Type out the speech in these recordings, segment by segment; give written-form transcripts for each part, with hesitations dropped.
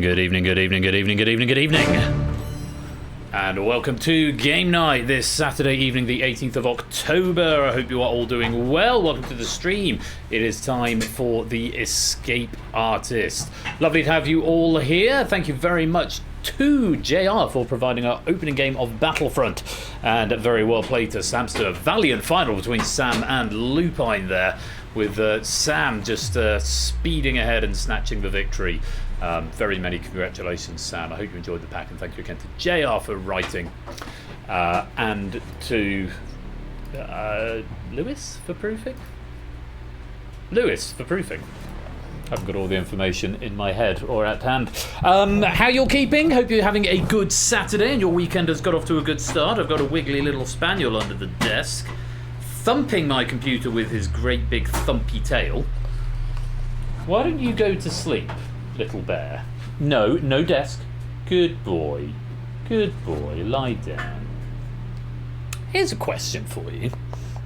good evening, good evening, good evening, good evening, good evening. And welcome to Game Night this Saturday evening, the 18th of October. I hope you are all doing well. Welcome to the stream. It is time for the Escape Artist. Lovely to have you all here. Thank you very much to JR for providing our opening game of Battlefront. And very well played to Samster. Valiant final between Sam and Lupine there, with Sam just speeding ahead and snatching the victory. Very many congratulations, Sam. I hope you enjoyed the pack, and thank you again to JR for writing, and to Lewis for proofing. I haven't got all the information in my head or at hand. How you're keeping? Hope you're having a good Saturday and your weekend has got off to a good start. I've got a wiggly little spaniel under the desk, thumping my computer with his great big thumpy tail. Why don't you go to sleep, little bear? No desk. Good boy, lie down. Here's a question for you,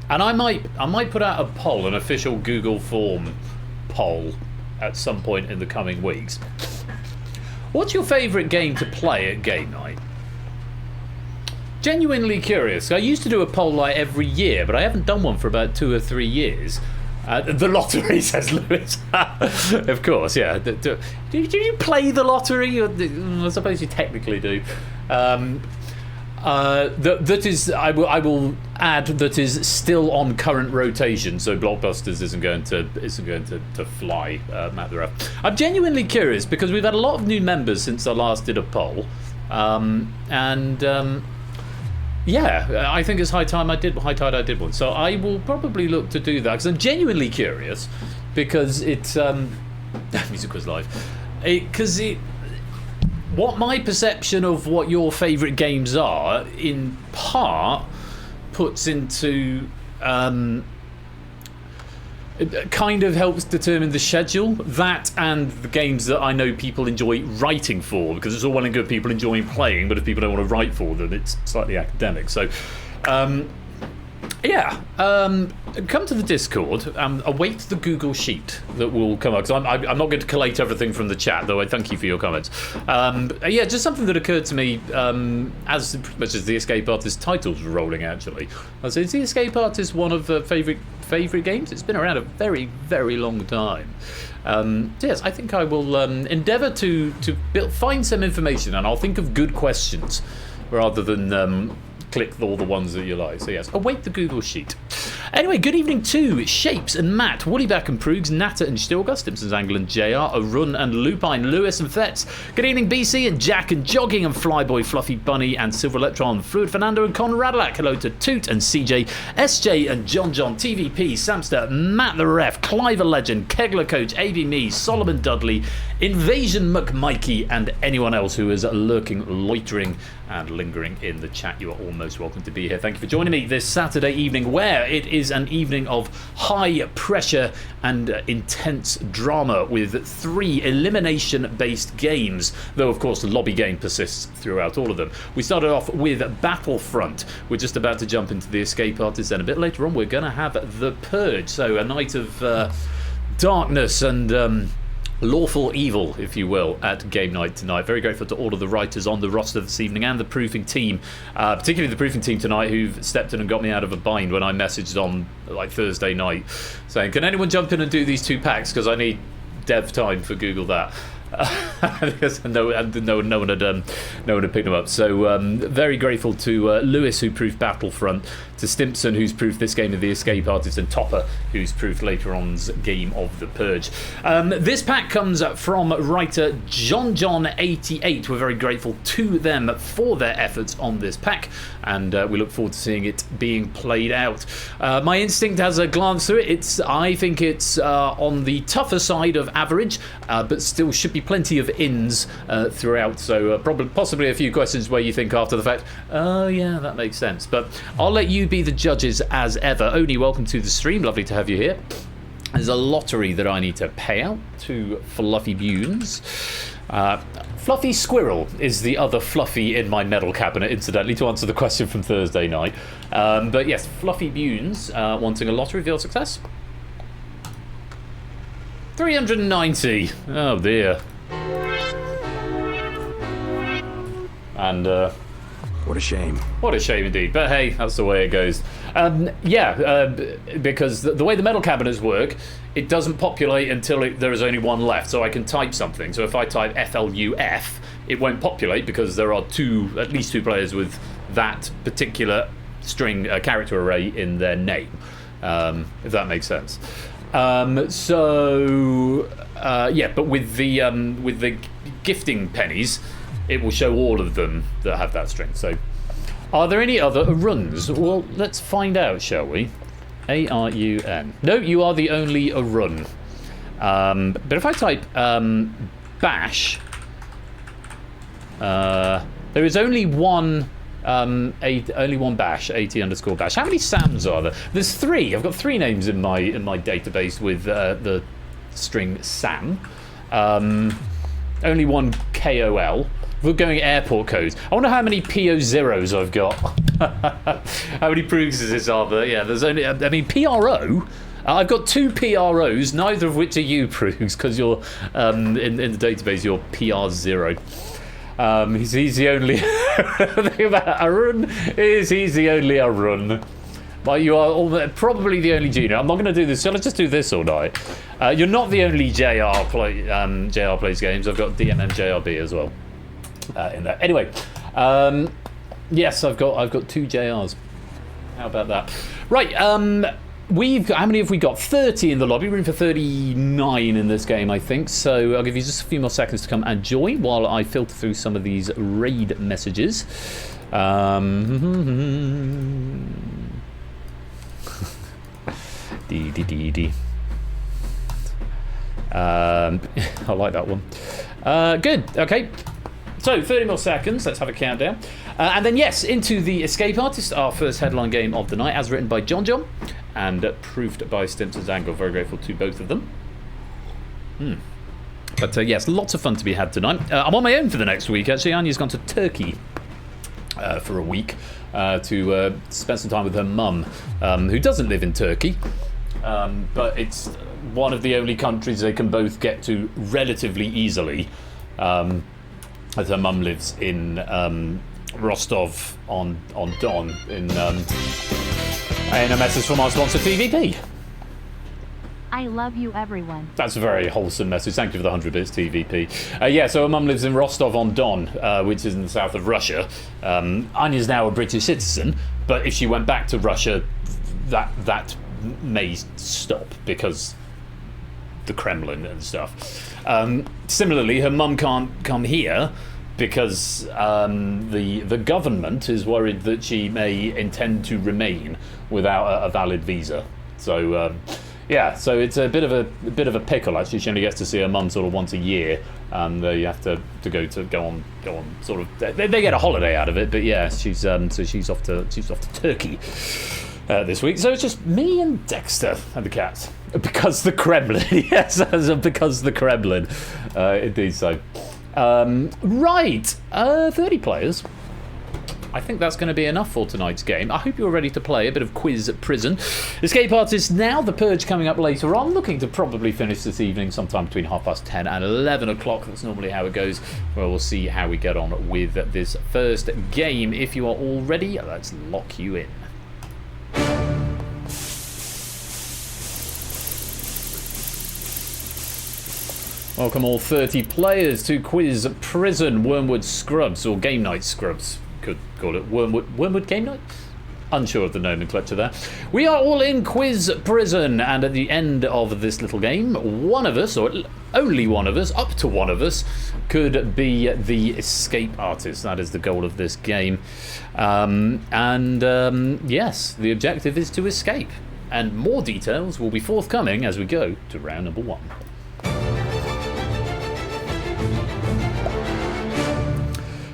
and I might put out a poll, an official Google form poll at some point in the coming weeks. What's your favourite game to play at game night? Genuinely curious. I used to do a poll like every year, but I haven't done one for about 2 or 3 years. The lottery, says Lewis. Of course, yeah. Do you play the lottery? I suppose you technically do. That is, I will add, that is still on current rotation. So Blockbusters isn't going to fly, Matt the Ref. I'm genuinely curious because we've had a lot of new members since I last did a poll, yeah, I think it's high tide I did one. So I will probably look to do that because I'm genuinely curious, because it's music was live. What my perception of what your favourite games are, in part, puts into it kind of helps determine the schedule. That and the games that I know people enjoy writing for, because it's all well and good people enjoying playing, but if people don't want to write for them, it's slightly academic. So come to the Discord, await the Google Sheet that will come up, because I'm not going to collate everything from the chat, though I thank you for your comments. Just something that occurred to me as pretty much as the Escape Artist titles were rolling, actually. So is the Escape Artist one of the favourite games? It's been around a very, very long time. Yes, I think I will endeavour to find some information, and I'll think of good questions rather than click all the ones that you like. So yes, await the Google Sheet. Anyway, good evening to Shapes and Matt, Woollyback and Proogs, Natter and Stilgar, Stimson's Angle and JR, Arun and Lupine, Lewis and Fetz. Good evening BC and Jack and Jogging and Flyboy, Fluffy Bunny and Silver Electron, Fluid Fernando and Conradlac. Hello to Toot and CJ, SJ and John, TVP, Samster, Matt the Ref, Clive a Legend, Kegler Coach, AB Me, Solomon Dudley, Invasion McMikey, and anyone else who is lurking, loitering and lingering in the chat. You are all most welcome to be here. Thank you for joining me this Saturday evening, where it is an evening of high pressure and intense drama with 3 elimination-based games, though of course the lobby game persists throughout all of them. We started off with Battlefront. We're just about to jump into the Escape Artist, and a bit later on we're going to have the Purge, so a night of darkness and lawful evil, if you will, at game night tonight. Very grateful to all of the writers on the roster this evening and the proofing team, particularly the proofing team tonight, who've stepped in and got me out of a bind when I messaged on like Thursday night saying, can anyone jump in and do these 2 packs because I need dev time for Google that. no one had picked them up. So very grateful to Lewis, who proofed Battlefront, to Stimpson, who's proofed this game of the Escape Artist, and Topper, who's proofed later on's game of the Purge. This pack comes from writer S20E08. We're very grateful to them for their efforts on this pack, and we look forward to seeing it being played out. My instinct has a glance through it. I think it's on the tougher side of average, but still should be plenty of ins throughout, so possibly a few questions where you think after the fact, oh yeah, that makes sense, but I'll let you be the judges as ever. Oni, welcome to the stream, lovely to have you here. There's a lottery that I need to pay out to Fluffy Bunes. Fluffy Squirrel is the other Fluffy in my medal cabinet, incidentally, to answer the question from Thursday night. But yes, Fluffy Bunes wanting a lottery reveal success. 390. Oh dear. And what a shame. What a shame indeed. But hey, that's the way it goes. Because the way the metal cabinets work, it doesn't populate until there is only one left. So I can type something. So if I type FLUF, it won't populate because there are at least two players with that particular string character array in their name. If that makes sense. But with the gifting pennies, it will show all of them that have that string. So, are there any other runs? Well, let's find out, shall we? ARUN. No, you are the only run. But if I type bash, there is only one. Only one bash, AT_bash. How many Sams are there? There's 3. I've got 3 names in my database with the string Sam. Only one KOL. We're going airport codes. I wonder how many PO0s I've got. How many Pruxes are there? Yeah, there's only. I mean, PRO. I've got 2 PROs, neither of which are you, Prugs, because you're in the database. You're PR0. He's the only. The thing about Arun is he's the only Arun. But you are probably the only junior. I'm not going to do this. Shall I just do this all night? You're not the only JR plays games. I've got DMMJRB as well in there. Anyway, yes, I've got 2 JRs. How about that? Right. We've got, how many have we got? 30 in the lobby, room for 39 in this game, I think. So I'll give you just a few more seconds to come and join while I filter through some of these raid messages. D. I like that one. Good, okay. So 30 more seconds, let's have a countdown. And then yes, into the Escape Artist, our first headline game of the night, as written by John and proofed by Stimpson's Angle. Very grateful to both of them. But yes, lots of fun to be had tonight. I'm on my own for the next week, actually. Anya's gone to Turkey for a week to spend some time with her mum, who doesn't live in Turkey, but it's one of the only countries they can both get to relatively easily, as her mum lives in Rostov on Don in a message from our sponsor TVP. I love you, everyone. That's a very wholesome message. Thank you for the 100 bits, TVP. Yeah, so her mum lives in Rostov on Don, which is in the south of Russia. Anya's now a British citizen, but if she went back to Russia, that may stop because the Kremlin and stuff. Similarly, her mum can't come here because the government is worried that she may intend to remain without a valid visa. So yeah, so it's a bit of a pickle actually. She only gets to see her mum sort of once a year, and you have to go on sort of. They get a holiday out of it, but yeah, she's off to Turkey this week. So it's just me and Dexter and the cats because the Kremlin. Yes, because the Kremlin. Indeed so. Right, 30 players. I think that's going to be enough for tonight's game. I hope you're ready to play a bit of Quiz Prison. Escape Artist now, the Purge coming up later on. Looking to probably finish this evening sometime between 10:30 and 11 o'clock. That's normally how it goes. Well, we'll see how we get on with this first game. If you are all ready, let's lock you in. Welcome all 30 players to Quiz Prison, Wormwood Scrubs, or Game Night Scrubs. Could call it Wormwood Game Night? Unsure of the nomenclature there. We are all in Quiz Prison, and at the end of this little game, one of us, or only one of us, up to one of us, could be the Escape Artist. That is the goal of this game. Yes, the objective is to escape. And more details will be forthcoming as we go to round number 1.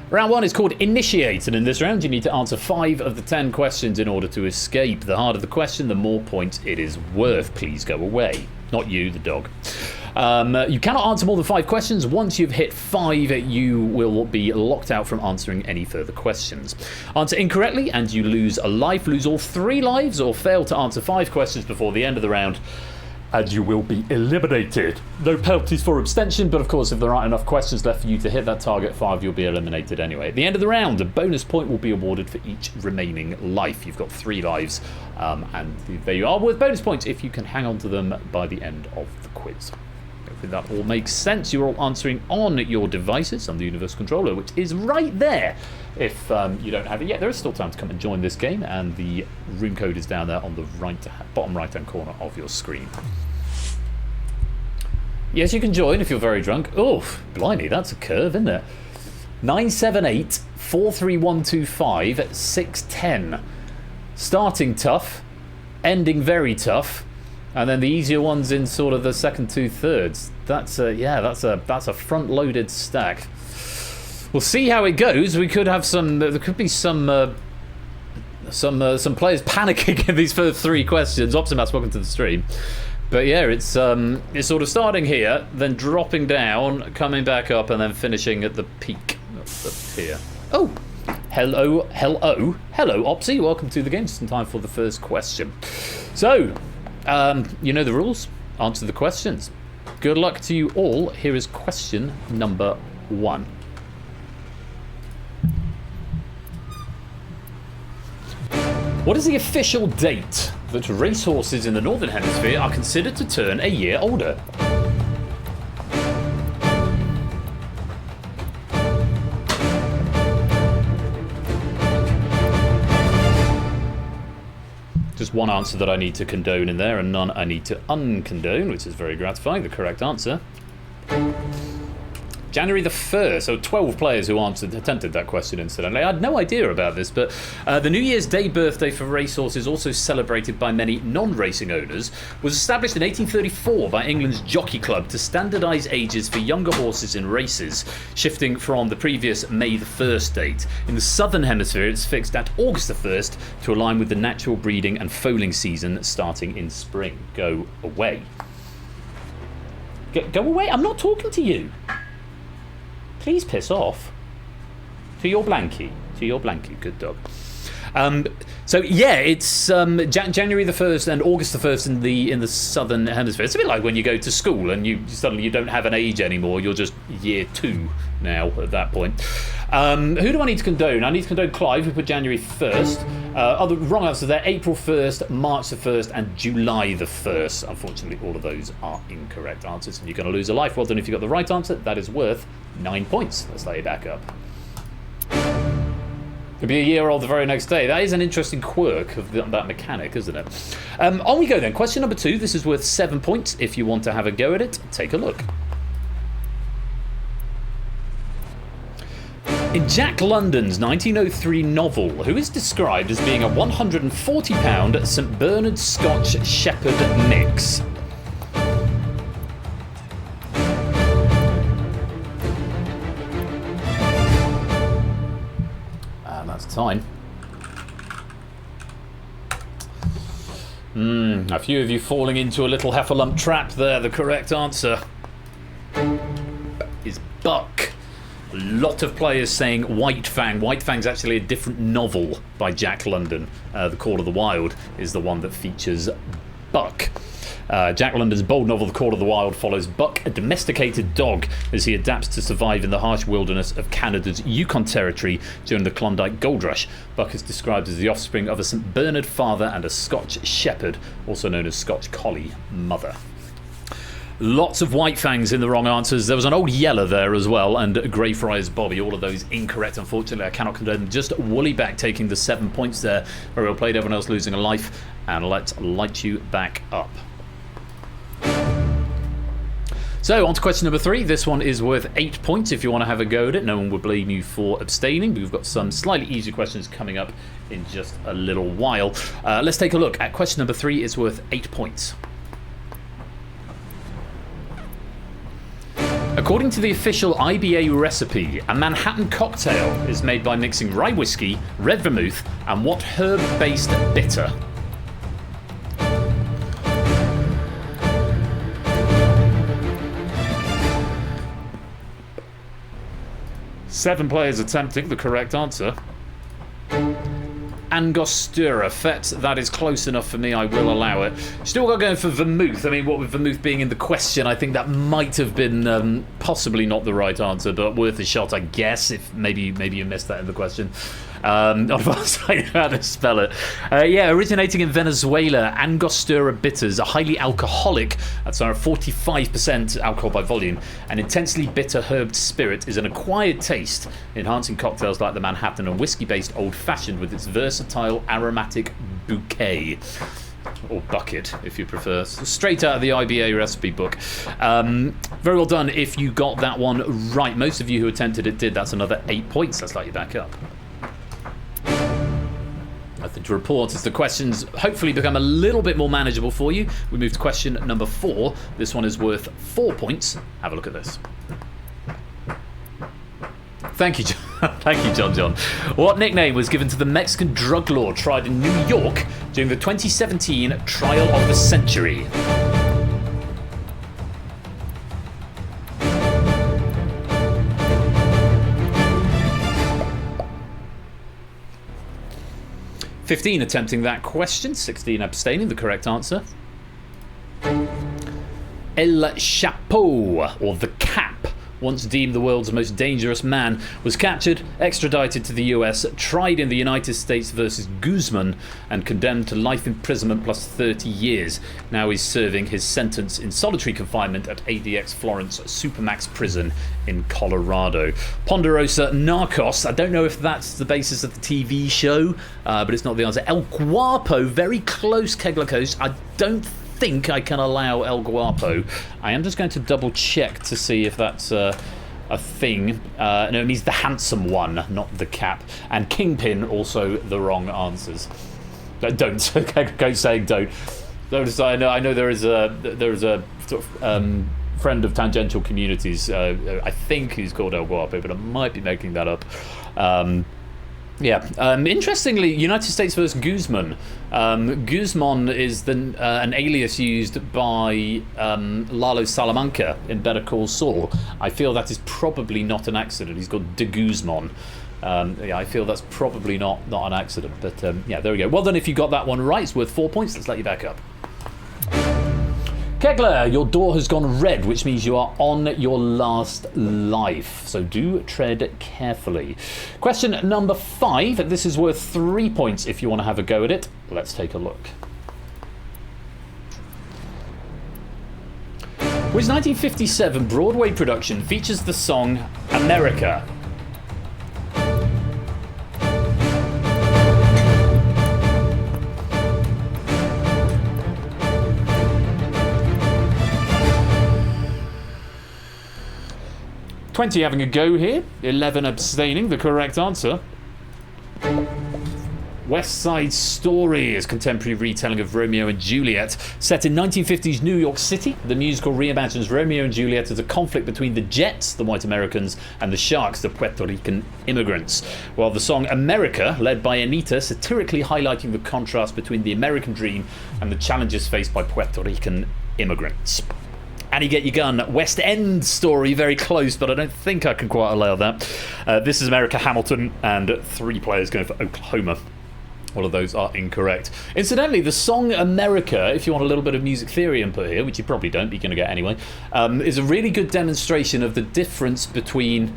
Round 1 is called Initiate, and in this round you need to answer 5 of the 10 questions in order to escape. The harder the question, the more points it is worth. Please go away. Not you, the dog. You cannot answer more than 5 questions. Once you've hit 5, you will be locked out from answering any further questions. Answer incorrectly and you lose a life, lose all 3 lives, or fail to answer 5 questions before the end of the round, and you will be eliminated. No penalties for abstention, but of course if there aren't enough questions left for you to hit that target 5, you'll be eliminated anyway. At the end of the round, a bonus point will be awarded for each remaining life. You've got 3 lives, and there you are worth bonus points if you can hang on to them by the end of the quiz. Hopefully that all makes sense. You're all answering on your devices on the Universal Controller, which is right there. If you don't have it yet, there is still time to come and join this game, and the room code is down there on the bottom right-hand corner of your screen. Yes, you can join if you're very drunk. Oh, blimey, that's a curve, isn't it? 978 43125 610. Starting tough, ending very tough. And then the easier ones in sort of the second 2/3. That's a front-loaded stack. We'll see how it goes. We could have some. There could be some players panicking in these first 3 questions. Optimus, welcome to the stream. But yeah, it's sort of starting here, then dropping down, coming back up, and then finishing at the peak up here. Oh, hello, Opsy. Welcome to the game. Just in time for the first question. So. You know the rules. Answer the questions. Good luck to you all. Here is question number 1. What is the official date that racehorses in the Northern Hemisphere are considered to turn a year older? Just one answer that I need to condone in there and none I need to uncondone, which is very gratifying. The correct answer. January the 1st, so 12 players who attempted that question incidentally. I had no idea about this, but the New Year's Day birthday for racehorses, also celebrated by many non-racing owners, was established in 1834 by England's Jockey Club to standardise ages for younger horses in races, shifting from the previous May the 1st date. In the Southern Hemisphere, it's fixed at August the 1st to align with the natural breeding and foaling season starting in spring. Go away. Go away? I'm not talking to you. Please piss off. To your blankie. To your blankie. Good dog. So yeah, it's January the 1st and August the 1st in the Southern Hemisphere. It's a bit like when you go to school and you suddenly you don't have an age anymore. You're just year 2 now at that point. Who do I need to condone? I need to condone Clive, who put January 1st. Wrong answer there. April 1st, March the 1st, and July the 1st. Unfortunately, all of those are incorrect answers, and you're going to lose a life. Well done if you got the right answer. That is worth 9 points. Let's lay it back up. Could be a year old the very next day. That is an interesting quirk of that mechanic, isn't it? On we go then. Question number 2. This is worth 7 points. If you want to have a go at it, take a look. In Jack London's 1903 novel, who is described as being a 140-pound St Bernard Scotch Shepherd mix? That's time. A few of you falling into a little heffalump trap there. The correct answer is Buck. A lot of players saying White Fang. White Fang's actually a different novel by Jack London. The Call of the Wild is the one that features Buck. Jack London's bold novel The Call of the Wild follows Buck, a domesticated dog, as he adapts to survive in the harsh wilderness of Canada's Yukon Territory during the Klondike Gold Rush. Buck is described as the offspring of a St Bernard father and a Scotch Shepherd, also known as Scotch Collie mother. Lots of White Fangs in the wrong answers. There was an old Yeller there as well, and Greyfriars Bobby. All of those incorrect, unfortunately. I cannot condone them. Just Woollyback taking the 7 points there. Very well played, everyone else losing a life. And let's light you back up. So, on to question number 3. This one is worth 8 points if you want to have a go at it. No one would blame you for abstaining. We've got some slightly easier questions coming up in just a little while. Let's take a look at question number 3. It's worth 8 points. According to the official IBA recipe, a Manhattan cocktail is made by mixing rye whiskey, red vermouth, and what herb-based bitter? Seven players attempting the correct answer. Angostura. Fet, that is close enough for me. I will allow it. Still got going for vermouth. I mean, what with vermouth being in the question, I think that might have been possibly not the right answer, but worth a shot, I guess, if maybe you missed that in the question. I know how to spell it. Originating in Venezuela, Angostura bitters are highly alcoholic. That's around 45% alcohol by volume. An intensely bitter herbed spirit is an acquired taste, enhancing cocktails like the Manhattan and whiskey-based old-fashioned with its versatile aromatic bouquet. Or bucket, if you prefer. Straight out of the IBA recipe book. Very well done if you got that one right. Most of you who attempted it did. That's another 8 points. Let's light you back up. Nothing to report as the questions hopefully become a little bit more manageable for you. We move to question number 4. This one is worth 4 points. Have a look at this. Thank you, John. Thank you, John. What nickname was given to the Mexican drug lord tried in New York during the 2017 trial of the century? (15) attempting that question, 16 abstaining. The correct answer. El Chapo, or the Cap, once deemed the world's most dangerous man, was captured, extradited to the US, tried in the United States versus Guzman, and condemned to life imprisonment plus 30 years. Now he's serving his sentence in solitary confinement at ADX Florence Supermax Prison in Colorado. Ponderosa Narcos, I don't know if that's the basis of the TV show, but it's not the answer. El Guapo, very close, Kegler Coast. I don't think I can allow El Guapo. I am just going to double check to see if that's a thing. No, it means the handsome one, not the Cap. And Kingpin, also the wrong answers. Don't say don't. I know there is a sort of, friend of tangential communities, I think, who's called El Guapo, but I might be making that up. Interestingly, United States versus Guzman. Guzman is an alias used by Lalo Salamanca in Better Call Saul. I feel that is probably not an accident. He's called De Guzman. I feel that's probably not an accident. But there we go. Well done if you got that one right. It's worth 4 points. Let's let you back up. Kegler, your door has gone red, which means you are on your last life. So do tread carefully. Question number 5. This is worth 3 points if you want to have a go at it. Let's take a look. Which 1957 Broadway production features the song America? (20) having a go here, 11 abstaining. The correct answer. West Side Story is contemporary retelling of Romeo and Juliet. Set in 1950s New York City, the musical reimagines Romeo and Juliet as a conflict between the Jets, the white Americans, and the Sharks, the Puerto Rican immigrants. While the song America, led by Anita, satirically highlighting the contrast between the American dream and the challenges faced by Puerto Rican immigrants. And you get your gun. West End Story, very close, but I don't think I can quite allow that. This is America Hamilton, and 3 players going for Oklahoma. All of those are incorrect. Incidentally, the song America, if you want a little bit of music theory input here, which you probably don't, but you're going to get anyway, is a really good demonstration of the difference between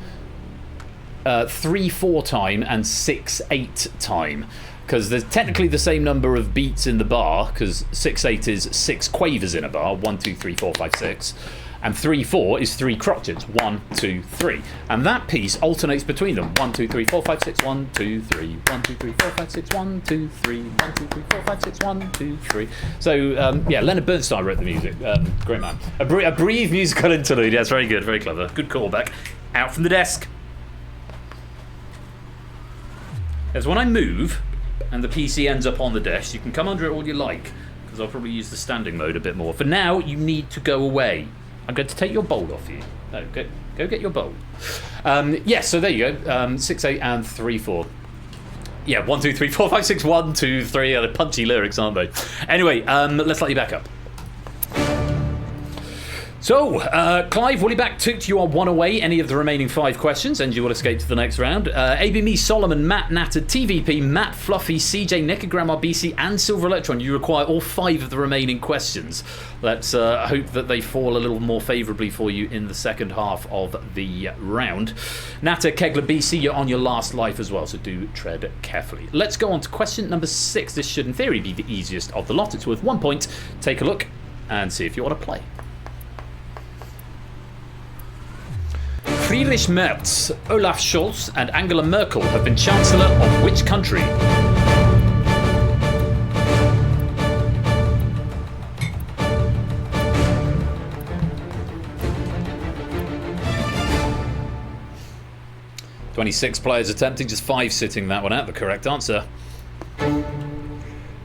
3/4 time and 6/8 time. Because there's technically the same number of beats in the bar, because 6/8 is 6 quavers in a bar, 1, 2, 3, 4, 5, 6, and 3/4 is 3 crotchets, 1, 2, 3, and that piece alternates between them, 1, 2, 3, 4, 5, 6, 1, 2, 3, 1, 2, 3, 4, 5, 6, 1, 2, 3, 1, 2, 3, 4, 5, 6, 1, 2, 3. So Leonard Bernstein wrote the music. Great man. A brief musical interlude. Yes, very good, very clever. Good callback. Out from the desk. As when I move and the PC ends up on the desk, you can come under it all you like, because I'll probably use the standing mode a bit more. For now, you need to go away. I'm going to take your bowl off you. No, go get your bowl. So there you go. 6/8 and 3/4. Yeah, 1, 2, 3, 4, 5, 6, 1, 2, 3. They're punchy lyrics, aren't they? Anyway, let's let you back up. So, Clive, Woollyback, Toot, you are one away. Any of the remaining 5 questions, and you will escape to the next round. AB, me, Solomon, Matt, Natter, TVP, Matt, Fluffy, CJ, Nick, Grandma, BC, and Silver Electron. You require all 5 of the remaining questions. Let's hope that they fall a little more favourably for you in the second half of the round. Natter, Kegler, BC, you're on your last life as well, so do tread carefully. Let's go on to question number 6. This should, in theory, be the easiest of the lot. It's worth 1 point. Take a look and see if you want to play. Friedrich Merz, Olaf Scholz, and Angela Merkel have been Chancellor of which country? "26 players attempting, just 5 sitting that one out. The correct answer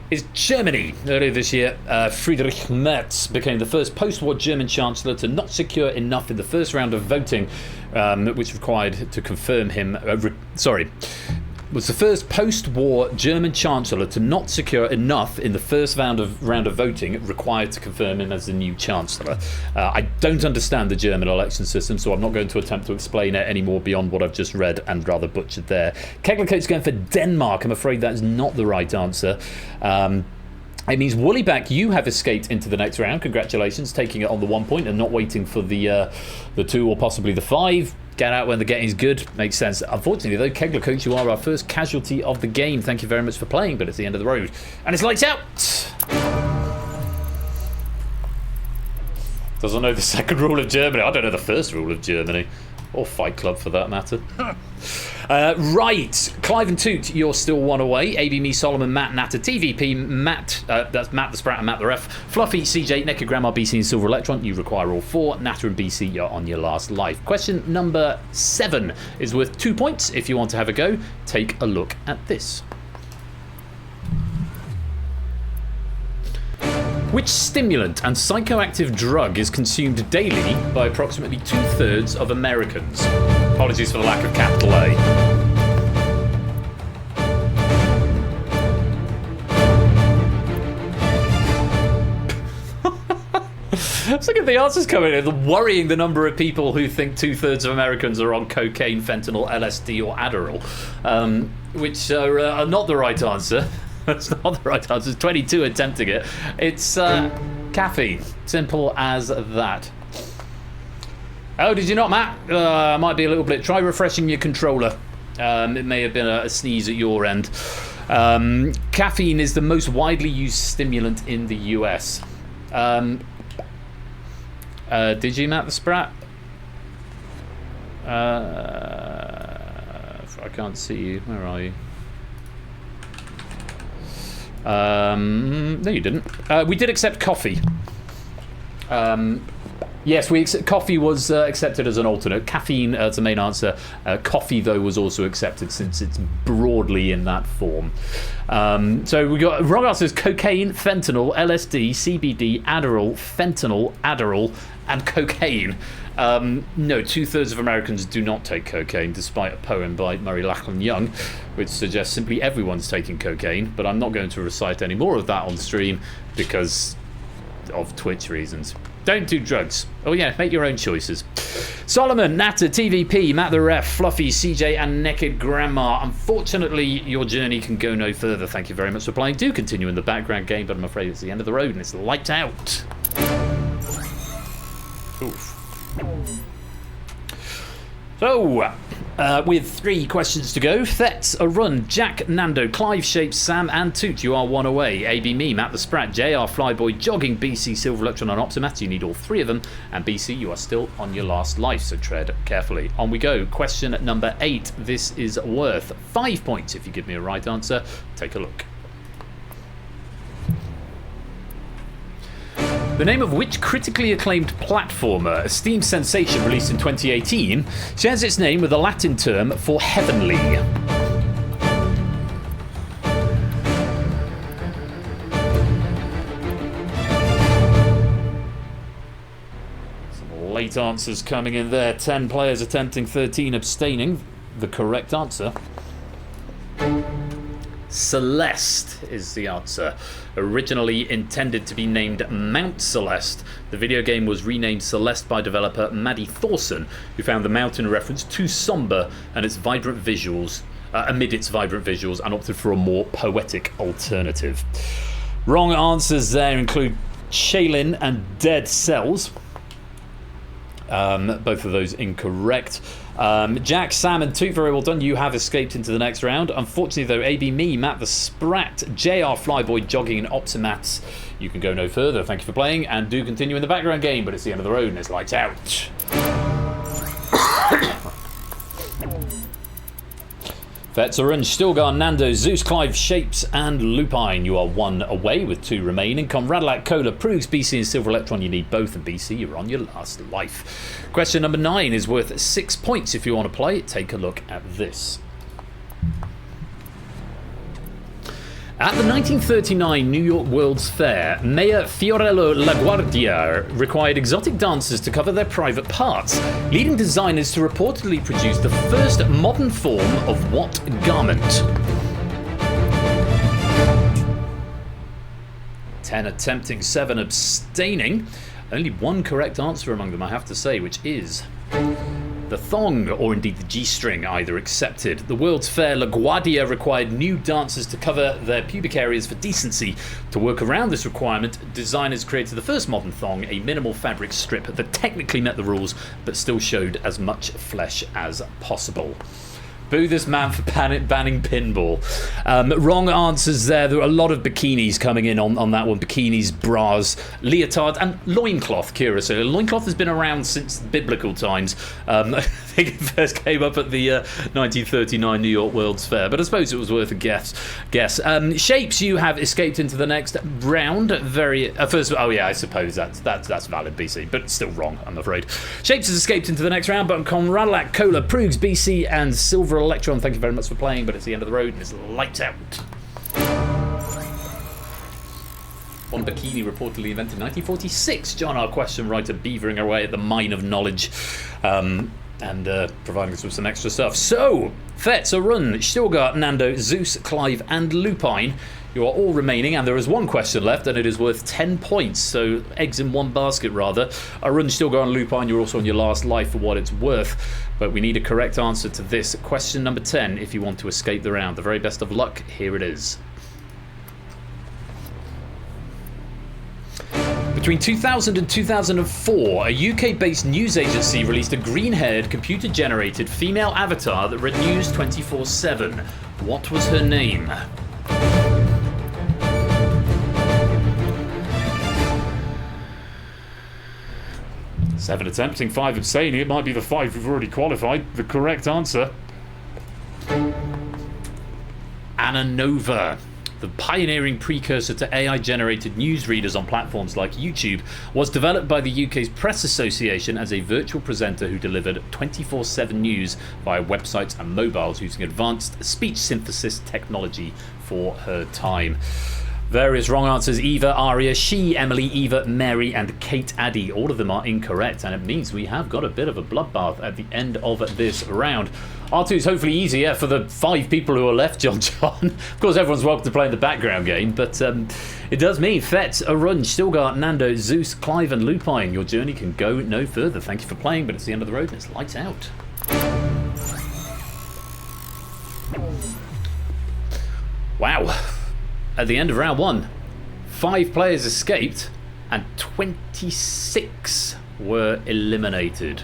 is Germany. Earlier this year, Friedrich Merz became the first post-war German Chancellor to not secure enough in the first round of voting, which required to confirm him. Was the first post-war German Chancellor to not secure enough in the first round of voting required to confirm him as the new Chancellor. I don't understand the German election system, so I'm not going to attempt to explain it anymore beyond what I've just read and rather butchered there. Keglercoat's going for Denmark. I'm afraid that is not the right answer. It means Woollyback, you have escaped into the next round. Congratulations, taking it on the 1 point and not waiting for the 2 or possibly the 5. Get out when the getting's good. Makes sense. Unfortunately, though, Keglercoat, you are our first casualty of the game. Thank you very much for playing, but it's the end of the road. And it's lights out! Doesn't know the second rule of Germany. I don't know the first rule of Germany. Or Fight Club, for that matter. Right, Clive and Toot, you're still 1 away. AB, me, Solomon, Matt, Natter, TVP, Matt, that's Matt the Sprat and Matt the Ref, Fluffy, CJ, Necker, Grandma, BC, and Silver Electron. You require all 4. Natter and BC, you're on your last life. Question number 7 is worth 2 points. If you want to have a go, take a look at this. Which stimulant and psychoactive drug is consumed daily by approximately 2/3 of Americans? Apologies for the lack of capital A. Let's look at the answers coming in. Worrying the number of people who think 2/3 of Americans are on cocaine, fentanyl, LSD, or Adderall, which are not the right answer. That's not the right answer. It's 22 attempting it. It's caffeine. Simple as that. Oh, did you not, Matt? Might be a little bit. Try refreshing your controller. It may have been a sneeze at your end. Caffeine is the most widely used stimulant in the US. Did you, Matt the Sprat? I can't see you. Where are you? No, you didn't. We did accept coffee. Yes, coffee was accepted as an alternate. Caffeine as the main answer. Coffee, though, was also accepted since it's broadly in that form. So we got wrong answers: cocaine, fentanyl, LSD, CBD, Adderall, fentanyl, Adderall, and cocaine. No, 2/3 of Americans do not take cocaine, despite a poem by Murray Lachlan Young, which suggests simply everyone's taking cocaine. But I'm not going to recite any more of that on stream because of Twitch reasons. Don't do drugs. Oh yeah, make your own choices. Solomon, Natter, TVP, Matt the Ref, Fluffy, CJ, and Naked Grandma. Unfortunately, your journey can go no further. Thank you very much for playing. Do continue in the background game, but I'm afraid it's the end of the road and it's lights out. Oof. So, with 3 questions to go, Thets, a run, Jack, Nando, Clive, Shape, Sam, and Toot, you are 1 away. AB, me, Matt the Sprat, JR, Flyboy, Jogging, BC, Silver Electron, and Optimat. You need all 3 of them, and BC, you are still on your last life, so tread carefully. On we go. Question number 8. This is worth 5 points. If you give me a right answer, take a look. The name of which critically acclaimed platformer, a Steam sensation released in 2018, shares its name with the Latin term for heavenly? Some late answers coming in there. 10 players attempting, 13 abstaining. The correct answer: Celeste is the answer. Originally intended to be named Mount Celeste, the video game was renamed Celeste by developer Maddie Thorson, who found the mountain reference too somber and its vibrant visuals, amid its vibrant visuals, and opted for a more poetic alternative. Wrong answers there include Shaylin and Dead Cells. Both of those incorrect. Jack, Sam and Toot, very well done. You have escaped into the next round. Unfortunately though, AB Me, Matt the Sprat, JR Flyboy, Jogging and Optimats, you can go no further. Thank you for playing and do continue in the background game, but it's the end of the road and it's lights out. Vetzoran, Stilgar, Nando, Zeus, Clive, Shapes, and Lupine. You are one away with two remaining. Conradlac, Cola, Prugs, BC, and Silver Electron. You need both, and BC, you're on your last life. Question number 9 is worth 6 points if you want to play. Take a look at this. At the 1939 New York World's Fair, Mayor Fiorello LaGuardia required exotic dancers to cover their private parts, leading designers to reportedly produce the first modern form of what garment? 10 attempting, 7 abstaining. Only one correct answer among them, I have to say, which is the thong, or indeed the G-string, either accepted. The World's Fair LaGuardia required new dancers to cover their pubic areas for decency. To work around this requirement, designers created the first modern thong, a minimal fabric strip that technically met the rules, but still showed as much flesh as possible. Boo this man for banning pinball. Wrong answers there. There are a lot of bikinis coming in on that one. Bikinis, bras, leotard, and loincloth, curiously. Loincloth has been around since biblical times. I think it first came up at the 1939 New York World's Fair, but I suppose it was worth a guess. Shapes, you have escaped into the next round. Oh yeah, I suppose that's valid, BC, but still wrong, I'm afraid. Shapes has escaped into the next round, but Conradlac, Cola, Prugs, BC, and Silver Electron, thank you very much for playing, but it's the end of the road and it's lights out. One bikini reportedly invented in 1946. John, our question writer, beavering away at the mine of knowledge and providing us with some extra stuff. So, Vetzoran, Stilgar, Nando, Zeus, Clive, and Lupine. You are all remaining, and there is one question left, and it is worth 10 points. So, eggs in one basket, rather. Arun, Stilgar, and Lupine, you're also on your last life for what it's worth. But we need a correct answer to this. Question number 10, if you want to escape the round. The very best of luck. Here it is. Between 2000 and 2004, a UK-based news agency released a green-haired, computer-generated female avatar that read news 24/7. What was her name? Seven attempting, 5 abstaining. It might be the 5 who've already qualified. The correct answer: Anna Nova. The pioneering precursor to AI-generated newsreaders on platforms like YouTube was developed by the UK's Press Association as a virtual presenter who delivered 24/7 news via websites and mobiles using advanced speech synthesis technology for her time. Various wrong answers: Eva, Aria, she, Emily, Eva, Mary, and Kate Addy. All of them are incorrect, and it means we have got a bit of a bloodbath at the end of this round. R2 is hopefully easier for the 5 people who are left, John. Of course, everyone's welcome to play in the background game, but it does mean Fetz, Arun, Stilgar, Nando, Zeus, Clive, and Lupine. Your journey can go no further. Thank you for playing, but it's the end of the road and it's lights out. Wow. At the end of round 1, 5 players escaped and 26 were eliminated.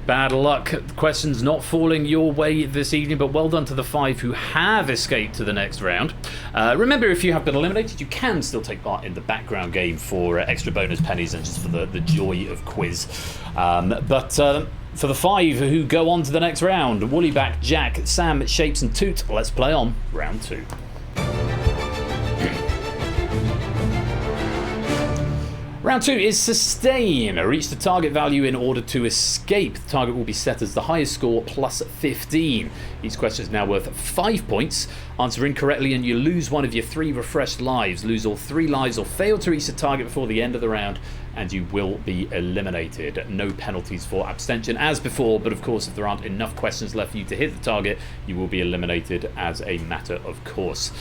Bad luck. Questions not falling your way this evening, but well done to the 5 who have escaped to the next round. Remember, if you have been eliminated, you can still take part in the background game for extra bonus pennies and just for the joy of quiz. But for the 5 who go on to the next round, Woollyback, Jack, Sam, Shapes, and Toot, let's play on round 2. Round 2 is sustain. Reach the target value in order to escape. The target will be set as the highest score plus 15. Each question is now worth 5 points. Answer incorrectly and you lose one of your 3 refreshed lives. Lose all 3 lives or fail to reach the target before the end of the round and you will be eliminated. No penalties for abstention as before, but of course if there aren't enough questions left for you to hit the target, you will be eliminated as a matter of course.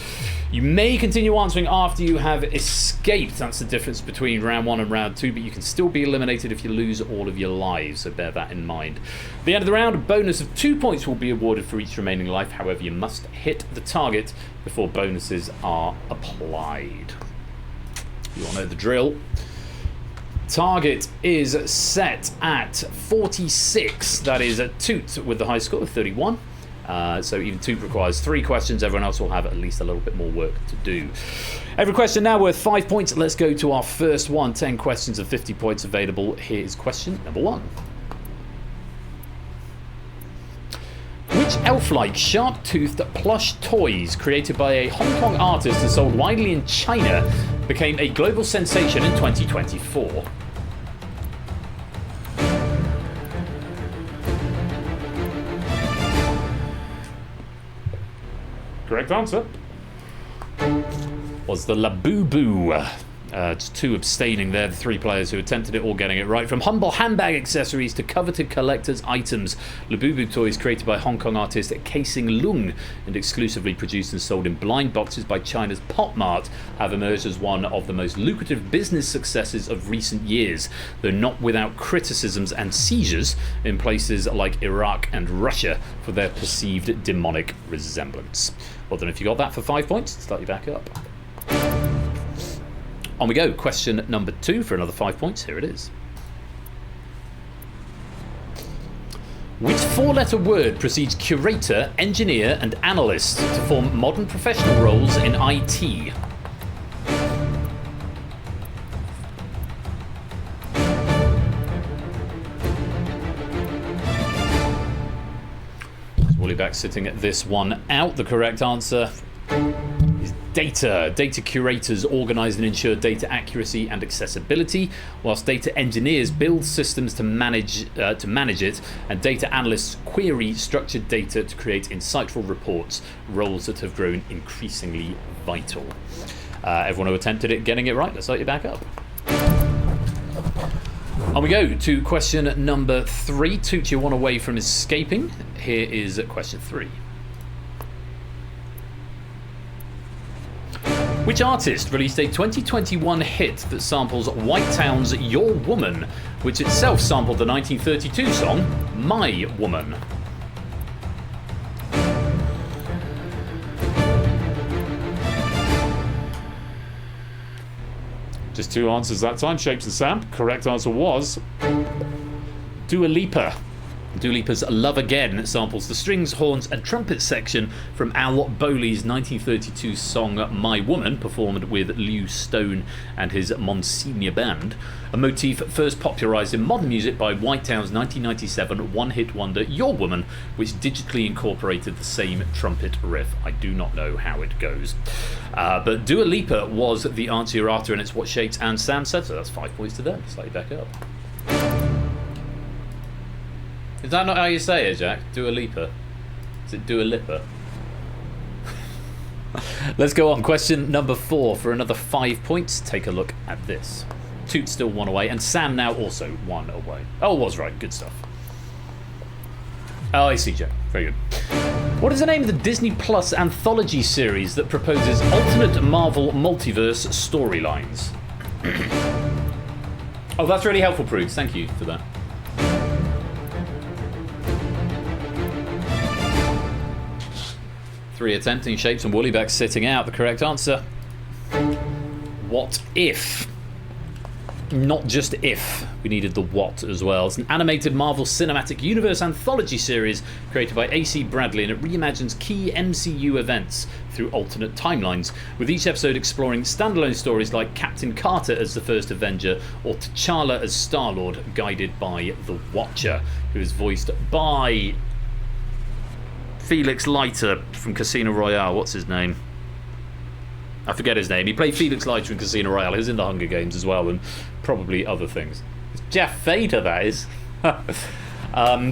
You may continue answering after you have escaped. That's the difference between round 1 and round 2, but you can still be eliminated if you lose all of your lives, so bear that in mind. At the end of the round, a bonus of 2 points will be awarded for each remaining life. However, you must hit the target before bonuses are applied. You all know the drill. Target is set at 46. That is a Toot with the high score of 31. So even Toot requires 3 questions. Everyone else will have at least a little bit more work to do. Every question now worth 5 points. Let's go to our first one. 10 questions of 50 points available. Here is question number 1. Which elf-like sharp-toothed plush toys created by a Hong Kong artist and sold widely in China became a global sensation in 2024? Correct answer was the Labubu. Just 2 abstaining there, the 3 players who attempted it all getting it right. From humble handbag accessories to coveted collector's items, Labubu toys created by Hong Kong artist Casing Lung and exclusively produced and sold in blind boxes by China's Pop Mart have emerged as one of the most lucrative business successes of recent years, though not without criticisms and seizures in places like Iraq and Russia for their perceived demonic resemblance. Well done if you got that for 5 points. Start you back up. On we go. Question number 2 for another 5 points. Here it is. Which 4-letter word precedes curator, engineer, and analyst to form modern professional roles in IT? Woollyback sitting at this one out. The correct answer is data. Data curators organise and ensure data accuracy and accessibility, whilst data engineers build systems to manage it, and data analysts query structured data to create insightful reports, roles that have grown increasingly vital. Everyone who attempted it getting it right, let's start you back up. On we go to question number 3. Toot you one away from escaping. Here is question 3. Which artist released a 2021 hit that samples Whitetown's Your Woman, which itself sampled the 1932 song My Woman? Just 2 answers that time. Shapes and Sam. Correct answer was Dua Lipa. Dua Lipa's Love Again samples the strings, horns and trumpet section from Al Bowley's 1932 song My Woman, performed with Lew Stone and his Monsignor Band, a motif first popularised in modern music by Whitetown's 1997 one-hit wonder Your Woman, which digitally incorporated the same trumpet riff. I do not know how it goes. But Dua Lipa was the answer you're after, and it's what Shakes and Sam said, so that's 5 points to them. Slightly back up. Is that not how you say it, Jack? Dua Lipa? Is it Dua Lipa? Let's go on. Question number 4 for another 5 points. Take a look at this. Toot still 1 away, and Sam now also 1 away. Oh, was right. Good stuff. Oh, I see, Jack. Very good. What is the name of the Disney Plus anthology series that proposes alternate Marvel multiverse storylines? Oh, that's really helpful, Prudes. Thank you for that. Three attempting, Shapes and Woollyback sitting out. The correct answer. What if? Not just if. We needed the what as well. It's an animated Marvel Cinematic Universe anthology series created by A.C. Bradley, and it reimagines key MCU events through alternate timelines, with each episode exploring standalone stories like Captain Carter as the first Avenger or T'Challa as Star-Lord, guided by the Watcher, who is voiced by Felix Leiter from Casino Royale. What's his name? I forget his name. He played Felix Leiter in Casino Royale. He was in the Hunger Games as well, and probably other things. It's Jeff Vader, that is.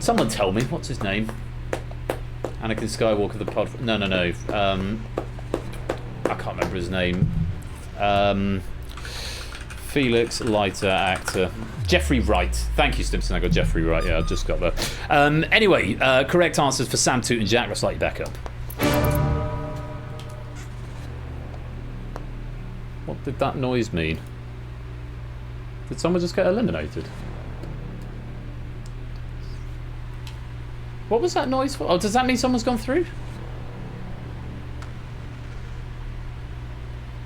Someone tell me, what's his name? Anakin Skywalker, the pod... No. I can't remember his name. Felix, lighter, actor. Jeffrey Wright. Thank you, Stimson. I got Jeffrey Wright. Yeah, I just got that. Anyway, correct answers for Sam, Toot, and Jack. Let's light you back up. What did that noise mean? Did someone just get eliminated? What was that noise for? Oh, does that mean someone's gone through?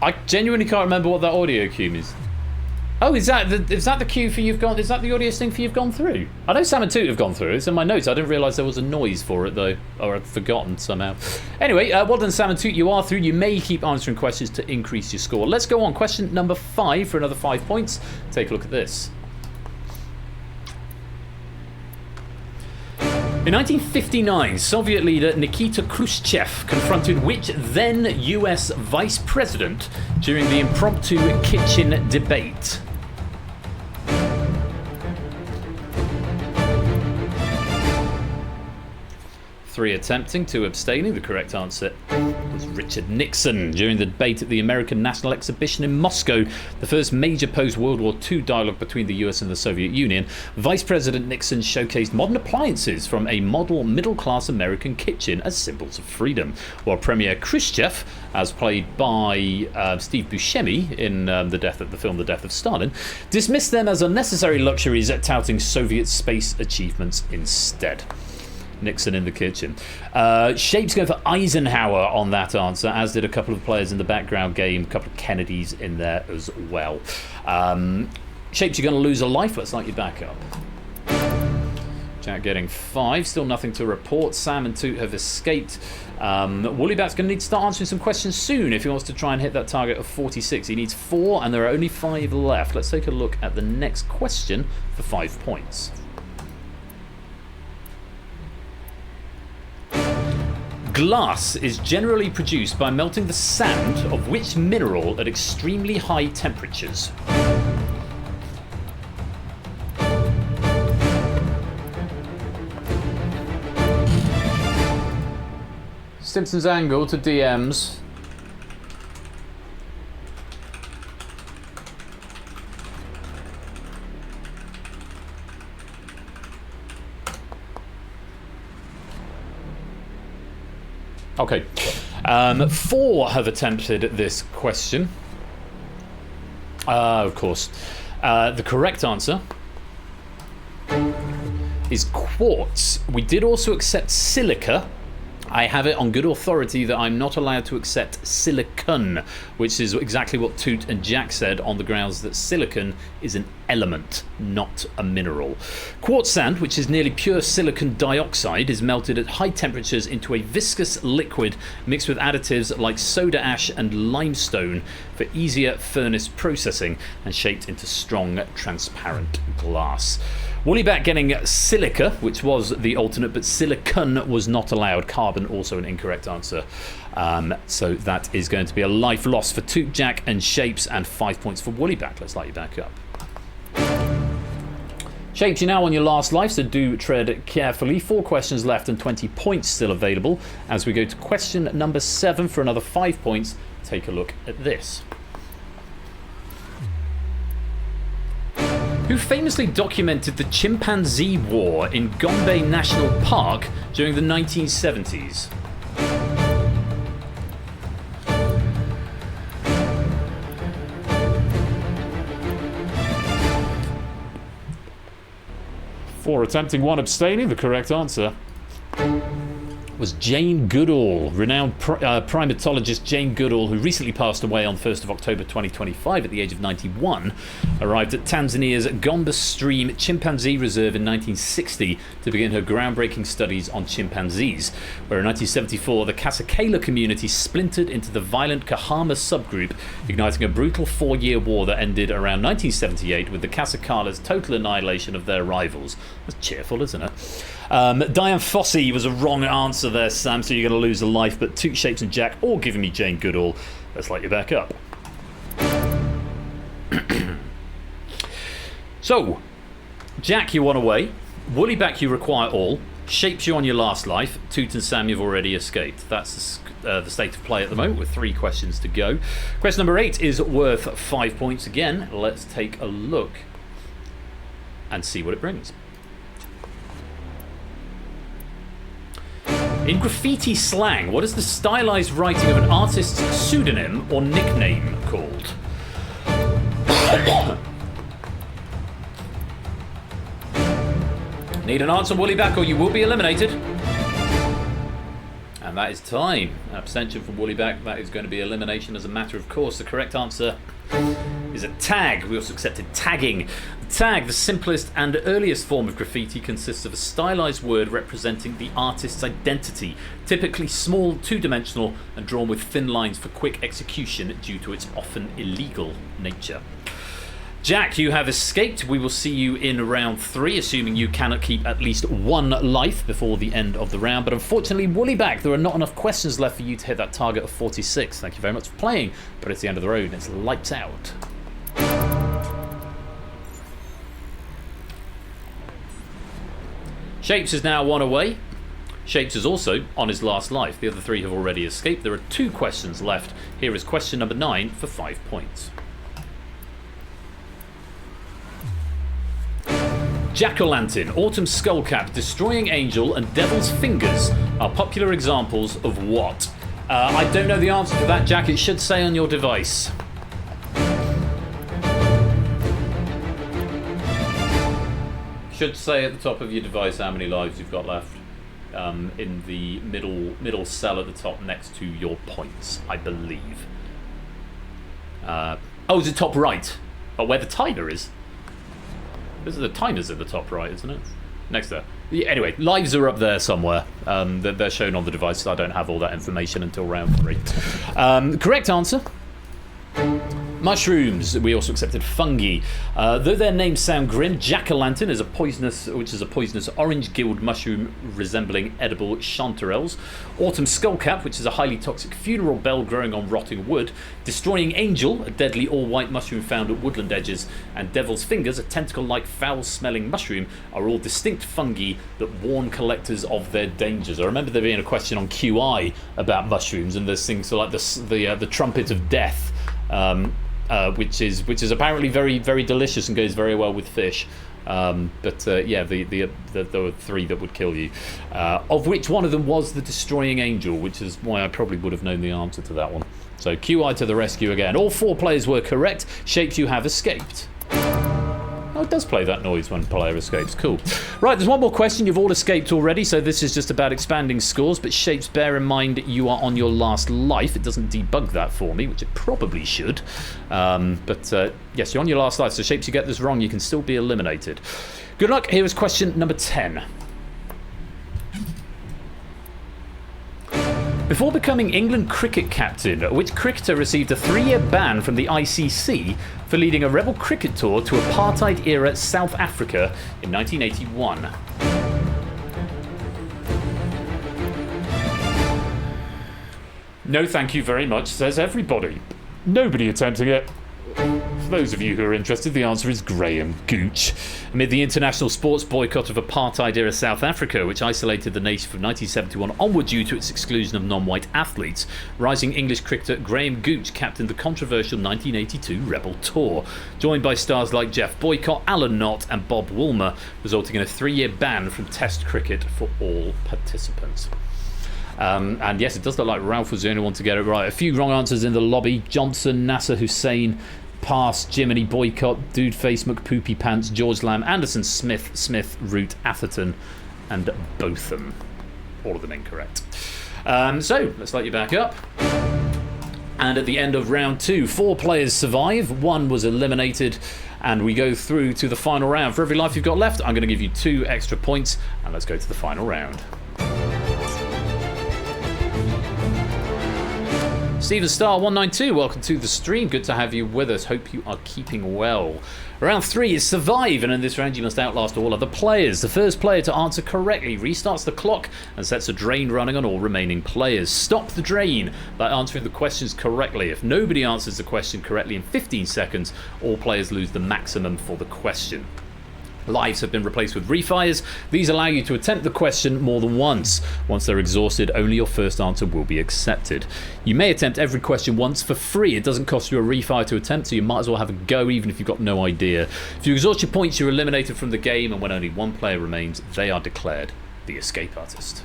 I genuinely can't remember what that audio cue means. Oh, is that the cue for you've gone? Is that the audio thing for you've gone through? I know Sam and Toot have gone through. It's in my notes. I didn't realise there was a noise for it though, or I'd forgotten somehow. Anyway, well done, Sam and Toot. You are through. You may keep answering questions to increase your score. Let's go on. Question number 5 for another 5 points. Take a look at this. In 1959, Soviet leader Nikita Khrushchev confronted which then US vice president during the impromptu kitchen debate? Three attempting, 2 abstaining. The correct answer was Richard Nixon. During the debate at the American National Exhibition in Moscow, the first major post-World War II dialogue between the US and the Soviet Union, Vice President Nixon showcased modern appliances from a model middle-class American kitchen as symbols of freedom, while Premier Khrushchev, as played by Steve Buscemi in the film The Death of Stalin, dismissed them as unnecessary luxuries, touting Soviet space achievements instead. Nixon in the kitchen. Shapes going for Eisenhower on that answer, as did a couple of players in the background game, a couple of Kennedys in there as well. Shapes, you're going to lose a life. Let's light you back up. Jack getting 5, still nothing to report. Sam and Toot have escaped. Woollybat's going to need to start answering some questions soon if he wants to try and hit that target of 46. He needs 4 and there are only 5 left. Let's take a look at the next question for 5 points. Glass is generally produced by melting the sand of which mineral at extremely high temperatures? Simpsons angle to DMs. Okay, 4 have attempted this question. Of course. The correct answer is quartz. We did also accept silica. I have it on good authority that I'm not allowed to accept silicon, which is exactly what Toot and Jack said, on the grounds that silicon is an element, not a mineral. Quartz sand, which is nearly pure silicon dioxide, is melted at high temperatures into a viscous liquid mixed with additives like soda ash and limestone for easier furnace processing and shaped into strong, transparent glass. Woollybat getting silica, which was the alternate, but silicon was not allowed. Carbon, also an incorrect answer. So that is going to be a life loss for Toot, Jack, and Shapes, and 5 points for Woollybat. Let's light you back up. Shapes, you're now on your last life, so do tread carefully. 4 questions left and 20 points still available. As we go to question number 7 for another 5 points, take a look at this. Who famously documented the chimpanzee war in Gombe National Park during the 1970s? Four attempting, 1 abstaining. The correct answer was Jane Goodall. Renowned primatologist Jane Goodall, who recently passed away on 1st of October 2025 at the age of 91, arrived at Tanzania's Gombe Stream Chimpanzee Reserve in 1960 to begin her groundbreaking studies on chimpanzees, where in 1974 the Kasakela community splintered into the violent Kahama subgroup, igniting a brutal 4-year war that ended around 1978 with the Kasakalas' total annihilation of their rivals. That's cheerful, isn't it? Diane Fossey was a wrong answer there, Sam, so you're going to lose a life, but Toot, Shapes and Jack all giving me Jane Goodall. Let's light you back up. So, Jack, you want away. Woollyback, you require all. shapes you on your last life. Toot and Sam, you've already escaped. That's the state of play at the moment with 3 questions to go. Question number 8 is worth 5 points again. Let's take a look and see what it brings. In graffiti slang, what is the stylized writing of an artist's pseudonym or nickname called? Need an answer, Woollyback, or you will be eliminated. And that is time. Abstention from Woollyback. That is going to be elimination as a matter of course. The correct answer is a tag. We also accepted tagging. The tag, the simplest and earliest form of graffiti, consists of a stylized word representing the artist's identity, typically small, two-dimensional, and drawn with thin lines for quick execution due to its often illegal nature. Jack, you have escaped. We will see you in round 3, assuming you cannot keep at least 1 life before the end of the round. But unfortunately, Woollyback, there are not enough questions left for you to hit that target of 46. Thank you very much for playing, but it's the end of the road and it's lights out. Shapes is now 1 away. Shapes is also on his last life. The other 3 have already escaped. There are 2 questions left. Here is question number 9 for 5 points. Jack-o'-lantern, autumn skullcap, destroying angel, and devil's fingers are popular examples of what? I don't know the answer to that, Jack. It should say on your device. Should say at the top of your device how many lives you've got left. In the middle cell at the top next to your points, I believe. Oh, is it top right? Oh, where the timer is. The timer's at the top right, isn't it? Next there. Yeah, anyway, lives are up there somewhere. They're shown on the device. I don't have all that information until round 3. Correct answer. Mushrooms. We also accepted fungi. Though their names sound grim, jack-o'-lantern is a poisonous orange-gilled mushroom resembling edible chanterelles. Autumn skullcap, which is a highly toxic funeral bell growing on rotting wood. Destroying angel, a deadly all-white mushroom found at woodland edges. And devil's fingers, a tentacle-like foul-smelling mushroom, are all distinct fungi that warn collectors of their dangers. I remember there being a question on QI about mushrooms, and there's things like the trumpet of death. Which is apparently very, very delicious and goes very well with fish. Yeah, there were 3 that would kill you, of which one of them was the destroying angel, which is why I probably would have known the answer to that one. So QI to the rescue again. All 4 players were correct. Shapes, you have escaped. Oh, it does play that noise when player escapes. Cool. Right, there's one more question. You've all escaped already, so this is just about expanding scores. But Shapes, bear in mind you are on your last life. It doesn't debug that for me, which it probably should. Yes, you're on your last life, so Shapes, you get this wrong, you can still be eliminated. Good luck. Here is question number 10. Before becoming England cricket captain, which cricketer received a 3-year ban from the ICC for leading a rebel cricket tour to apartheid-era South Africa in 1981? No thank you very much, says everybody. Nobody attempting it. For those of you who are interested, the answer is Graham Gooch. Amid the international sports boycott of apartheid-era South Africa, which isolated the nation from 1971 onward due to its exclusion of non-white athletes, rising English cricketer Graham Gooch captained the controversial 1982 Rebel Tour, joined by stars like Jeff Boycott, Alan Knott and Bob Woolmer, resulting in a 3-year ban from Test cricket for all participants. And yes, it does look like Ralph was the only one to get it right. A few wrong answers in the lobby. Johnson, Nasser Hussein, Pass, Jiminy, Boycott, Dude Face, McPoopy Pants, George Lamb, Anderson, Smith, Root, Atherton, and Botham. All of them incorrect. So, let's light you back up. And at the end of round 2, 4 players survive, 1 was eliminated, and we go through to the final round. For every life you've got left, I'm going to give you 2 extra points, and let's go to the final round. Steven Star 192, welcome to the stream. Good to have you with us. Hope you are keeping well. Round 3 is survive, and in this round you must outlast all other players. The first player to answer correctly restarts the clock and sets a drain running on all remaining players. Stop the drain by answering the questions correctly. If nobody answers the question correctly in 15 seconds, all players lose the maximum for the question. Lives have been replaced with refires. These allow you to attempt the question more than once. Once they're exhausted, only your first answer will be accepted. You may attempt every question once for free. It doesn't cost you a refire to attempt, so you might as well have a go even if you've got no idea. If you exhaust your points, you're eliminated from the game, and when only one player remains, they are declared the escape artist.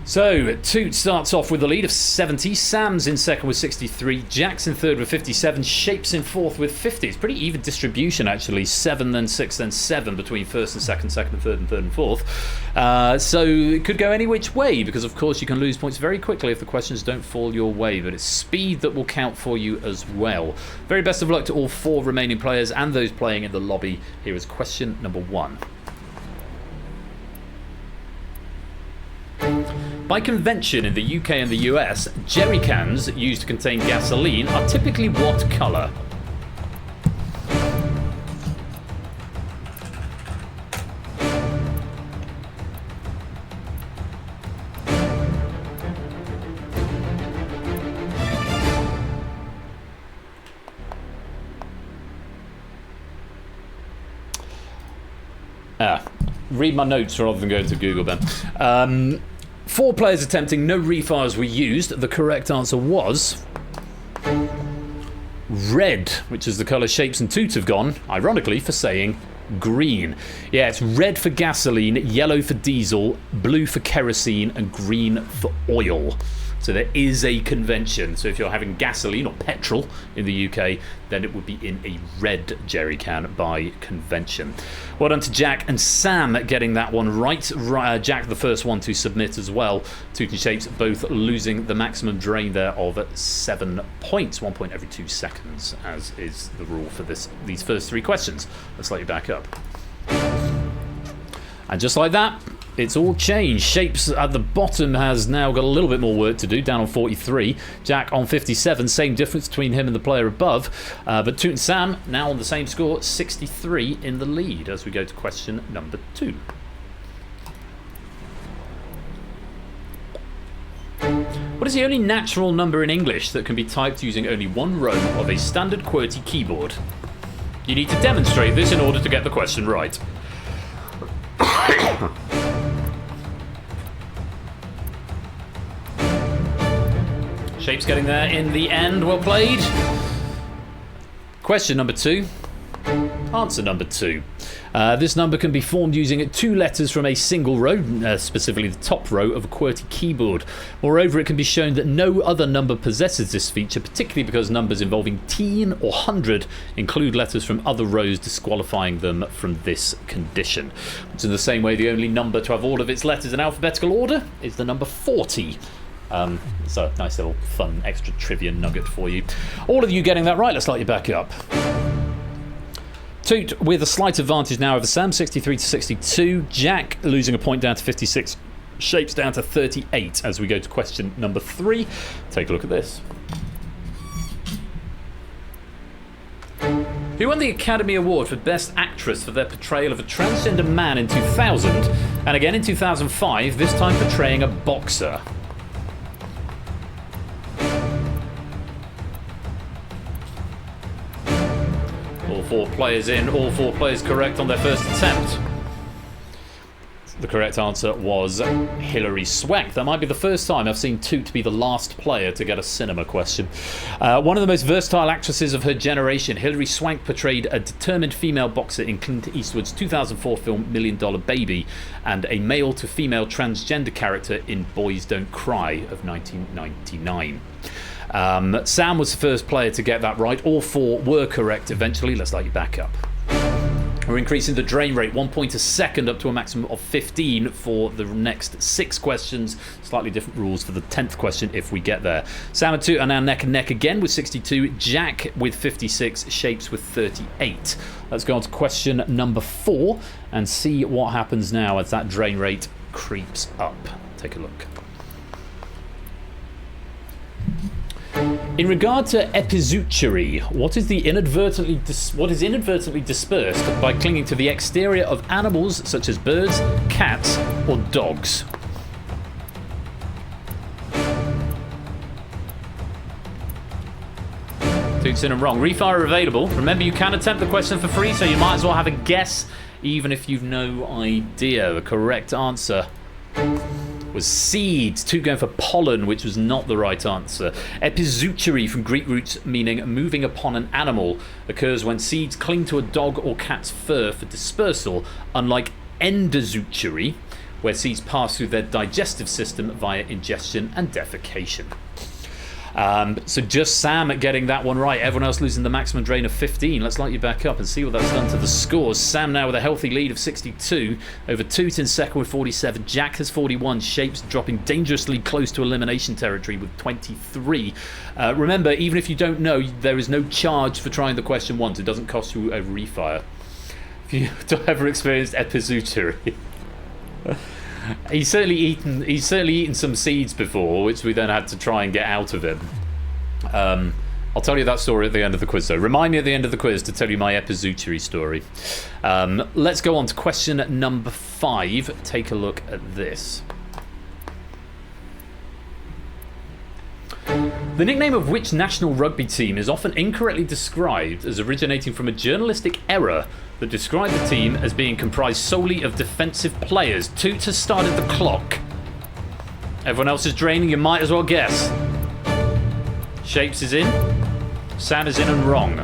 So, Toot starts off with a lead of 70, Sam's in second with 63, Jack's in third with 57, Shapes in fourth with 50. It's pretty even distribution actually, 7 then 6 then 7 between first and second, second and third and fourth. So it could go any which way, because of course you can lose points very quickly if the questions don't fall your way, but it's speed that will count for you as well. Very best of luck to all 4 remaining players and those playing in the lobby. Here is question number 1. By convention in the UK and the US, jerry cans used to contain gasoline are typically what colour? Read my notes rather than going to Google then. 4 players attempting, no refires were used. The correct answer was red, which is the colour Shapes and Toot have gone, ironically, for saying green. Yeah, it's red for gasoline, yellow for diesel, blue for kerosene, and green for oil. So there is a convention. So if you're having gasoline or petrol in the UK, then it would be in a red jerry can by convention. Well done to Jack and Sam getting that one right. Jack, the first one to submit as well. Toot and Shapes both losing the maximum drain there of 7 points. 1 point every 2 seconds, as is the rule for these first 3 questions. Let's let you back up. And just like that, it's all changed. Shapes at the bottom has now got a little bit more work to do, down on 43. Jack on 57, same difference between him and the player above. But Toot and Sam now on the same score, 63 in the lead as we go to question number 2. What is the only natural number in English that can be typed using only one row of a standard QWERTY keyboard? You need to demonstrate this in order to get the question right. Shapes getting there in the end. Well played. Question number 2. Answer number 2. This number can be formed using 2 letters from a single row, specifically the top row of a QWERTY keyboard. Moreover, it can be shown that no other number possesses this feature, particularly because numbers involving teen or 100 include letters from other rows, disqualifying them from this condition. Which in the same way, the only number to have all of its letters in alphabetical order is the number 40. So nice little fun extra trivia nugget for you. All of you getting that right. Let's light you back up. Toot with a slight advantage now over Sam, 63 to 62. Jack losing a point down to 56. Shapes down to 38 as we go to question number 3. Take a look at this. Who won the Academy Award for Best Actress for their portrayal of a transgender man in 2000 and again in 2005, this time portraying a boxer? All 4 players in, all 4 players correct on their first attempt. The correct answer was Hilary Swank. That might be the first time I've seen Toot be the last player to get a cinema question. One of the most versatile actresses of her generation, Hilary Swank portrayed a determined female boxer in Clint Eastwood's 2004 film $1 Million Baby and a male-to-female transgender character in Boys Don't Cry of 1999. Sam was the first player to get that right. All 4 were correct eventually. Let's light you back up. We're increasing the drain rate 1 point a second up to a maximum of 15 for the next 6 questions. Slightly different rules for the 10th question if we get there. Sam and Toot are now neck and neck again with 62. Jack with 56. Shapes with 38. Let's go on to question number 4 and see what happens now as that drain rate creeps up. Take a look. In regard to epizoochery, what is inadvertently dispersed by clinging to the exterior of animals such as birds, cats, or dogs? Toots in and wrong. Refire available. Remember, you can attempt the question for free, so you might as well have a guess, even if you've no idea. The correct answer was seeds. 2 going for pollen, which was not the right answer. Epizoochery, from Greek roots meaning moving upon an animal, occurs when seeds cling to a dog or cat's fur for dispersal, unlike endozoochery, where seeds pass through their digestive system via ingestion and defecation. So just Sam getting that one right. Everyone else losing the maximum drain of 15. Let's light you back up and see what that's done to the scores. Sam now with a healthy lead of 62 over Toot in second with 47. Jack has 41. Shapes dropping dangerously close to elimination territory with 23. Remember, even if you don't know, there is no charge for trying the question once. It doesn't cost you a refire. If you've ever experienced epizoochery. He's certainly eaten some seeds before, which we then had to try and get out of him. I'll tell you that story at the end of the quiz, though. Remind me at the end of the quiz to tell you my epizoochery story. Let's go on to question number 5. Take a look at this. The nickname of which national rugby team is often incorrectly described as originating from a journalistic error that described the team as being comprised solely of defensive players? Toots has started the clock. Everyone else is draining, you might as well guess. Shapes is in. Sam is in and wrong.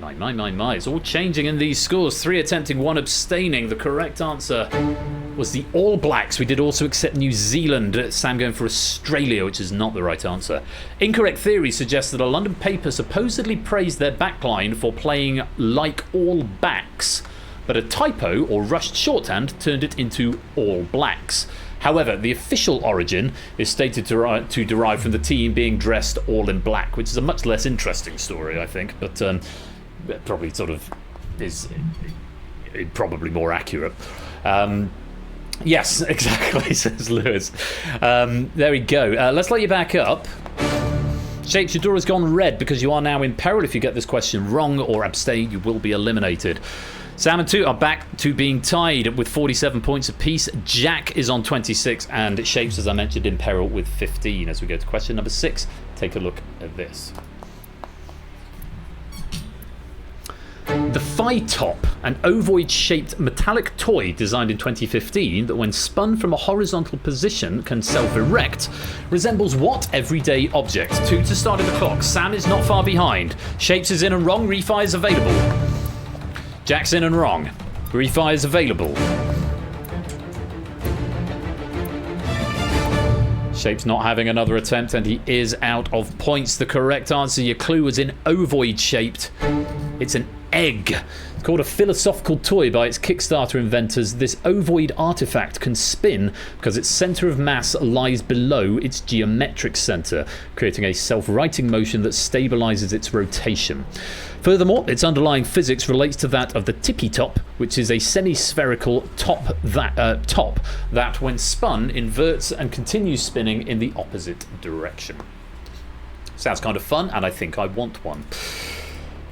My. It's all changing in these scores. 3 attempting, 1 abstaining. The correct answer was the All Blacks. We did also accept New Zealand. Sam going for Australia, which is not the right answer. Incorrect theory suggests that a London paper supposedly praised their backline for playing like all backs, but a typo or rushed shorthand turned it into All Blacks. However, the official origin is stated to derive from the team being dressed all in black, which is a much less interesting story, I think, but probably sort of is probably more accurate. Yes, exactly, says Lewis. There we go. Let's let you back up. Shapes, your door has gone red because you are now in peril. If you get this question wrong or abstain, you will be eliminated. Sam and Toot are back to being tied with 47 points apiece. Jack is on 26 and Shapes, as I mentioned, in peril with 15. As we go to question number 6, take a look at this. The Phi-Top, an ovoid-shaped metallic toy designed in 2015 that when spun from a horizontal position can self-erect, resembles what everyday object? Toot has started the clock. Sam is not far behind. Shapes is in and wrong. Refi is available. Jack's in and wrong. Refi is available. Shapes not having another attempt and he is out of points. The correct answer, your clue, was in ovoid-shaped. It's an egg. It's called a philosophical toy by its Kickstarter inventors. This ovoid artifact can spin because its center of mass lies below its geometric center, creating a self-righting motion that stabilizes its rotation. Furthermore, its underlying physics relates to that of the tippy top, which is a semi-spherical top that, when spun, inverts and continues spinning in the opposite direction. Sounds kind of fun, and I think I want one.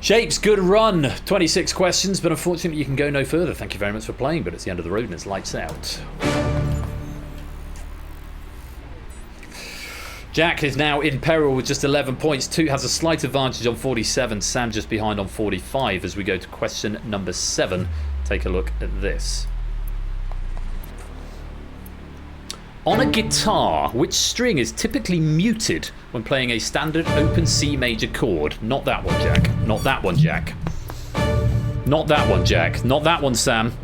Shapes, good run. 26 questions, but unfortunately you can go no further. Thank you very much for playing, but it's the end of the road and it's lights out. Jack is now in peril with just 11 points. Toot has a slight advantage on 47. Sam just behind on 45 as we go to question number 7. Take a look at this. On a guitar, which string is typically muted when playing a standard open C major chord? Not that one, Jack. Not that one, Jack. Not that one, Jack. Not that one, Sam.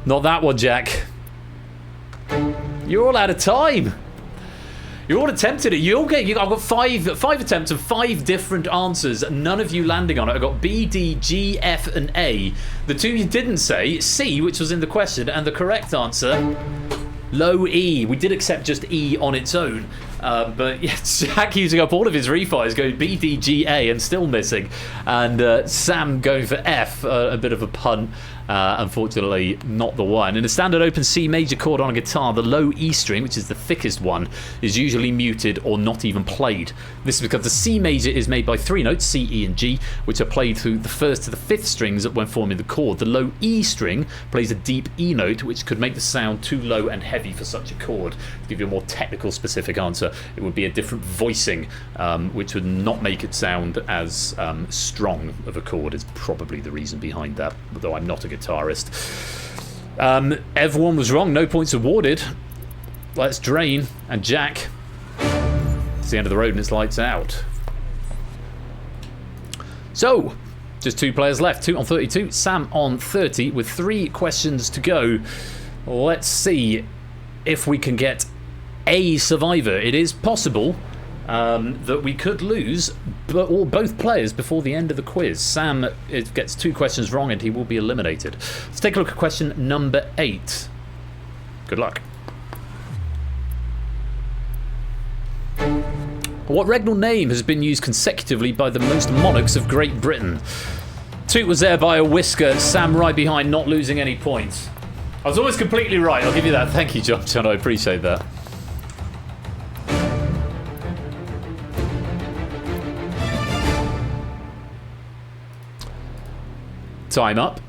Not that one, Jack. You're all out of time. You all attempted it. I've got five attempts and 5 different answers. None of you landing on it. I got B, D, G, F, and A. The 2 you didn't say, C, which was in the question, and the correct answer, low E. We did accept just E on its own. But yeah, Jack using up all of his refires, going B, D, G, A, and still missing. And Sam going for F, a bit of a pun. Unfortunately, not the one. In a standard open C major chord on a guitar, the low E string, which is the thickest one, is usually muted or not even played. This is because the C major is made by 3 notes, C, E, and G, which are played through the 1st to the 5th strings when forming the chord. The low E string plays a deep E note, which could make the sound too low and heavy for such a chord. To give you a more technical, specific answer, it would be a different voicing, which would not make it sound as strong of a chord. Is probably the reason behind that, although I'm not a guitarist. Everyone was wrong. No points awarded. Let's drain. And Jack, it's the end of the road and it's lights out. So, just 2 players left. 2 on 32. Sam on 30 with 3 questions to go. Let's see if we can get a survivor. It is possible that we could lose both players before the end of the quiz. Sam gets 2 questions wrong and he will be eliminated. Let's take a look at question number 8. Good luck. What regnal name has been used consecutively by the most monarchs of Great Britain? Toot was there by a whisker. Sam right behind, not losing any points. I was always completely right. I'll give you that. Thank you, John. I appreciate that. Time up.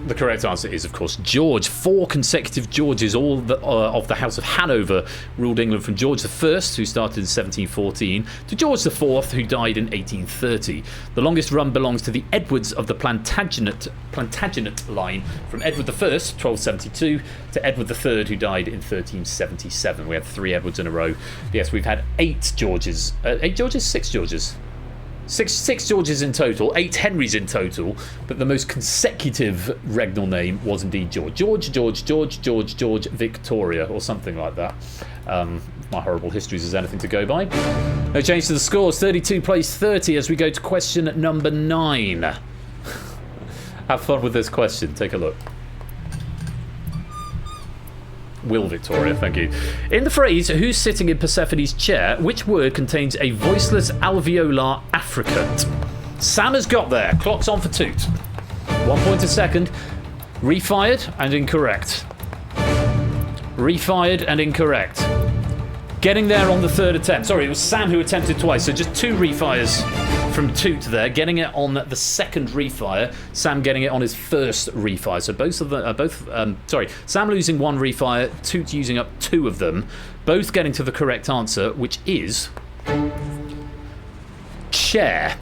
The correct answer is, of course, George. 4 consecutive Georges, all of the House of Hanover, ruled England from George I, who started in 1714, to George IV, who died in 1830. The longest run belongs to the Edwards of the Plantagenet line, from Edward I, 1272, to Edward III, who died in 1377. We had 3 Edwards in a row. Yes, we've had 8 Georges. 8 Georges? 6 Georges. Six Georges in total, 8 Henrys in total, but the most consecutive regnal name was indeed George. George, Victoria, or something like that. My horrible histories is anything to go by. No change to the scores. 32 plays 30 as we go to question number 9. Have fun with this question. Take a look. Will Victoria, thank you. In the phrase, who's sitting in Persephone's chair, which word contains a voiceless alveolar affricate? Sam has got there. Clock's on for Toot. 1 point a second. Refired and incorrect. Refired and incorrect. Getting there on the 3rd attempt. Sorry, it was Sam who attempted twice, so just 2 refires from Toot there. Getting it on the 2nd refire. Sam getting it on his 1st refire. So both of them are Sam losing 1 refire, Toot using up 2 of them. Both getting to the correct answer, which is chair.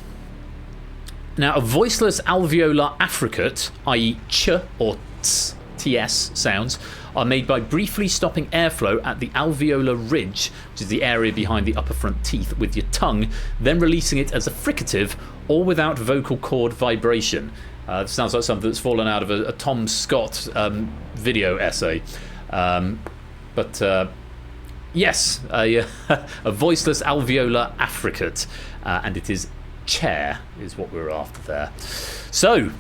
Now, a voiceless alveolar affricate, i.e. ch or ts sounds, are made by briefly stopping airflow at the alveolar ridge, which is the area behind the upper front teeth, with your tongue, then releasing it as a fricative or without vocal cord vibration. It sounds like something that's fallen out of a Tom Scott video essay. Yes, a voiceless alveolar affricate, and it is chair is what we're after there. So,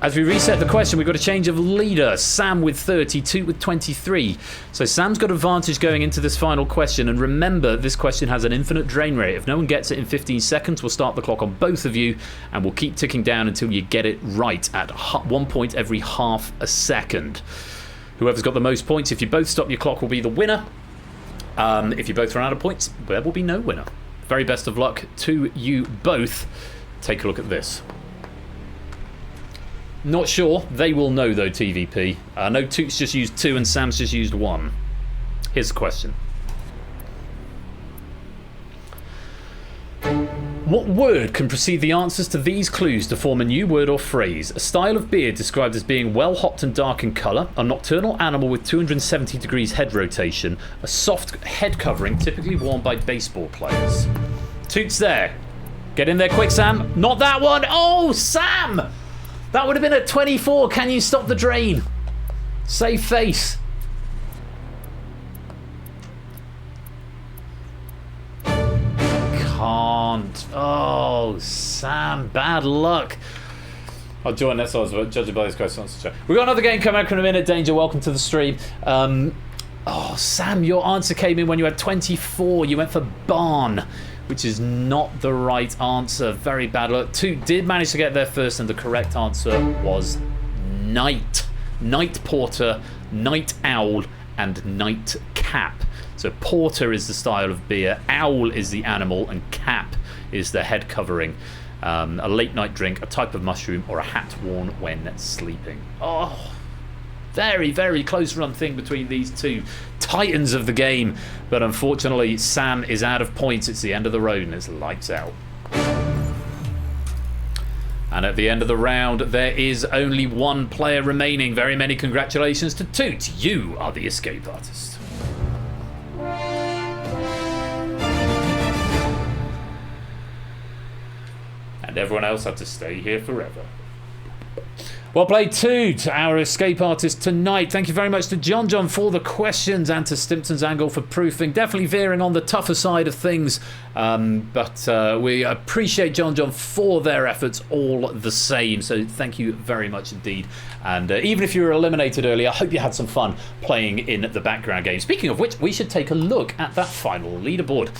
as we reset the question, we've got a change of leader. Sam with 30, Toot with 23. So Sam's got advantage going into this final question. And remember, this question has an infinite drain rate. If no one gets it in 15 seconds, we'll start the clock on both of you. And we'll keep ticking down until you get it right at 1 point every half a second. Whoever's got the most points, if you both stop your clock, will be the winner. If you both run out of points, there will be no winner. Very best of luck to you both. Take a look at this. Not sure. They will know, though, TVP. No, Toot's just used 2 and Sam's just used 1. Here's the question. What word can precede the answers to these clues to form a new word or phrase? A style of beard described as being well hopped and dark in colour, a nocturnal animal with 270 degrees head rotation, a soft head covering typically worn by baseball players. Toot's there. Get in there quick, Sam. Not that one. Oh, Sam! That would have been at 24. Can you stop the drain? Save face. Can't. Oh, Sam, bad luck. I'll join that sort of judging by this questions. We've got another game coming up in a minute. Danger, welcome to the stream. Oh, Sam, your answer came in when you had 24. You went for barn, which is not the right answer. Very bad luck. Toot did manage to get there first, and the correct answer was Night. Night Porter, Night Owl, and Night Cap. So porter is the style of beer, owl is the animal, and cap is the head covering. A late night drink, a type of mushroom, or a hat worn when sleeping. Oh, very, very close run thing between these two titans of the game. But unfortunately, Sam is out of points. It's the end of the road and it's lights out. And at the end of the round, there is only one player remaining. Very many congratulations to Toot. You are the escape artist. And everyone else had to stay here forever. Well played, Toot, our escape artist tonight. Thank you very much to John for the questions and to Stimpson's Angle for proofing. Definitely veering on the tougher side of things, but we appreciate John for their efforts all the same. So thank you very much indeed. And even if you were eliminated earlier, I hope you had some fun playing in the background game. Speaking of which, we should take a look at that final leaderboard.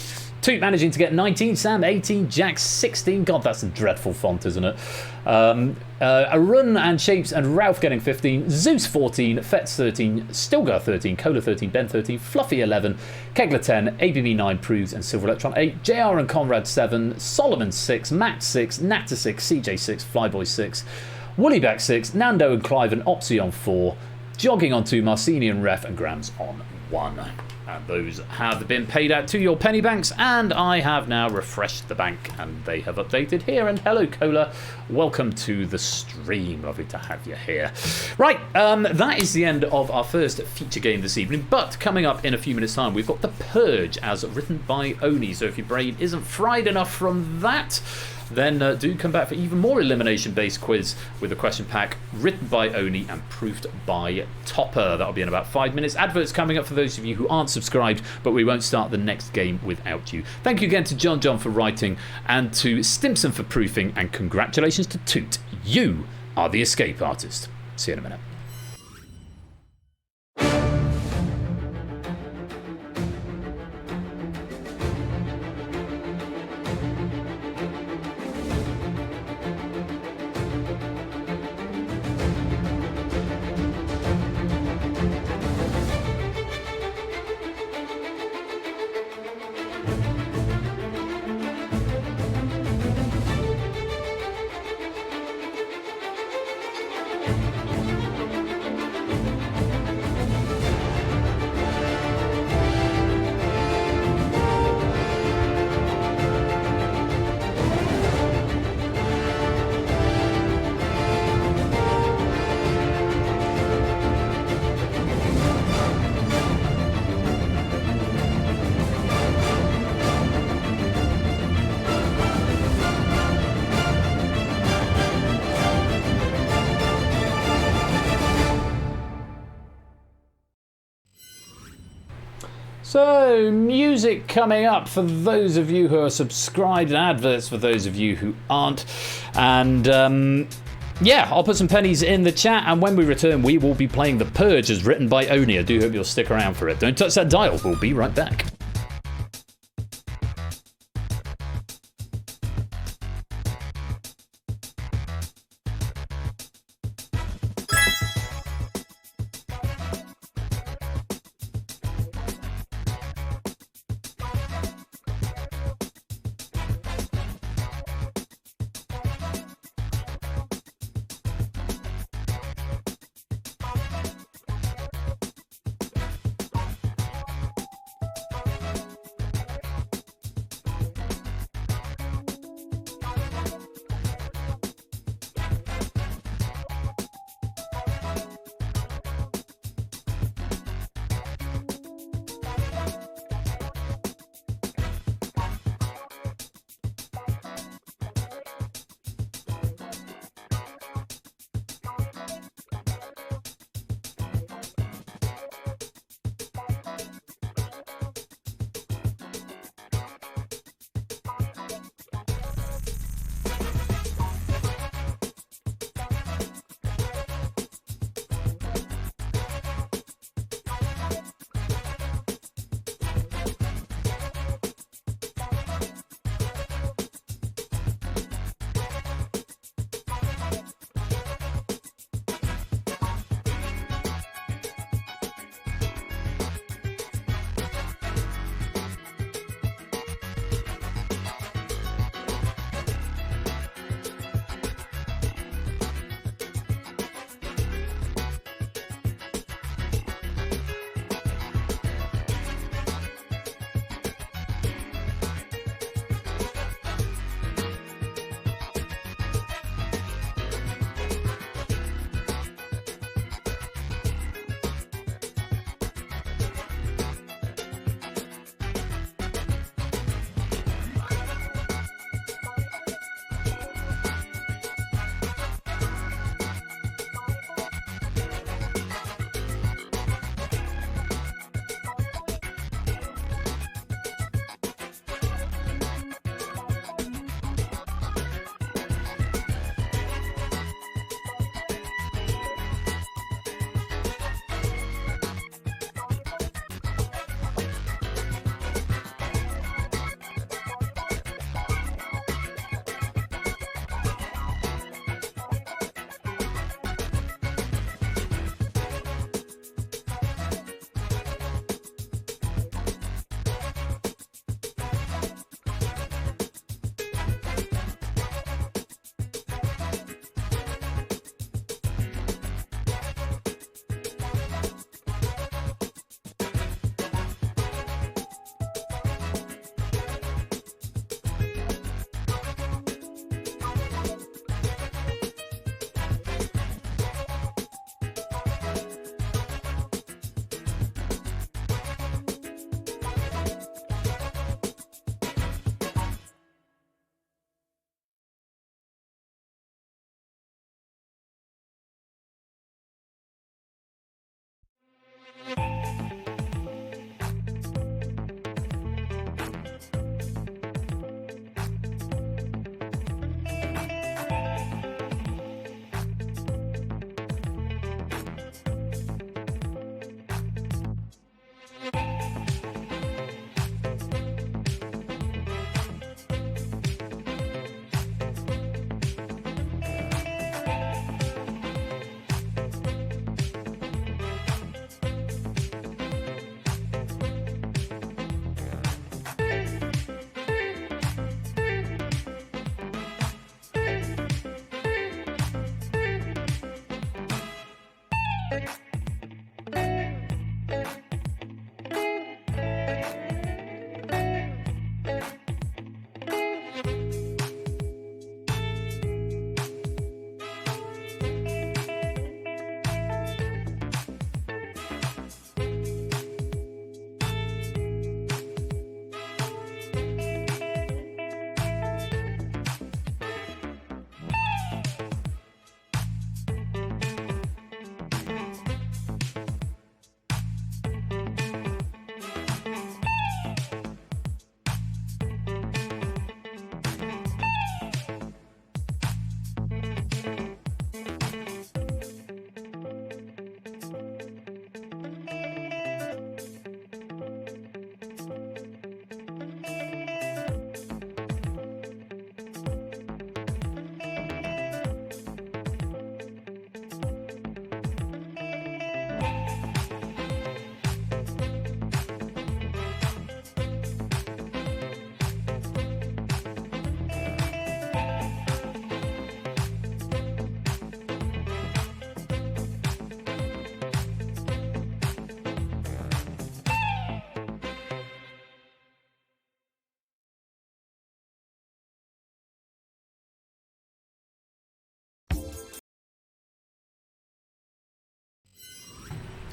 Toot managing to get 19, Sam 18, Jack 16. God, that's a dreadful font, isn't it? Arun and Shapes and Ralph getting 15, Zeus 14, Fetz 13, Stilgar 13, Cola 13, Ben 13, Fluffy 11, Kegler 10, ABB 9, Proves and Silver Electron 8, JR and Conrad 7, Solomon 6, Matt 6, Nata 6, CJ 6, Flyboy 6, Woollyback 6, Nando and Clive and Opsy on 4, Jogging on 2, Marcini and Ref and Grams on 1. And those have been paid out to your penny banks, and I have now refreshed the bank and they have updated here. And hello Cola, welcome to the stream, lovely to have you here. Right, that is the end of our first feature game this evening, but coming up in a few minutes time we've got The Purge as written by Oni. So if your brain isn't fried enough from that, then do come back for even more elimination-based quiz with a question pack written by Oni and proofed by Topper. That'll be in about 5 minutes. Adverts coming up for those of you who aren't subscribed, but we won't start the next game without you. Thank you again to John for writing and to Stimpson for proofing, and congratulations to Toot. You are the escape artist. See you in a minute. So, music coming up for those of you who are subscribed, and adverts for those of you who aren't. And yeah, I'll put some pennies in the chat, and when we return we will be playing The Purge as written by Oni. I do hope you'll stick around for it. Don't touch that dial, we'll be right back.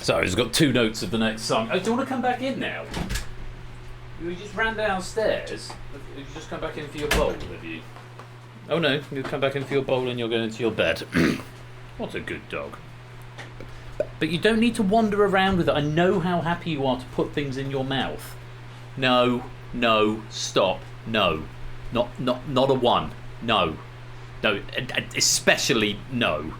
So I've just got 2 notes of the next song. Oh, do you want to come back in now? You just ran downstairs. You just come back in for your bowl, have you? Oh no, you come back in for your bowl and you're going into your bed. What a good dog. But you don't need to wander around with it. I know how happy you are to put things in your mouth. No, no, stop, no. Not a one. No. No, especially no.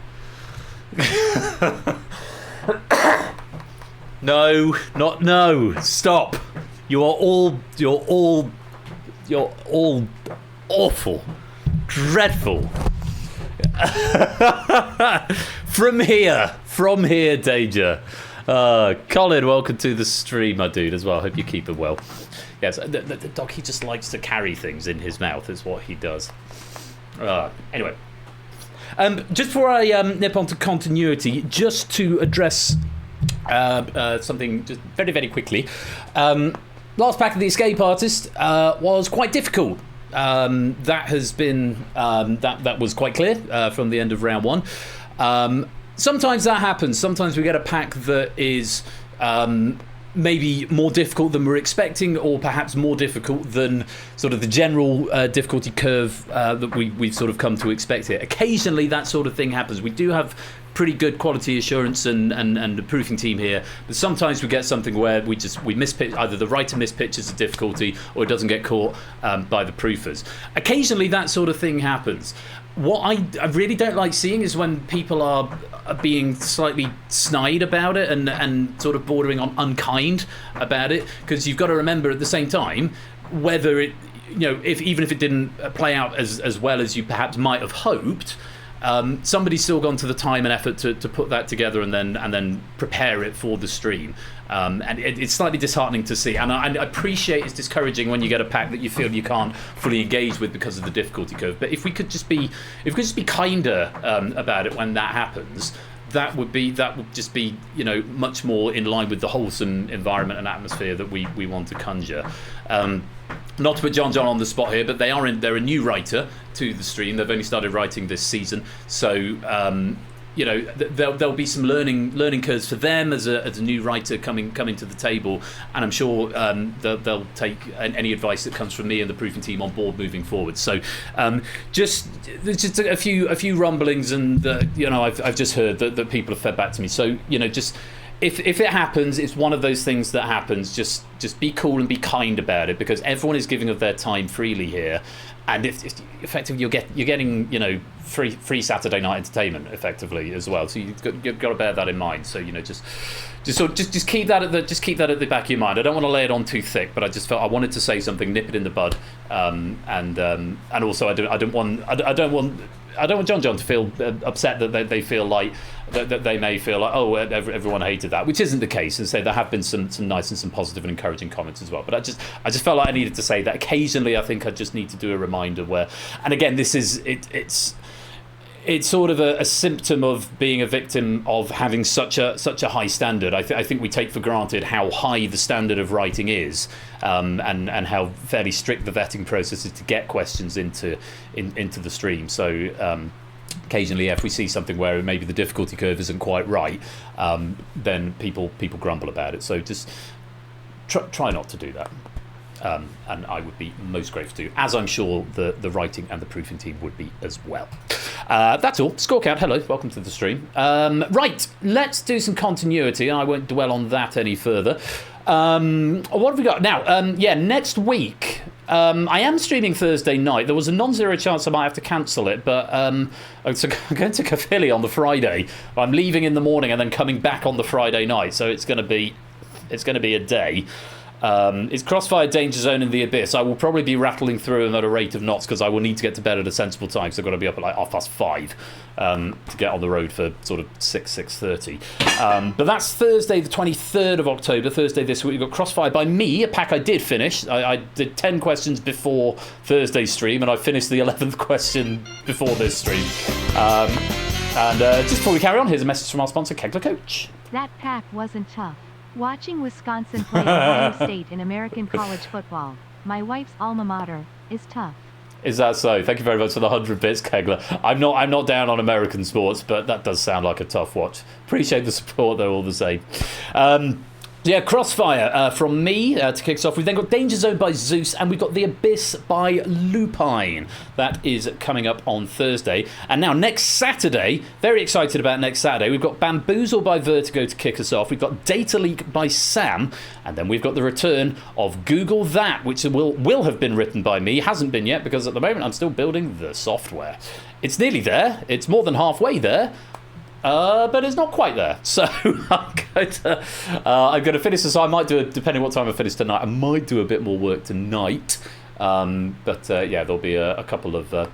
No, not no. Stop. You're all awful. Dreadful. From here, Danger. Colin, welcome to the stream, my dude, as well. Hope you keep it well. Yes, the dog, he just likes to carry things in his mouth, is what he does. Anyway. Just before I nip onto continuity, just to address something just very, very quickly. Last pack of the Escape Artist was quite difficult. That has been that was quite clear from the end of round 1. Sometimes that happens. Sometimes we get a pack that is maybe more difficult than we're expecting, or perhaps more difficult than sort of the general difficulty curve that we've sort of come to expect here. Occasionally that sort of thing happens. We do have pretty good quality assurance and the proofing team here, but sometimes we get something where we mispitch, either the writer mispitches the difficulty or it doesn't get caught by the proofers. Occasionally that sort of thing happens. What I really don't like seeing is when people are being slightly snide about it and sort of bordering on unkind about it, because you've got to remember at the same time, whether it, even if it didn't play out as well as you perhaps might have hoped, somebody's still gone to the time and effort to put that together and then prepare it for the stream. And it's slightly disheartening to see, and I appreciate it's discouraging when you get a pack that you feel you can't fully engage with because of the difficulty curve. But if we could just be kinder about it when that happens, that would just be much more in line with the wholesome environment and atmosphere that we want to conjure. Not to put John on the spot here, but they're a new writer to the stream. They've only started writing this season, so there'll be some learning curves for them as a new writer coming to the table, and I'm sure they'll take any advice that comes from me and the proofing team on board moving forward. So just a few rumblings, and I've just heard that people have fed back to me. So just. If it happens, it's one of those things that happens. Just be cool and be kind about it, because everyone is giving of their time freely here, and if effectively you're getting free Saturday night entertainment effectively as well. So you've got to bear that in mind. So just keep that at the back of your mind. I don't want to lay it on too thick, but I just felt I wanted to say something, nip it in the bud, and also I don't want John to feel upset that they feel like that they may feel like, oh, everyone hated that, which isn't the case. And so there have been some nice and some positive and encouraging comments as well. But I just felt like I needed to say that occasionally. I think I just need to do a reminder where, and again, this is it's it's sort of a symptom of being a victim of having such a high standard. I think we take for granted how high the standard of writing is, and how fairly strict the vetting process is to get questions into the stream. So occasionally, if we see something where maybe the difficulty curve isn't quite right, then people grumble about it. So just try not to do that. And I would be most grateful to, as I'm sure the writing and the proofing team would be as well. That's all. Score count, hello, welcome to the stream. Right, let's do some continuity. I won't dwell on that any further. What have we got? Now, next week, I am streaming Thursday night. There was a non-zero chance I might have to cancel it, but I'm going to Caerphilly on the Friday. I'm leaving in the morning and then coming back on the Friday night, so it's going to be a day. It's Crossfire, Danger Zone and The Abyss. I will probably be rattling through them at a rate of knots because I will need to get to bed at a sensible time, because I've got to be up at like 5:30 to get on the road for sort of 6:30. But that's Thursday the 23rd of October, Thursday this week. We've got Crossfire by me, a pack I did finish. I did 10 questions before Thursday's stream, and I finished the 11th question before this stream. Just before we carry on, here's a message from our sponsor, Kegler Coach. That pack wasn't tough. Watching Wisconsin play Ohio State in American college football, my wife's alma mater, is tough. Is that so? Thank you very much for the 100 bits, Kegler. I'm not down on American sports, but that does sound like a tough watch. Appreciate the support, though, all the same. Crossfire from me to kick us off. We've then got Danger Zone by Zeus, and we've got The Abyss by Lupine. That is coming up on Thursday. And now next Saturday, very excited about next Saturday, we've got Bamboozle by Vertigo to kick us off. We've got Data Leak by Sam, and then we've got the return of Google That, which will have been written by me. Hasn't been yet, because at the moment I'm still building the software. It's nearly there. It's more than halfway there. But it's not quite there, so I'm going to finish this. So I might do it, depending what time I finish tonight. I might do a bit more work tonight, there'll be a couple of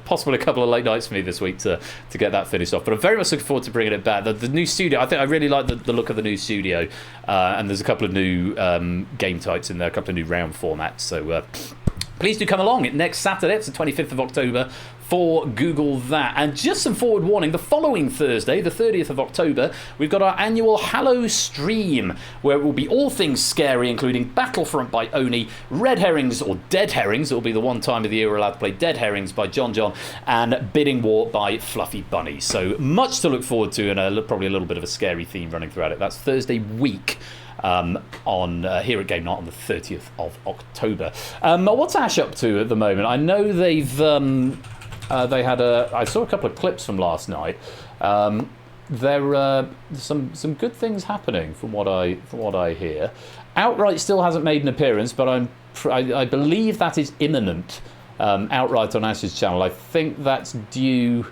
possibly a couple of late nights for me this week to get that finished off. But I'm very much looking forward to bringing it back. The new studio, I think I really like the look of the new studio, and there's a couple of new game types in there, a couple of new round formats. So please do come along next Saturday. It's the 25th of October. For Google That. And just some forward warning, the following Thursday, the 30th of October, we've got our annual Hallow stream, where it will be all things scary, including Battlefront by Oni, Red Herrings or Dead Herrings, it will be the one time of the year we're allowed to play Dead Herrings by John, and Bidding War by Fluffy Bunny. So much to look forward to, and probably a little bit of a scary theme running throughout it. That's Thursday week. On here at Game Night on the 30th of October. What's Ash up to at the moment? I know they had I saw a couple of clips from last night. There are some good things happening from what I hear. Outright still hasn't made an appearance, but I believe that is imminent. Outright on Ash's channel. I think that's due.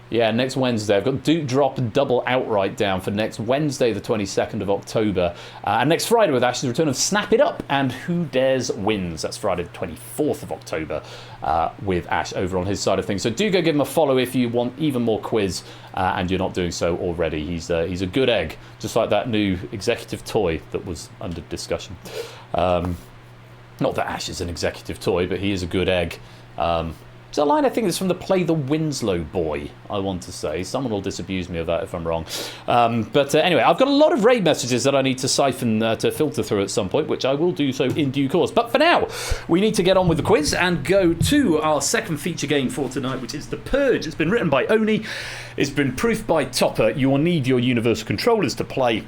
Yeah, next Wednesday. I've got Duke Drop Double Outright down for next Wednesday, the 22nd of October. And next Friday with Ash's return of Snap It Up and Who Dares Wins. That's Friday, the 24th of October with Ash over on his side of things. So do go give him a follow if you want even more quiz and you're not doing so already. He's a good egg, just like that new executive toy that was under discussion. Not that Ash is an executive toy, but he is a good egg. It's a line I think is from the Play the Winslow Boy, I want to say. Someone will disabuse me of that if I'm wrong. But anyway, I've got a lot of raid messages that I need to siphon to filter through at some point, which I will do so in due course. But for now, we need to get on with the quiz and go to our second feature game for tonight, which is The Purge. It's been written by Oni. It's been proofed by Topper. You will need your universal controllers to play.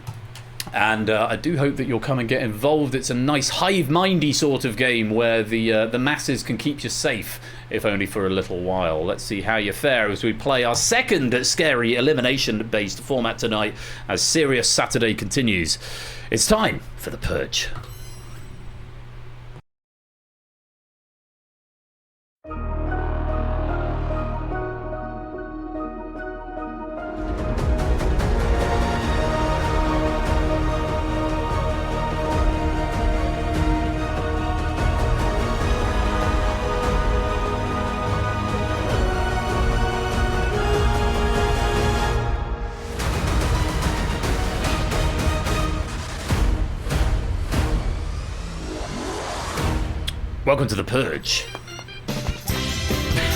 And I do hope that you'll come and get involved. It's a nice hive-mindy sort of game where the masses can keep you safe, if only for a little while. Let's see how you fare as we play our second scary elimination-based format tonight as Serious Saturday continues. It's time for The Purge. Welcome to The Purge.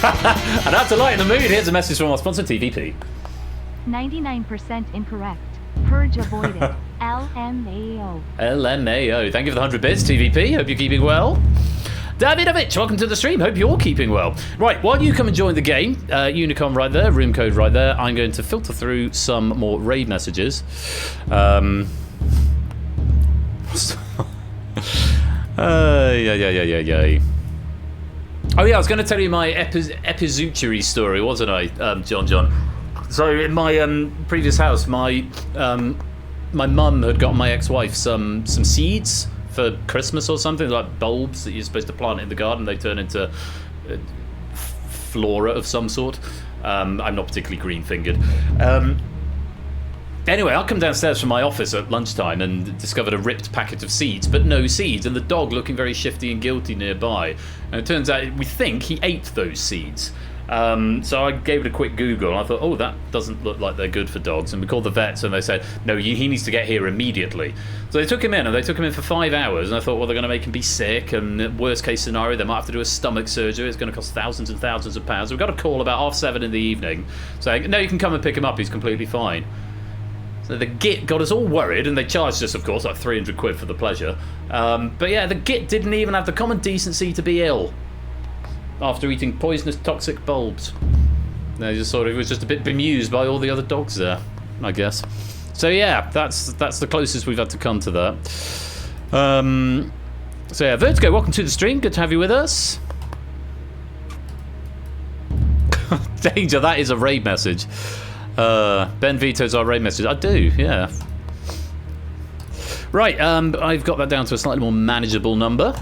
And after lighting the mood, here's a message from our sponsor, TVP. 99% incorrect. Purge avoided. LMAO. LMAO. Thank you for the 100 bits, TVP. Hope you're keeping well. Davidovich, welcome to the stream. Hope you're keeping well. Right, while you come and join the game, Unicom right there, room code right there, I'm going to filter through some more raid messages. Yeah. Oh yeah, I was going to tell you my epizuchery story, wasn't I, John? So in my previous house, my mum had got my ex-wife some seeds for Christmas or something, like bulbs that you're supposed to plant in the garden. They turn into flora of some sort. I'm not particularly green-fingered. Anyway, I'll come downstairs from my office at lunchtime and discovered a ripped packet of seeds, but no seeds, and the dog looking very shifty and guilty nearby. And it turns out we think he ate those seeds. So I gave it a quick Google, and I thought, oh, that doesn't look like they're good for dogs. And we called the vets, and they said, no, he needs to get here immediately. So they took him in, and they took him in for 5 hours. And I thought, well, they're going to make him be sick, and worst case scenario, they might have to do a stomach surgery. It's going to cost thousands and thousands of pounds. So we got a call about 7:30 in the evening saying, no, you can come and pick him up. He's completely fine. So the git got us all worried, and they charged us, of course, like 300 quid for the pleasure. But yeah, the git didn't even have the common decency to be ill after eating poisonous toxic bulbs. They just sort of was just a bit bemused by all the other dogs there, I guess. So yeah, that's the closest we've had to come to that. So yeah, Vertigo, welcome to the stream. Good to have you with us. Danger, that is a raid message. Ben vetoes our raid message. I do, yeah. Right, I've got that down to a slightly more manageable number.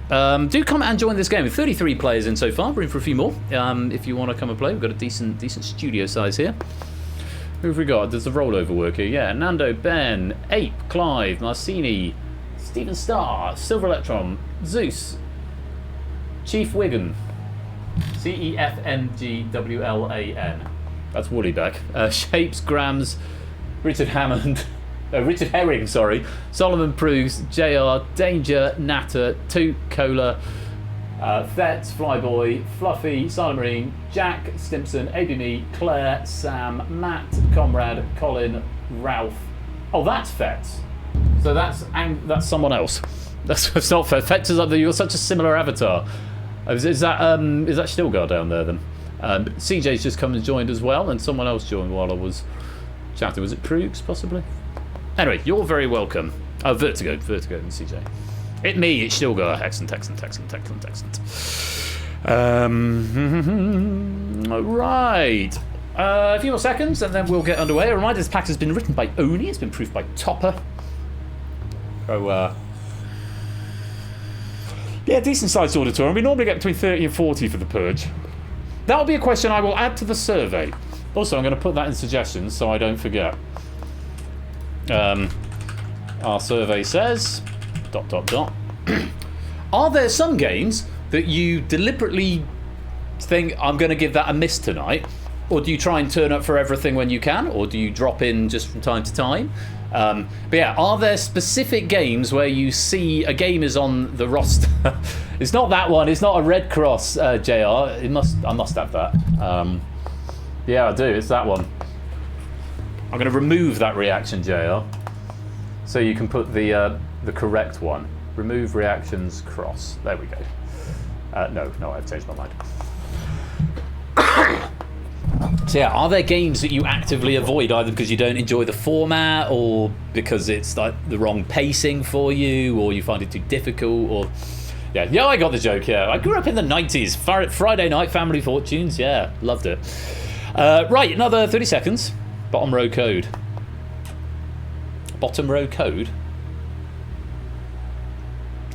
Do come and join this game. With 33 players in so far, room for a few more. If you want to come and play, we've got a decent studio size here. Who have we got? There's a rollover work here. Yeah, Nando, Ben, Ape, Clive, Marcini, Stephen Starr, Silver Electron, Zeus, Chief Wigan, CEFMGWLAN. That's Woody back. Shapes, Grams, Richard Hammond. Richard Herring, sorry. Solomon Proust, JR, Danger, Natter, Toot, Cola, Thets, Flyboy, Fluffy, Silent Marine, Jack, Stimpson, ABME, Claire, Sam, Matt, Comrade, Colin, Ralph. Oh, that's Fets. So that's someone else. That's not Fets. Fets is up there. You're such a similar avatar. Is that Stilgar down there then? CJ's just come and joined as well, and someone else joined while I was chatting. Was it Proogs, possibly? Anyway, you're very welcome. Oh, Vertigo and CJ. It's Stilgar. Excellent. Right. A few more seconds, and then we'll get underway. A reminder, this pack has been written by Oni. It's been proofed by Topper. So, yeah, decent sized auditorium. We normally get between 30 and 40 for the Purge. That'll be a question I will add to the survey. Also, I'm going to put that in suggestions so I don't forget. Our survey says ... Are there some games that you deliberately think, I'm going to give that a miss tonight? Or do you try and turn up for everything when you can? Or do you drop in just from time to time? But yeah, are there specific games where you see a game is on the roster? It's not that one. It's not a Red Cross, JR. I must have that. Yeah, I do. It's that one. I'm going to remove that reaction, JR, so you can put the correct one. Remove reactions cross. There we go. No, I've changed my mind. So yeah, are there games that you actively avoid, either because you don't enjoy the format, or because it's like the wrong pacing for you, or you find it too difficult, or... Yeah, I got the joke, yeah. I grew up in the 90s. Friday night family fortunes, yeah, loved it. Right, another 30 seconds. Bottom row code. Bottom row code?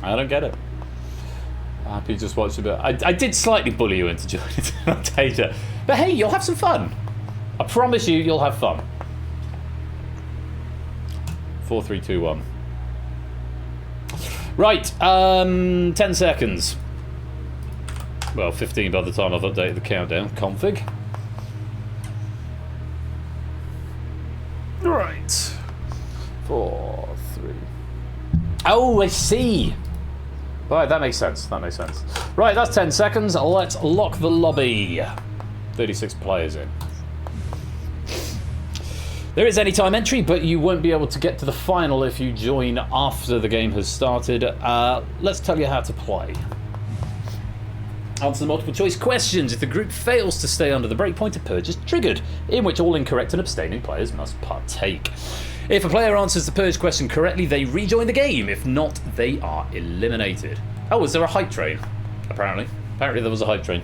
I don't get it. Happy just watch a bit. I did slightly bully you into joining Danger. But hey, you'll have some fun. I promise you'll have fun. 4, 3, 2, 1. Right, 10 seconds. Well, 15 by the time I've updated the countdown. Config. Right. 4, 3. Oh, I see. Right, that makes sense. That makes sense. Right, that's 10 seconds. Let's lock the lobby. 36 players in. There is anytime entry, but you won't be able to get to the final if you join after the game has started. Let's tell you how to play. Answer the multiple choice questions. If the group fails to stay under the breakpoint, a purge is triggered, in which all incorrect and abstaining players must partake. If a player answers the purge question correctly, they rejoin the game. If not, they are eliminated. Oh, is there a hype train? Apparently there was a hype train.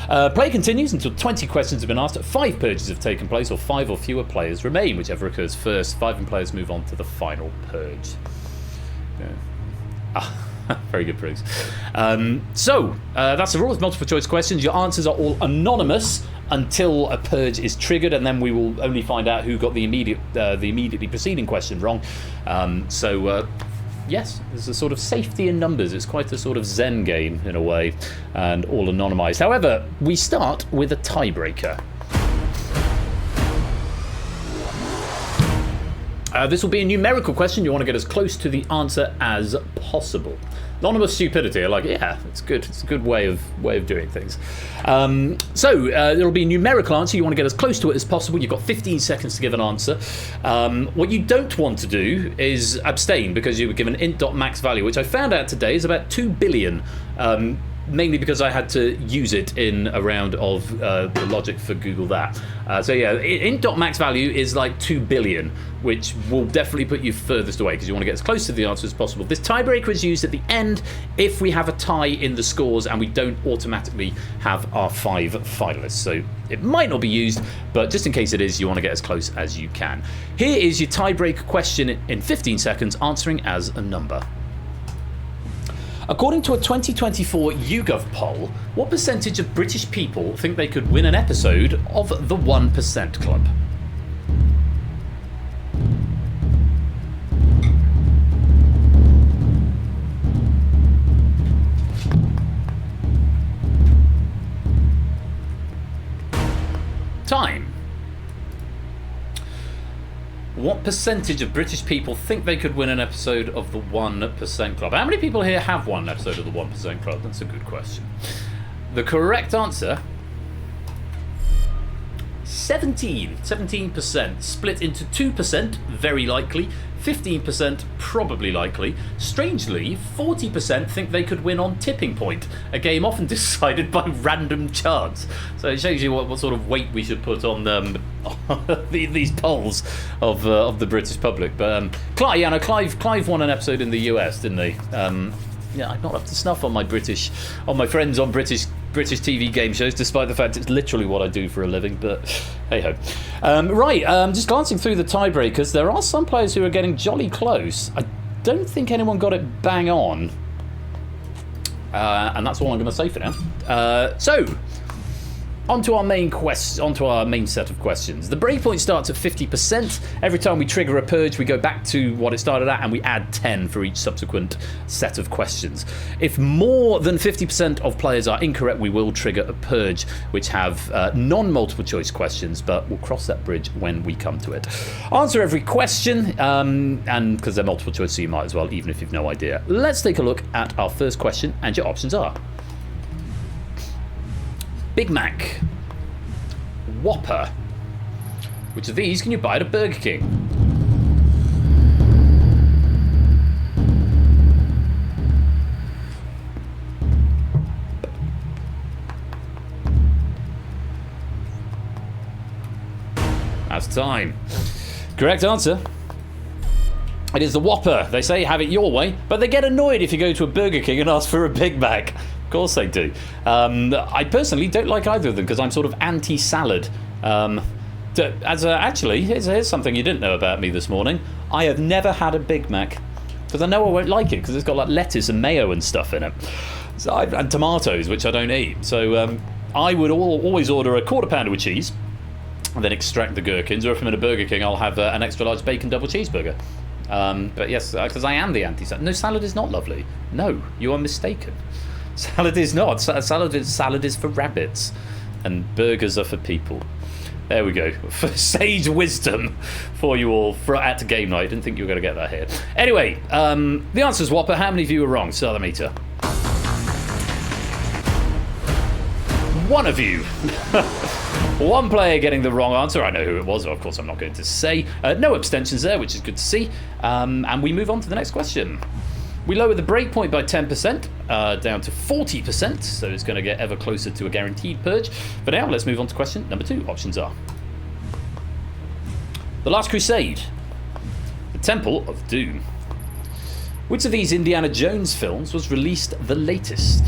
Play continues until 20 questions have been asked, 5 purges have taken place, or 5 or fewer players remain. Whichever occurs first, 5 players move on to the final purge. Yeah. Very good, Briggs. That's the rule. It's multiple choice questions. Your answers are all anonymous until a purge is triggered, and then we will only find out who got the immediately preceding question wrong. Yes, there's a sort of safety in numbers. It's quite a sort of Zen game in a way, and all anonymized. However, we start with a tiebreaker. This will be a numerical question. You want to get as close to the answer as possible. Anonymous stupidity. I like it. Yeah, it's good. It's a good way of doing things. It'll be a numerical answer. You want to get as close to it as possible. You've got 15 seconds to give an answer. What you don't want to do is abstain, because you were given int.max value, which I found out today is about 2 billion. Mainly because I had to use it in a round of the logic for Google that. int.max value is like 2 billion, which will definitely put you furthest away because you want to get as close to the answer as possible. This tiebreaker is used at the end if we have a tie in the scores and we don't automatically have our 5 finalists. So it might not be used, but just in case it is, you want to get as close as you can. Here is your tiebreaker question in 15 seconds, answering as a number. According to a 2024 YouGov poll, what percentage of British people think they could win an episode of the 1% Club? Time. What percentage of British people think they could win an episode of the 1% Club? How many people here have won an episode of the 1% Club? That's a good question. The correct answer, 17%, split into 2%, very likely, 15% probably likely. Strangely, 40% think they could win on Tipping Point, a game often decided by random chance. So it shows you what sort of weight we should put on these polls of the British public. But Clive won an episode in the US, didn't he? I'm not up to snuff on my friends on British TV game shows, despite the fact it's literally what I do for a living, but hey ho. Just glancing through the tiebreakers, there are some players who are getting jolly close. I don't think anyone got it bang on, and that's all I'm going to say for now. Onto our main set of questions. The breakpoint starts at 50%. Every time we trigger a purge, we go back to what it started at, and we add 10 for each subsequent set of questions. If more than 50% of players are incorrect, we will trigger a purge, which have non-multiple choice questions, but we'll cross that bridge when we come to it. Answer every question, and because they're multiple choice, so you might as well, even if you've no idea. Let's take a look at our first question, and your options are Big Mac, Whopper. Which of these can you buy at a Burger King? That's time. Correct answer. It is the Whopper. They say have it your way, but they get annoyed if you go to a Burger King and ask for a Big Mac. Of course they do. I personally don't like either of them because I'm sort of anti-salad. Actually, here's something you didn't know about me this morning. I have never had a Big Mac because I know I won't like it because it's got like lettuce and mayo and stuff in it, and tomatoes, which I don't eat. So I would always order a quarter pounder with cheese and then extract the gherkins, or if I'm in a Burger King, I'll have an extra large bacon double cheeseburger. But yes, because I am the anti-salad. No, salad is not lovely. No, you are mistaken. Salad is not. Salad is for rabbits, and burgers are for people. There we go. For sage wisdom for you all at game night. Didn't think you were going to get that here. Anyway, the answer is Whopper. How many of you were wrong? Start the meter. one of you. One player getting the wrong answer. I know who it was, of course I'm not going to say. No abstentions there, which is good to see. And we move on to the next question. We lower the breakpoint by 10%, down to 40%, so it's going to get ever closer to a guaranteed purge. For now, let's move on to question number 2. Options are: The Last Crusade, The Temple of Doom. Which of these Indiana Jones films was released the latest?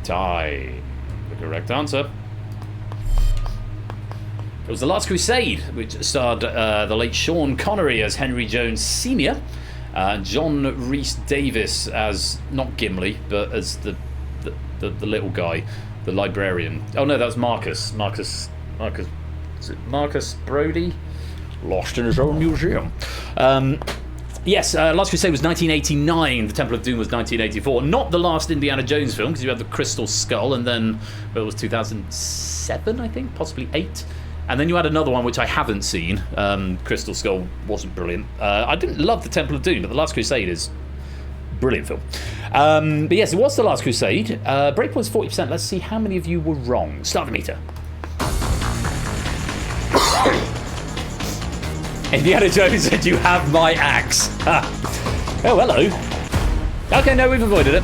Time. The correct answer. It was The Last Crusade, which starred the late Sean Connery as Henry Jones Sr., John Rhys Davis as, not Gimli, but as the little guy, the librarian. Oh no, that was Marcus. Is it Marcus Brody? Lost in his own museum. Yes, Last Crusade was 1989. The Temple of Doom was 1984. Not the last Indiana Jones film, because you had the Crystal Skull, and then it was 2007, I think, possibly 8. And then you had another one which I haven't seen. Crystal Skull wasn't brilliant. I didn't love the Temple of Doom, but the Last Crusade is a brilliant film. But yes, it was the Last Crusade. Breakpoint's 40%. Let's see how many of you were wrong. Start the meter. Indiana Jones said, "You have my axe." Oh, hello. Okay, no, we've avoided it.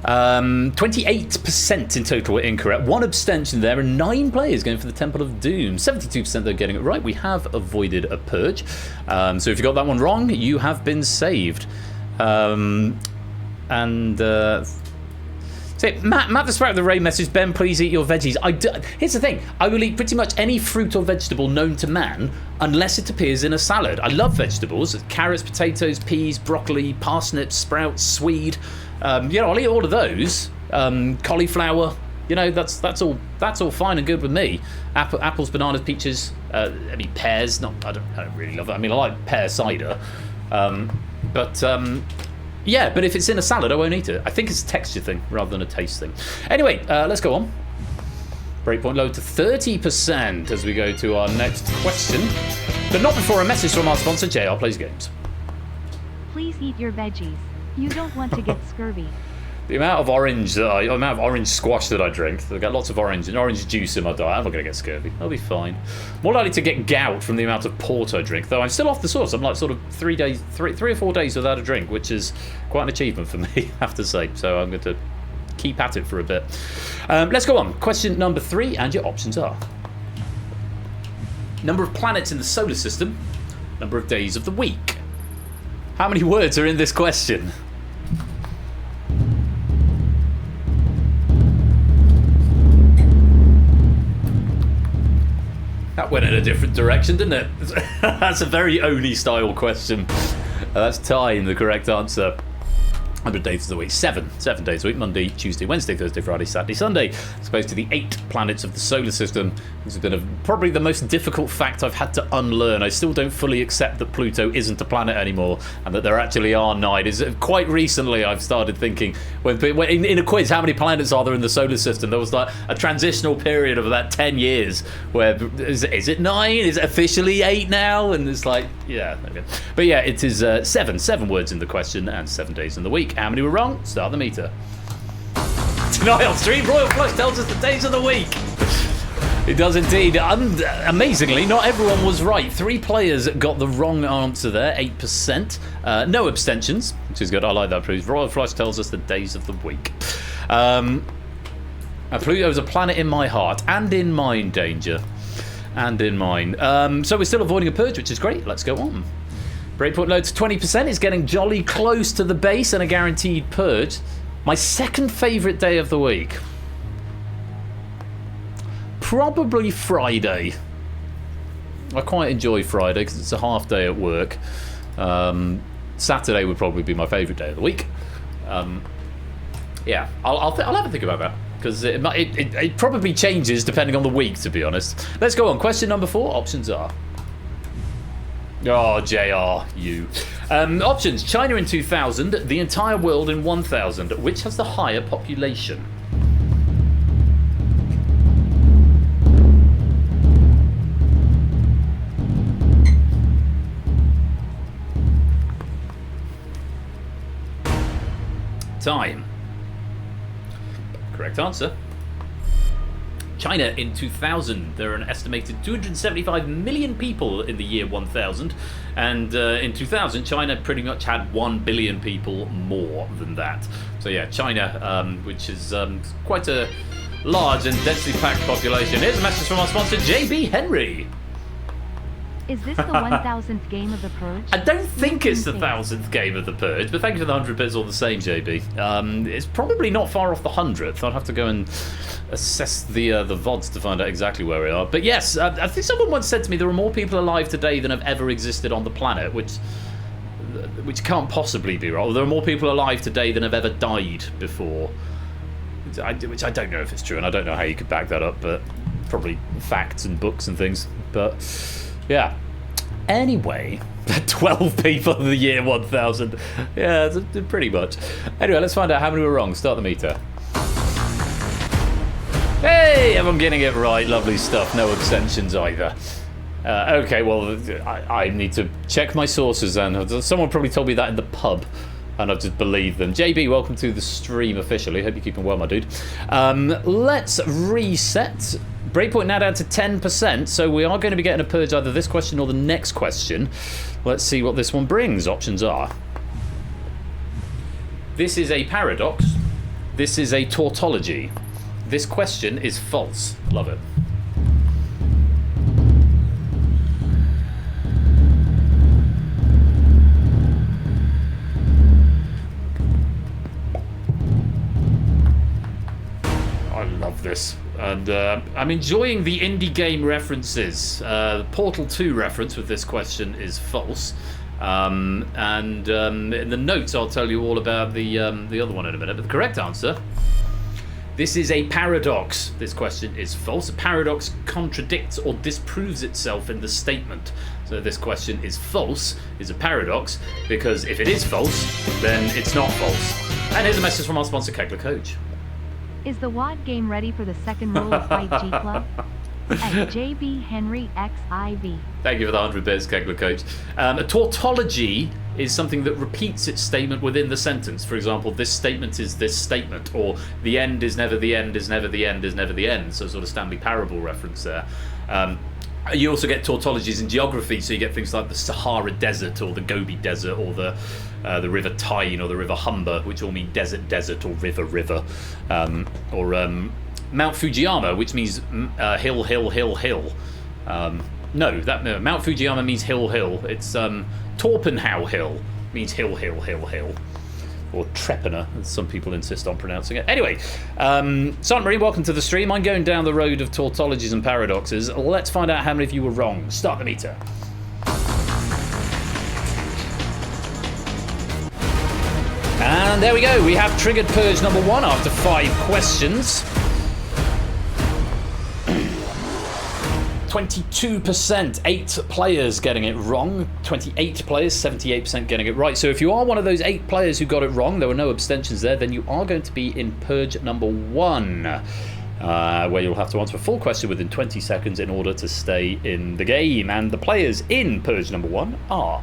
28% in total were incorrect. 1 abstention there, and 9 players going for the Temple of Doom. 72% they're getting it right. We have avoided a purge. So if you got that one wrong, you have been saved. So Matt the Sprout of the Ray message, Ben, please eat your veggies. Here's the thing, I will eat pretty much any fruit or vegetable known to man unless it appears in a salad. I love vegetables: carrots, potatoes, peas, broccoli, parsnips, sprouts, swede. I'll eat all of those. Cauliflower, that's all fine and good with me. Apples, bananas, peaches, pears. I don't really love it. I like pear cider, yeah, but if it's in a salad, I won't eat it. I think it's a texture thing rather than a taste thing. Anyway, let's go on. Breakpoint low to 30% as we go to our next question. But not before a message from our sponsor, JR Plays Games. Please eat your veggies. You don't want to get scurvy. The amount of orange squash that I drink, I get lots of orange juice in my diet. I'm not going to get scurvy. I'll be fine. More likely to get gout from the amount of port I drink, though I'm still off the sauce. I'm like sort of 3 or 4 days without a drink, which is quite an achievement for me, I have to say. So I'm going to keep at it for a bit. Let's go on. Question number 3, and your options are: number of planets in the solar system, number of days of the week. How many words are in this question? That went in a different direction, didn't it? That's a very Oni style question. That's time, the correct answer. 100 days of the week. 7 days a week. Monday, Tuesday, Wednesday, Thursday, Friday, Saturday, Sunday. As opposed to the 8 planets of the solar system. This has been probably the most difficult fact I've had to unlearn. I still don't fully accept that Pluto isn't a planet anymore and that there actually are 9. Quite recently I've started thinking, when in a quiz, how many planets are there in the solar system? There was like a transitional period of about 10 years where, is it 9? Is it officially 8 now? And it's like, yeah. Okay. But yeah, it is 7 words in the question and 7 days in the week. How many were wrong? Start the meter. Tonight on stream, Royal Flush tells us the days of the week. It does indeed. Amazingly, not everyone was right. 3 players got the wrong answer there, 8%. No abstentions, which is good. I like that, proves. Royal Flush tells us the days of the week. Pluto is a planet in my heart and in mine, Danger. And in mine. So we're still avoiding a purge, which is great. Let's go on. Breakpoint load to 20% is getting jolly close to the base and a guaranteed purge. My second favourite day of the week. Probably Friday. I quite enjoy Friday because it's a half day at work. Saturday would probably be my favourite day of the week. Yeah, I'll have a think about that because it probably changes depending on the week, to be honest. Let's go on. Question number 4. Options are... Oh, JR, you. Options: China in 2000, the entire world in 1000. Which has the higher population? time. Correct answer. China in 2000, there are an estimated 275 million people in the year 1000, and in 2000 China pretty much had 1 billion people more than that. So yeah, China, which is quite a large and densely packed population. Here's a message from our sponsor, JB Henry. Is this the 1000th game of the Purge? I don't think it's the 1000th game of the Purge, but thank you for the 100 bits all the same, JB. It's probably not far off the 100th. I'd have to go and assess the VODs to find out exactly where we are. But yes, I think someone once said to me there are more people alive today than have ever existed on the planet, which can't possibly be right. There are more people alive today than have ever died before, which I don't know if it's true, and I don't know how you could back that up, but probably facts and books and things. But yeah. Anyway, 12 people in the year 1000. Yeah, it's pretty much. Anyway, let's find out how many were wrong. Start the meter. Hey, everyone getting it right. Lovely stuff. No abstentions either. Okay, well, I need to check my sources then. Someone probably told me that in the pub, and I've just believed them. JB, welcome to the stream officially. Hope you're keeping well, my dude. Let's reset. Breakpoint now down to 10%, so we are going to be getting a purge either this question or the next question. Let's see what this one brings. Options are: this is a paradox. This is a tautology. This question is false. Love it. I love this. And I'm enjoying the indie game references. Portal 2 reference with this question is false. In the notes, I'll tell you all about the other one in a minute. But the correct answer: this is a paradox. This question is false. A paradox contradicts or disproves itself in the statement. So this question is false, is a paradox, because if it is false, then it's not false. And here's a message from our sponsor, Kegler Coach. Is the WAD game ready for the second rule of 5G Club? At JB Henry XIV. Thank you for the 100 bits, Kegler Coach. A tautology is something that repeats its statement within the sentence. For example, this statement is this statement, or the end is never the end is never the end is never the end. So sort of Stanley Parable reference there. You also get tautologies in geography, so you get things like the Sahara Desert or the Gobi Desert or the River Tyne or the River Humber, which all mean desert, desert, or river, river. Or Mount Fujiyama, which means hill, hill, hill, hill. No, Mount Fujiyama means hill, hill. It's Torpenhow Hill means hill, hill, hill, hill. Or Treppenner, as some people insist on pronouncing it. Anyway, Silent Marie, welcome to the stream. I'm going down the road of tautologies and paradoxes. Let's find out how many of you were wrong. Start the meter. And there we go. We have triggered Purge number 1 after 5 questions. 22%, 8 players getting it wrong. 28 players, 78% getting it right. So if you are one of those 8 players who got it wrong, there were no abstentions there, then you are going to be in Purge number 1, where you'll have to answer a full question within 20 seconds in order to stay in the game. And the players in Purge number 1 are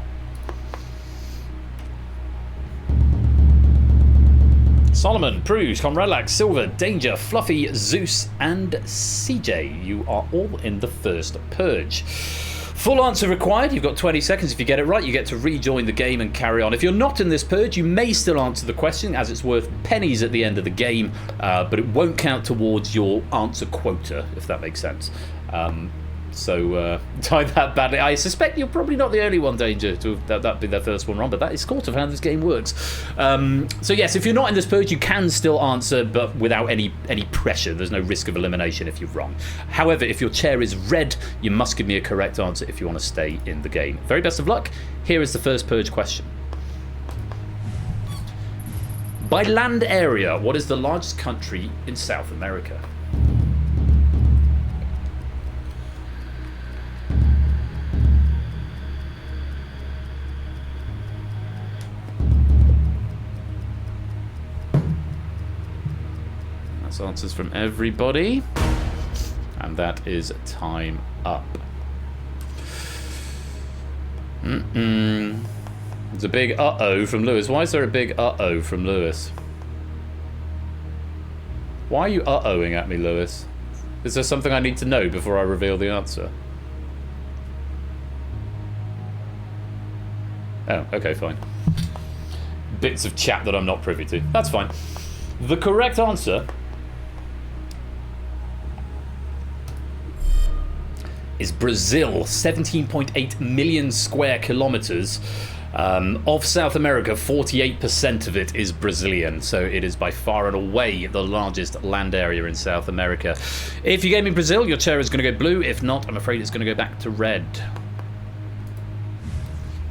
Solomon, Pruge, Comrelax, Silver, Danger, Fluffy, Zeus, and CJ. You are all in the first Purge. Full answer required. You've got 20 seconds. If you get it right, you get to rejoin the game and carry on. If you're not in this Purge, you may still answer the question, as it's worth pennies at the end of the game, but it won't count towards your answer quota, if that makes sense. So tie that badly. I suspect you're probably not the only one, Danger, to that be their first one wrong, but that is sort of how this game works. So yes, if you're not in this Purge, you can still answer, but without any pressure. There's no risk of elimination if you're wrong. However, if your chair is red, you must give me a correct answer if you want to stay in the game. Very best of luck. Here is the first Purge question. By land area, what is the largest country in South America? Answers from everybody, and that is time up. There's a big uh-oh from Lewis. Why is there a big uh-oh from Lewis? Why are you uh-ohing at me, Lewis? Is there something I need to know before I reveal the answer? Oh, okay, fine. Bits of chat that I'm not privy to. That's fine. The correct answer is Brazil. 17.8 million square kilometers of South America. 48% of it is Brazilian, so it is by far and away the largest land area in South America. If you gave me Brazil, your chair is going to go blue. If not, I'm afraid it's going to go back to red.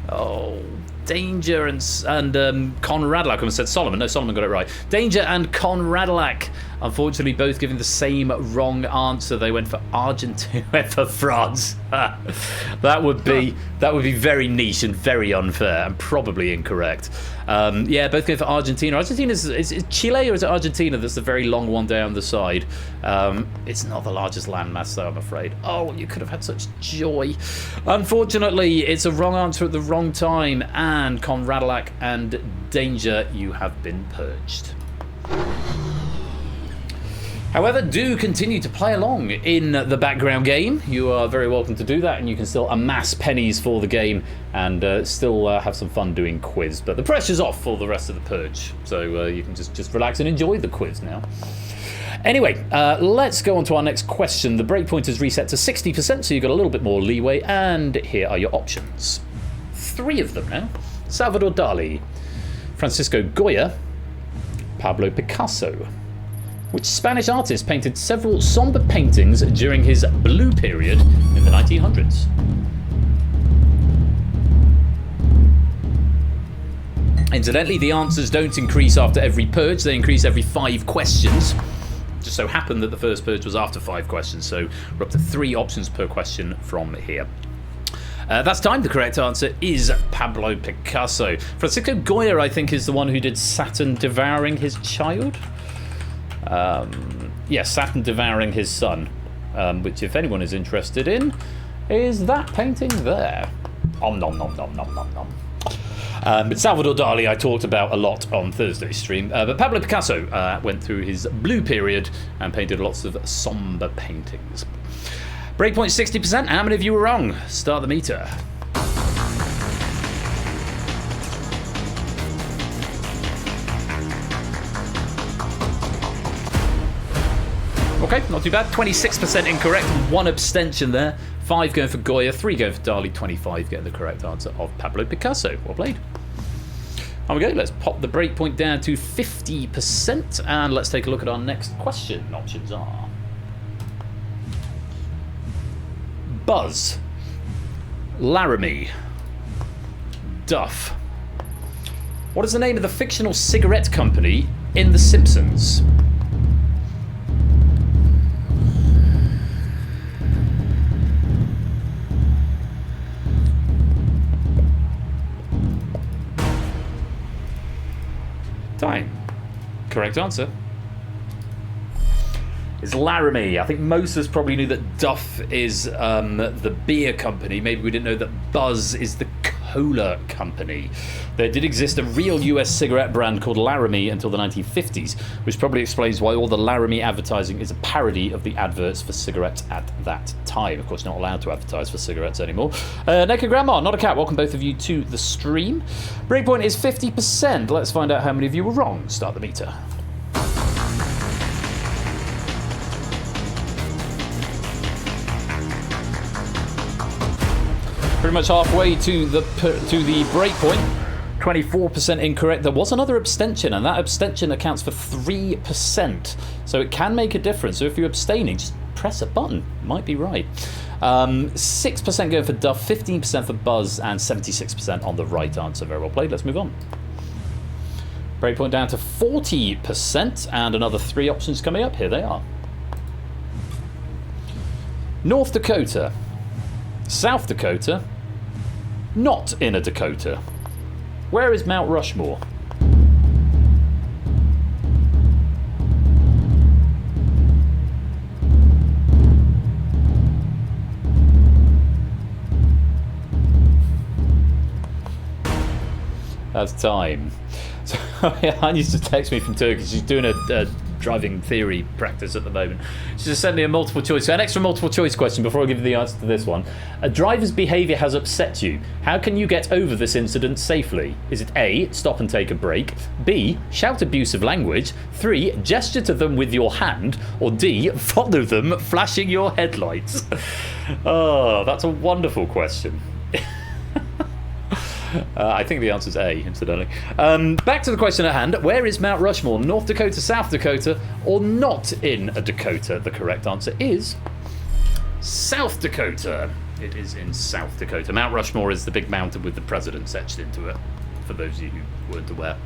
Oh, Danger and Conradalak. I said Solomon. No, Solomon got it right. Danger and Conradalak, unfortunately, both giving the same wrong answer. They went for Argentina. Went for France. that would be very niche and very unfair and probably incorrect. Yeah, both going for Argentina. Argentina is Chile, or is it Argentina that's the very long one down the side? It's not the largest landmass, though, I'm afraid. Oh, you could have had such joy. Unfortunately, it's a wrong answer at the wrong time, and Conradalak and Danger, you have been purged. However, do continue to play along in the background game. You are very welcome to do that, and you can still amass pennies for the game and still have some fun doing quiz. But the pressure's off for the rest of the Purge, so you can just relax and enjoy the quiz now. Anyway, let's go on to our next question. The breakpoint is reset to 60%, so you've got a little bit more leeway, and here are your options. 3 of them now. Salvador Dali, Francisco Goya, Pablo Picasso. Which Spanish artist painted several somber paintings during his blue period in the 1900s? Incidentally, the answers don't increase after every purge, they increase every 5 questions. Just so happened that the first purge was after 5 questions, so we're up to 3 options per question from here. That's time. The correct answer is Pablo Picasso. Francisco Goya, I think, is the one who did Saturn devouring his child. Yes, Saturn devouring his son, which, if anyone is interested in, is that painting there. Om nom nom nom nom nom nom. But Salvador Dali I talked about a lot on Thursday's stream, but Pablo Picasso went through his blue period and painted lots of somber paintings. Breakpoint 60%. How many of you were wrong? Start the meter. Okay, not too bad. 26% incorrect, 1 abstention there. 5 going for Goya, 3 going for Dali, 25 getting the correct answer of Pablo Picasso. Well played. Here we go, let's pop the breakpoint down to 50%, and let's take a look at our next question. Options are Buzz, Laramie, Duff. What is the name of the fictional cigarette company in The Simpsons? Time. Correct answer is Laramie. I think most of us probably knew that Duff is the beer company. Maybe we didn't know that Buzz is the cola company. There did exist a real US cigarette brand called Laramie until the 1950s, which probably explains why all the Laramie advertising is a parody of the adverts for cigarettes at that time. Of course, not allowed to advertise for cigarettes anymore. Naked Grandma, not a cat, welcome both of you to the stream. Breakpoint is 50%. Let's find out how many of you were wrong. Start the meter. Pretty much halfway to the breakpoint. 24% incorrect. There was another abstention, and that abstention accounts for 3%. So it can make a difference. So if you're abstaining, just press a button. Might be right. 6% going for Duff, 15% for Buzz, and 76% on the right answer. Very well played. Let's move on. Breakpoint down to 40%, and another 3 options coming up. Here they are. North Dakota, South Dakota, not in a Dakota. Where is Mount Rushmore? That's time. So Anya used to text me from Turkey. She's doing a driving theory practice at the moment. She just sent me a multiple choice, an extra multiple choice question before I give you the answer to this one. A driver's behaviour has upset you. How can you get over this incident safely? Is it A, stop and take a break, B, shout abusive language, 3, gesture to them with your hand, or D, follow them flashing your headlights? Oh, that's a wonderful question. I think the answer is A, incidentally. Back to the question at hand. Where is Mount Rushmore? North Dakota, South Dakota, or not in a Dakota? The correct answer is South Dakota. It is in South Dakota. Mount Rushmore is the big mountain with the presidents etched into it, for those of you who weren't aware.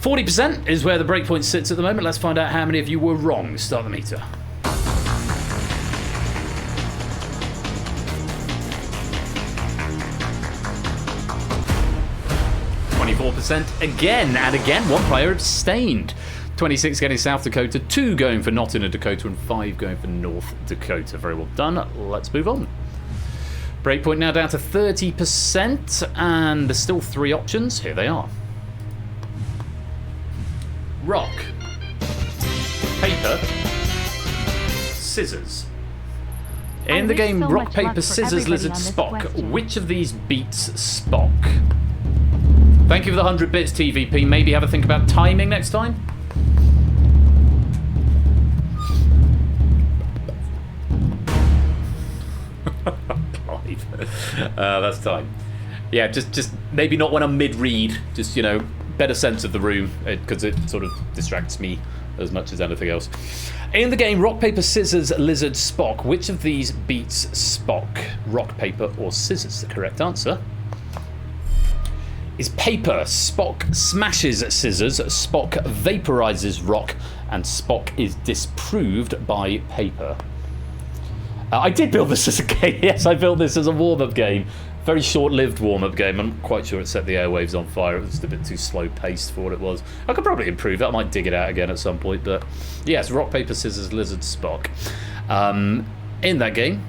40% is where the breakpoint sits at the moment. Let's find out how many of you were wrong. Start the meter. 24% again, and again, one player abstained. 26 getting South Dakota, 2 going for not in a Dakota, and 5 going for North Dakota. Very well done. Let's move on. Breakpoint now down to 30%, and there's still 3 options. Here they are. Rock, paper, scissors. In the game Rock, Paper, Scissors, Lizard, Spock, which of these beats Spock? Thank you for the 100 bits, TVP. Maybe have a think about timing next time? That's time. Yeah, just maybe not when I'm mid-read. Just, you know, better sense of the room, because it sort of distracts me as much as anything else. In the game Rock, Paper, Scissors, Lizard, Spock, which of these beats Spock? Rock, paper, or scissors? The correct answer is paper. Spock smashes scissors, Spock vaporizes rock, and Spock is disproved by paper. I did build this as a game. Yes, I built this as a warm-up game. Very short-lived warm-up game. I'm quite sure it set the airwaves on fire. It was just a bit too slow-paced for what it was. I could probably improve it. I might dig it out again at some point. But yes, Rock, Paper, Scissors, Lizard, Spock. In that game,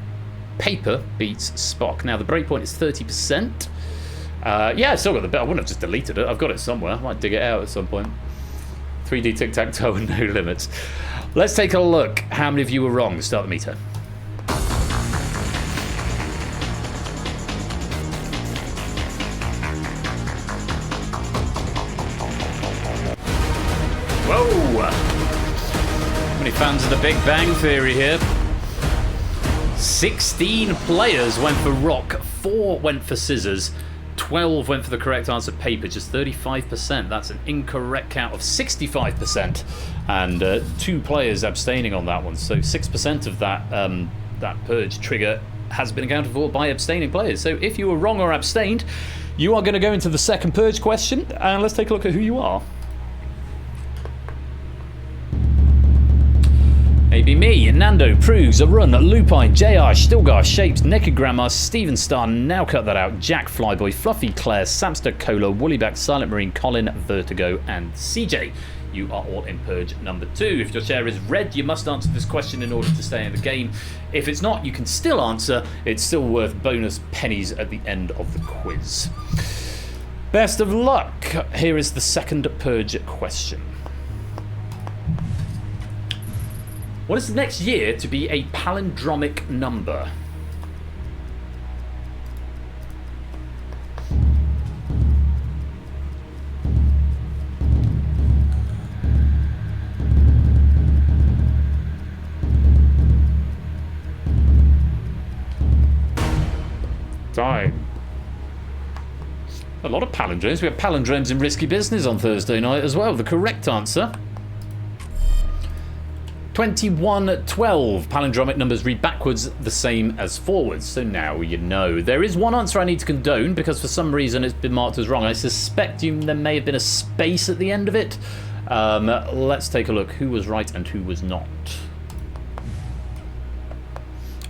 paper beats Spock. Now, the breakpoint is 30%. Yeah, I've still got the bit. I wouldn't have just deleted it. I've got it somewhere. I might dig it out at some point. 3D tic-tac-toe and no limits. Let's take a look. How many of you were wrong? Start the meter. Whoa! How many fans of the Big Bang Theory here? 16 players went for rock, 4 went for scissors, 12 went for the correct answer, paper, just 35%. That's an incorrect count of 65%, and 2 players abstaining on that one. So 6% of that purge trigger has been accounted for by abstaining players. So if you were wrong or abstained, you are going to go into the second purge question, and let's take a look at who you are. Maybe me, Nando, Prugs, Arun, Lupine, JR, Stilgar, Shapes, Naked Grandma, Steven Star, Now Cut That Out, Jack, Flyboy, Fluffy, Claire, Samster, Cola, Woollyback, Silent Marine, Colin, Vertigo, and CJ. You are all in Purge number 2. If your share is red, you must answer this question in order to stay in the game. If it's not, you can still answer. It's still worth bonus pennies at the end of the quiz. Best of luck. Here is the second Purge question. What is the next year to be a palindromic number? Time. A lot of palindromes. We have palindromes in Risky Business on Thursday night as well. The correct answer: 2112. Palindromic numbers read backwards the same as forwards, so now you know. There is one answer I need to condone because for some reason it's been marked as wrong. I suspect there may have been a space at the end of it. Let's take a look who was right and who was not.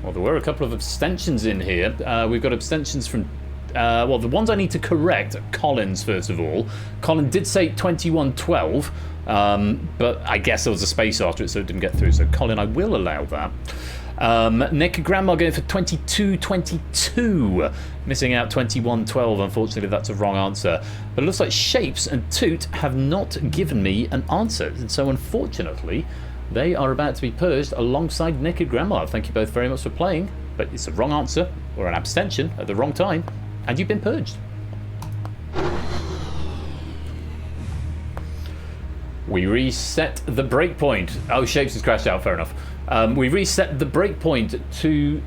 Well, there were a couple of abstentions in here. We've got abstentions from well, the ones I need to correct, Colin's first of all. Colin did say 2112, but I guess there was a space after it, so it didn't get through. So Colin, I will allow that. Nick Grandma going for 22-22. Missing out 21-12. Unfortunately, that's a wrong answer. But it looks like Shapes and Toot have not given me an answer. And so, unfortunately, they are about to be purged alongside Nick and Grandma. Thank you both very much for playing. But it's a wrong answer, or an abstention at the wrong time. And you've been purged. We reset the breakpoint. Oh, Shapes has crashed out, fair enough. We reset the breakpoint to...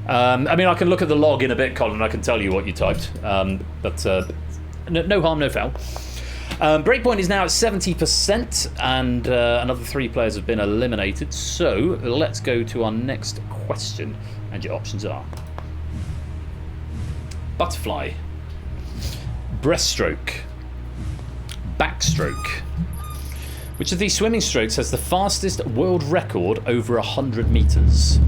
I mean, I can look at the log in a bit, Colin, I can tell you what you typed. But no harm, no foul. Breakpoint is now at 70%, and another 3 players have been eliminated. So, let's go to our next question. And your options are... Butterfly. Breaststroke. Backstroke. Which of these swimming strokes has the fastest world record over 100 meters?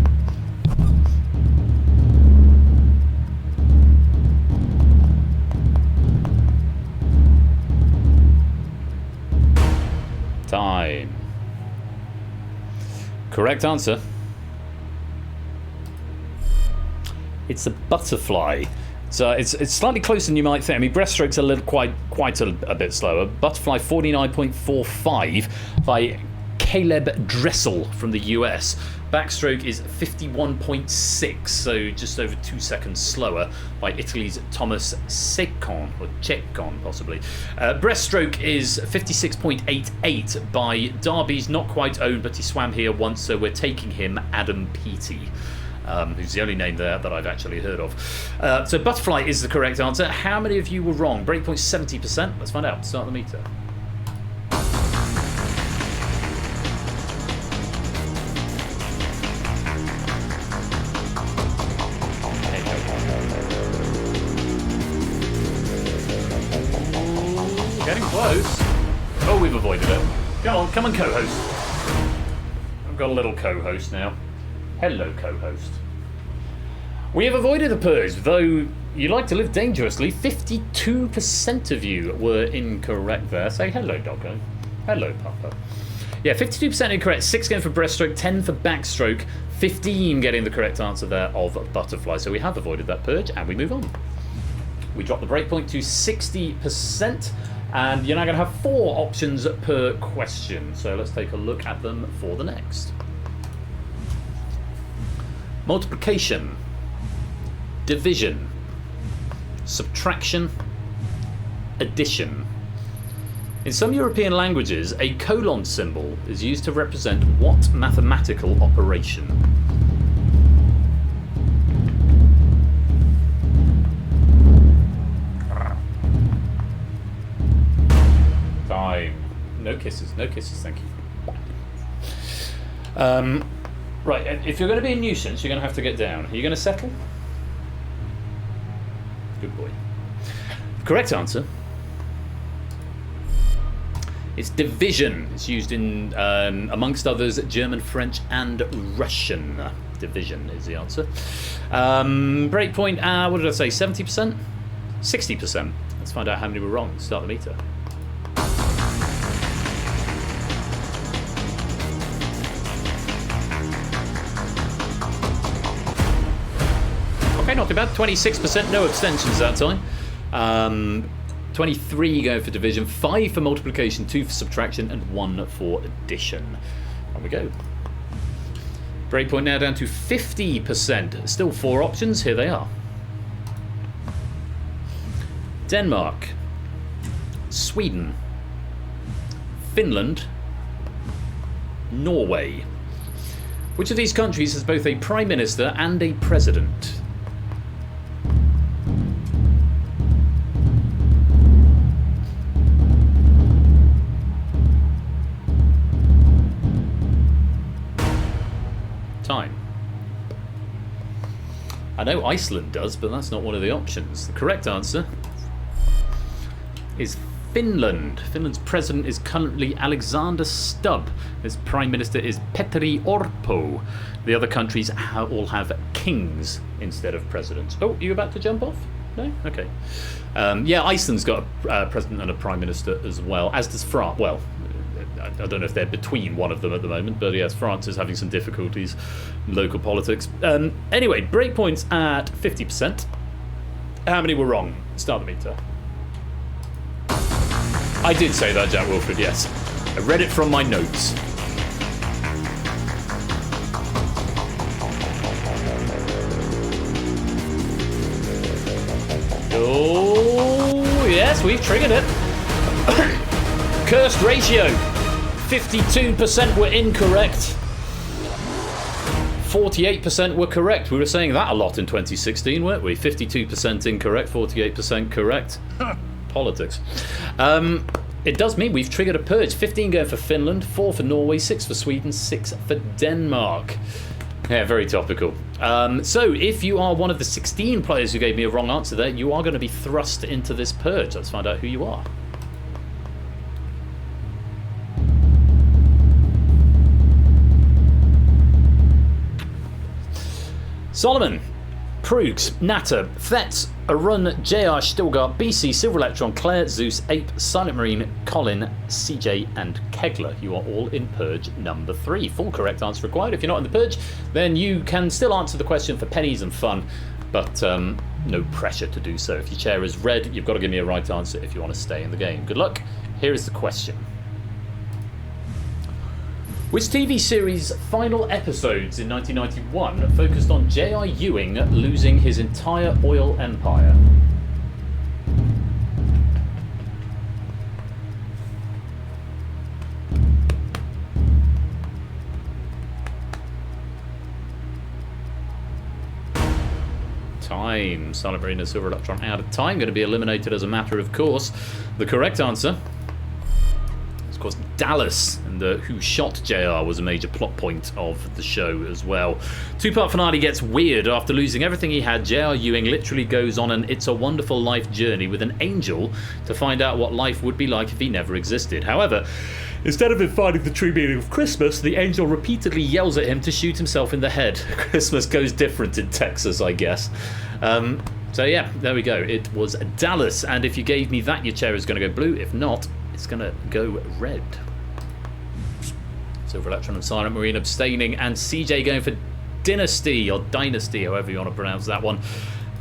Time. Correct answer. It's a butterfly. So it's slightly closer than you might think. I mean, breaststroke's a little quite a bit slower. Butterfly 49.45 by Caleb Dressel from the US. Backstroke is 51.6, so just over 2 seconds slower by Italy's Thomas Ceccon, or Ceccon possibly. Breaststroke is 56.88 by Derby's not quite owned, but he swam here once, so we're taking him, Adam Peaty. Who's the only name there that I've actually heard of. So butterfly is the correct answer. How many of you were wrong? Breakpoint 70%. Let's find out. Start the meter. Getting close. Oh, we've avoided it. Come on, co-host. I've got a little co-host now. Hello, co-host. We have avoided the purge, though you like to live dangerously. 52% of you were incorrect there. Say hello, doggo. Hello, Papa. Yeah, 52% incorrect. 6 going for breaststroke, 10 for backstroke, 15 getting the correct answer there of butterfly. So we have avoided that purge, and we move on. We drop the breakpoint to 60%, and you're now going to have 4 options per question. So let's take a look at them for the next. Multiplication, division, subtraction, addition. In some European languages, a colon symbol is used to represent what mathematical operation? Time. No kisses, thank you. Right, if you're going to be a nuisance, you're going to have to get down. Are you going to settle? Good boy. Correct answer. It's division. It's used in, amongst others, German, French, and Russian. Division is the answer. Breakpoint, what did I say, 70%? 60%. Let's find out how many were wrong. Start the meter. Okay, not too bad. 26%, no abstentions that time. 23 going for division, 5 for multiplication, 2 for subtraction, and 1 for addition. On we go. Breakpoint now down to 50%. Still 4 options. Here they are. Denmark, Sweden, Finland, Norway. Which of these countries has both a prime minister and a president? Time. I know Iceland does, but that's not one of the options. The correct answer is Finland. Finland's president is currently Alexander Stubb. His prime minister is Petteri Orpo. The other countries all have kings instead of presidents. Oh, are you about to jump off? No? Okay. Yeah, Iceland's got a president and a prime minister as well, as does France. Well, I don't know if they're between one of them at the moment, but yes, France is having some difficulties in local politics. Anyway, breakpoints at 50%. How many were wrong? Start the meter. I did say that, Jack Wilfred, yes. I read it from my notes. Oh, yes, we've triggered it. Cursed ratio. 52% were incorrect. 48% were correct. We were saying that a lot in 2016, weren't we? 52% incorrect, 48% correct. Politics. It does mean we've triggered a purge. 15 going for Finland, 4 for Norway, 6 for Sweden, 6 for Denmark. Yeah, very topical. So if you are one of the 16 players who gave me a wrong answer there, you are going to be thrust into this purge. Let's find out who you are. Solomon, Prugs, Natter, Fetz, Arun, JR, Stilgar, BC, Silver Electron, Claire, Zeus, Ape, Silent Marine, Colin, CJ, and Kegler. You are all in Purge number 3. Full correct answer required. If you're not in the Purge, then you can still answer the question for pennies and fun, but no pressure to do so. If your chair is red, you've got to give me a right answer if you want to stay in the game. Good luck. Here is the question. Which TV series' final episodes in 1991 focused on J.R. Ewing losing his entire oil empire? Time. Silent Marine and Silver Electron out of time. Going to be eliminated as a matter of course. The correct answer, of course, Dallas, and who shot JR was a major plot point of the show as well. Two-part finale gets weird. After losing everything he had, JR Ewing literally goes on an It's a Wonderful Life journey with an angel to find out what life would be like if he never existed. However, instead of him finding the true meaning of Christmas, the angel repeatedly yells at him to shoot himself in the head. Christmas goes different in Texas, I guess. So yeah, there we go. It was Dallas, and if you gave me that, your chair is going to go blue. If not, it's going to go red. Silver Electron and Silent Marine abstaining, and CJ going for Dynasty, or Dynasty, however you want to pronounce that one.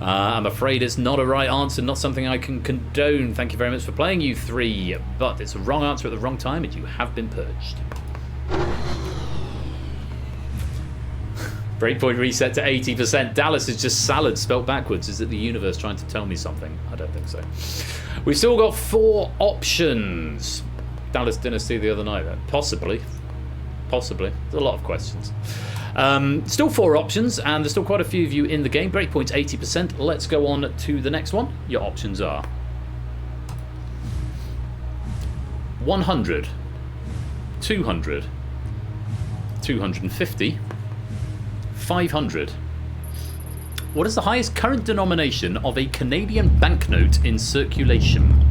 I'm afraid it's not a right answer, not something I can condone. Thank you very much for playing, you three, but it's a wrong answer at the wrong time, and you have been purged. Breakpoint reset to 80%. Dallas is just salad spelt backwards. Is it the universe trying to tell me something? I don't think so. We've still got 4 options. Dallas Dynasty the other night, then. Possibly. Possibly. There's a lot of questions. Still 4 options, and there's still quite a few of you in the game. Breakpoint's 80%. Let's go on to the next one. Your options are 100, 200, 250, 500. What is the highest current denomination of a Canadian banknote in circulation?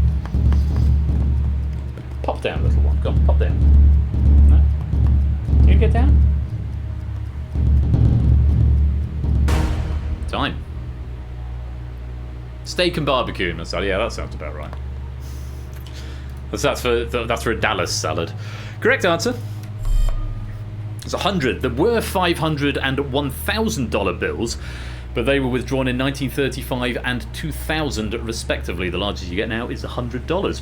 Pop down, little one. Go on, pop down. No? Can you get down? Time. Steak and barbecue, Marcel. Yeah, that sounds about right. That's for a Dallas salad. Correct answer. It's 100. There were $500 and $1,000 bills, but they were withdrawn in 1935 and 2000 respectively. The largest you get now is $100.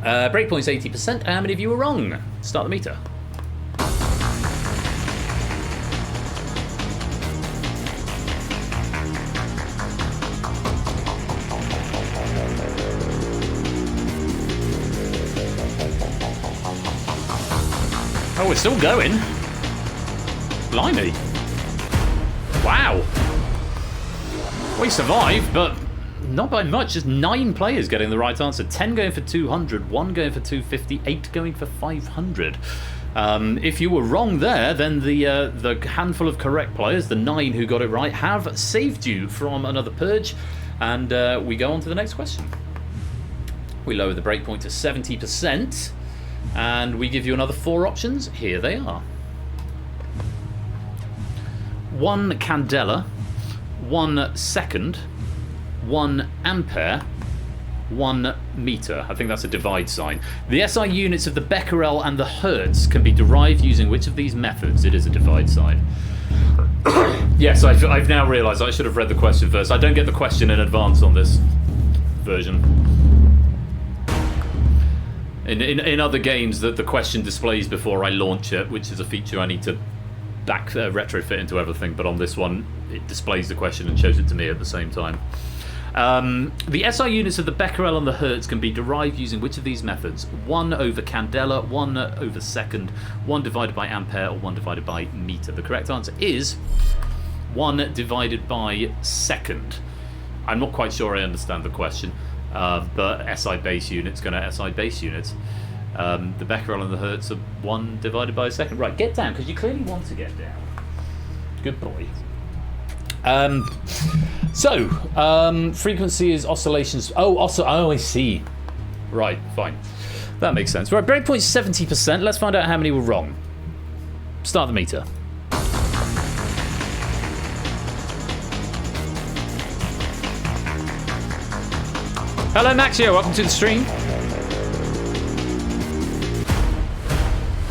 Breakpoint's 80%. How many of you were wrong? Start the meter. Oh, we're still going. Blimey. Wow. We survived, but not by much. Just 9 players getting the right answer. 10 going for 200, 1 going for 250, 8 going for 500. If you were wrong there, then the handful of correct players, the 9 who got it right, have saved you from another purge. And we go on to the next question. We lower the breakpoint to 70%. And we give you another 4 options. Here they are. 1 candela, 1 second, 1 ampere, 1 meter. I think that's a divide sign. The SI units of the becquerel and the hertz can be derived using which of these methods? It is a divide sign. Yes, I've now realised I should have read the question first. I don't get the question in advance on this version. In other games, the question displays before I launch it, which is a feature I need to retrofit into everything, but on this one, it displays the question and shows it to me at the same time. The SI units of the becquerel and the hertz can be derived using which of these methods? 1 over candela, 1 over second, 1 divided by ampere, or 1 divided by meter. The correct answer is 1 divided by second. I'm not quite sure I understand the question, but SI base units going to SI base units. The becquerel and the hertz are 1 divided by a second. Right, get down, because you clearly want to get down. Good boy. Frequency is oscillations. Oh, I see. Right, fine. That makes sense. Right, breakpoint 70%. Let's find out how many were wrong. Start the meter. Hello, Maxio. Welcome to the stream.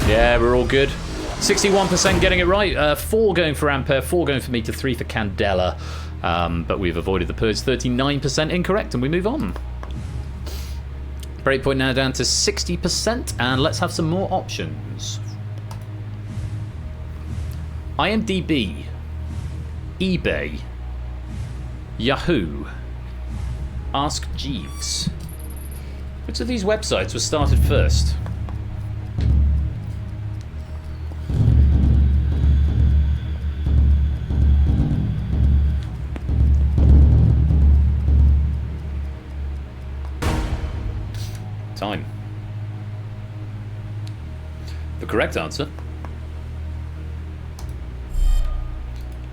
Yeah, we're all good. 61% getting it right. 4 going for ampere, 4 going for meter, 3 for candela. But we've avoided the purge. 39% incorrect, and we move on. Breakpoint now down to 60%, and let's have some more options. IMDb, eBay, Yahoo, Ask Jeeves. Which of these websites was started first? Time. The correct answer: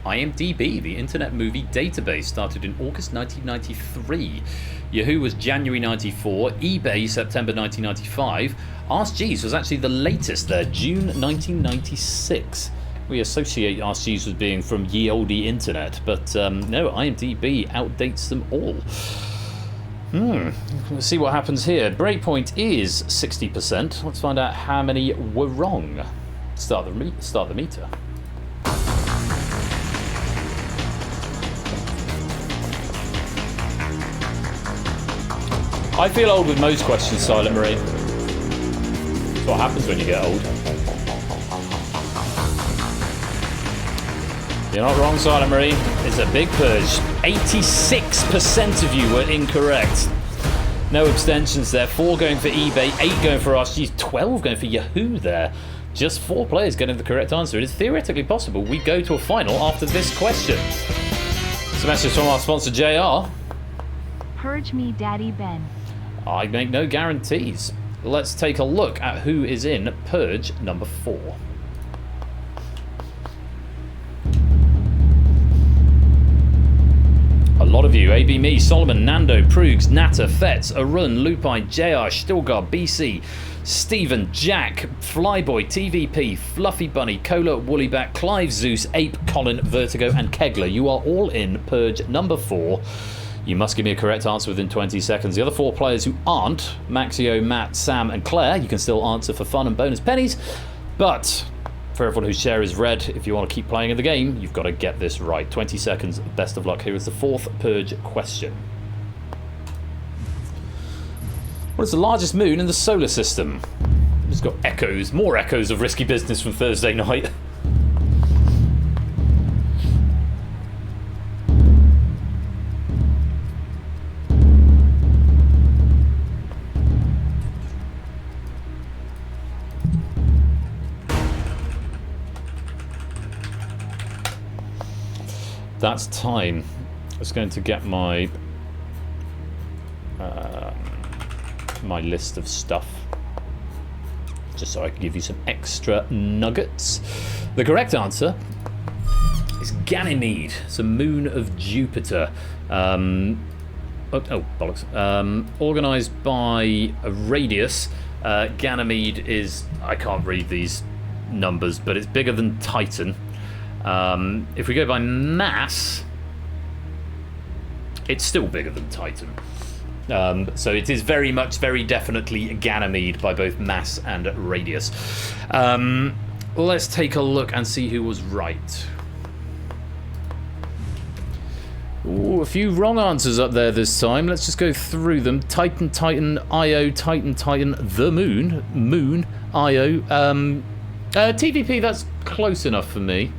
IMDb, the Internet Movie Database, started in August 1993. Yahoo was January 94. eBay, September 1995. Ask Jeeves was actually the latest there, June 1996. We associate Ask Jeeves with being from ye olde internet, but no, IMDb outdates them all. Let's see what happens here. Breakpoint is 60%. Let's find out how many were wrong. Start the meter. I feel old with most questions, Silent Marine. That's what happens when you get old. You're not wrong, Silent Marine. It's a big purge. 86% of you were incorrect. No abstentions there. 4 going for eBay, 8 going for Ask Jeeves, 12 going for Yahoo there. Just 4 players getting the correct answer. It is theoretically possible we go to a final after this question. Some message from our sponsor, JR. Purge me, Daddy Ben. I make no guarantees. Let's take a look at who is in Purge number 4. A lot of you: AB Me, Solomon, Nando, Prugs, Natter, Fetz, Arun, Lupine, JR, Stilgar, BC, Stephen, Jack, Flyboy, TVP, Fluffy Bunny, Cola, Woollyback, Clive, Zeus, Ape, Colin, Vertigo, and Kegler. You are all in Purge number 4. You must give me a correct answer within 20 seconds. The other 4 players who aren't, Maxio, Matt, Sam, and Claire, you can still answer for fun and bonus pennies. But for everyone whose share is red, if you want to keep playing in the game, you've got to get this right. 20 seconds, best of luck. Here is the 4th Purge question. What is the largest moon in the solar system? It's got echoes, more echoes of risky business from Thursday night. That's time. I was going to get my my list of stuff, just so I can give you some extra nuggets. The correct answer is Ganymede. It's a moon of Jupiter. Oh bollocks. Organised by Radius. Ganymede is, I can't read these numbers, but it's bigger than Titan. If we go by mass, it's still bigger than Titan. So it is very much, very definitely Ganymede by both mass and radius. Let's take a look and see who was right. Ooh, a few wrong answers up there this time. Let's just go through them. Titan, Titan, Io, Titan, Titan, the Moon, Moon, Io. TVP, that's close enough for me.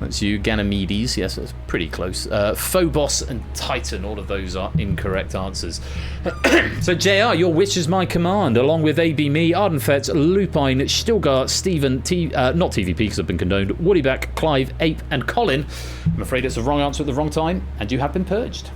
That's you, Ganymedes. Yes, that's pretty close. Phobos and Titan, all of those are incorrect answers. So, JR, your wish is my command, along with AB Me, Ardenfetz, Lupine, Stilgar, Stephen, not TVP because I've been condoned, Woodyback, Clive, Ape, and Colin. I'm afraid it's the wrong answer at the wrong time, and you have been purged.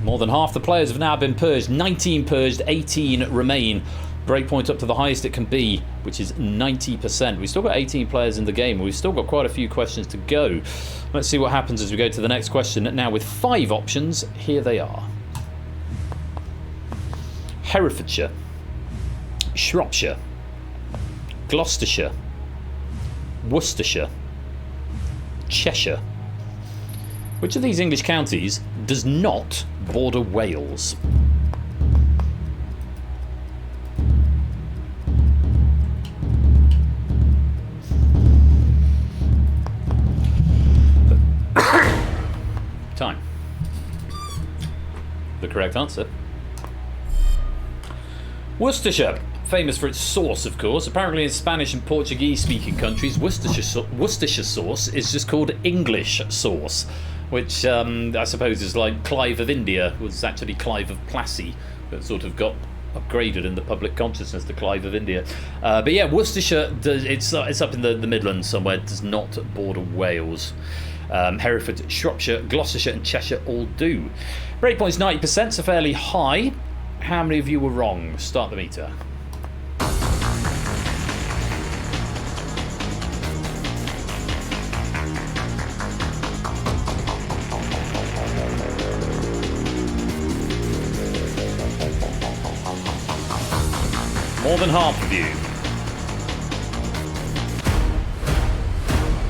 More than half the players have now been purged. 19 purged, 18 remain. Breakpoint up to the highest it can be, which is 90%. We've still got 18 players in the game. We've still got quite a few questions to go. Let's see what happens as we go to the next question. Now with 5 options, here they are. Herefordshire, Shropshire, Gloucestershire, Worcestershire, Cheshire. Which of these English counties does not border Wales? Time. The correct answer. Worcestershire, famous for its sauce, of course. Apparently in Spanish and Portuguese-speaking countries, Worcestershire sauce is just called English sauce, which I suppose is like Clive of India was actually Clive of Plassey, that sort of got upgraded in the public consciousness to Clive of India. But yeah, Worcestershire, it's up in the Midlands somewhere, does not border Wales. Hereford, Shropshire, Gloucestershire and Cheshire all do. Rate points 90%, so fairly high. How many of you were wrong? Start the meter. More than half of you.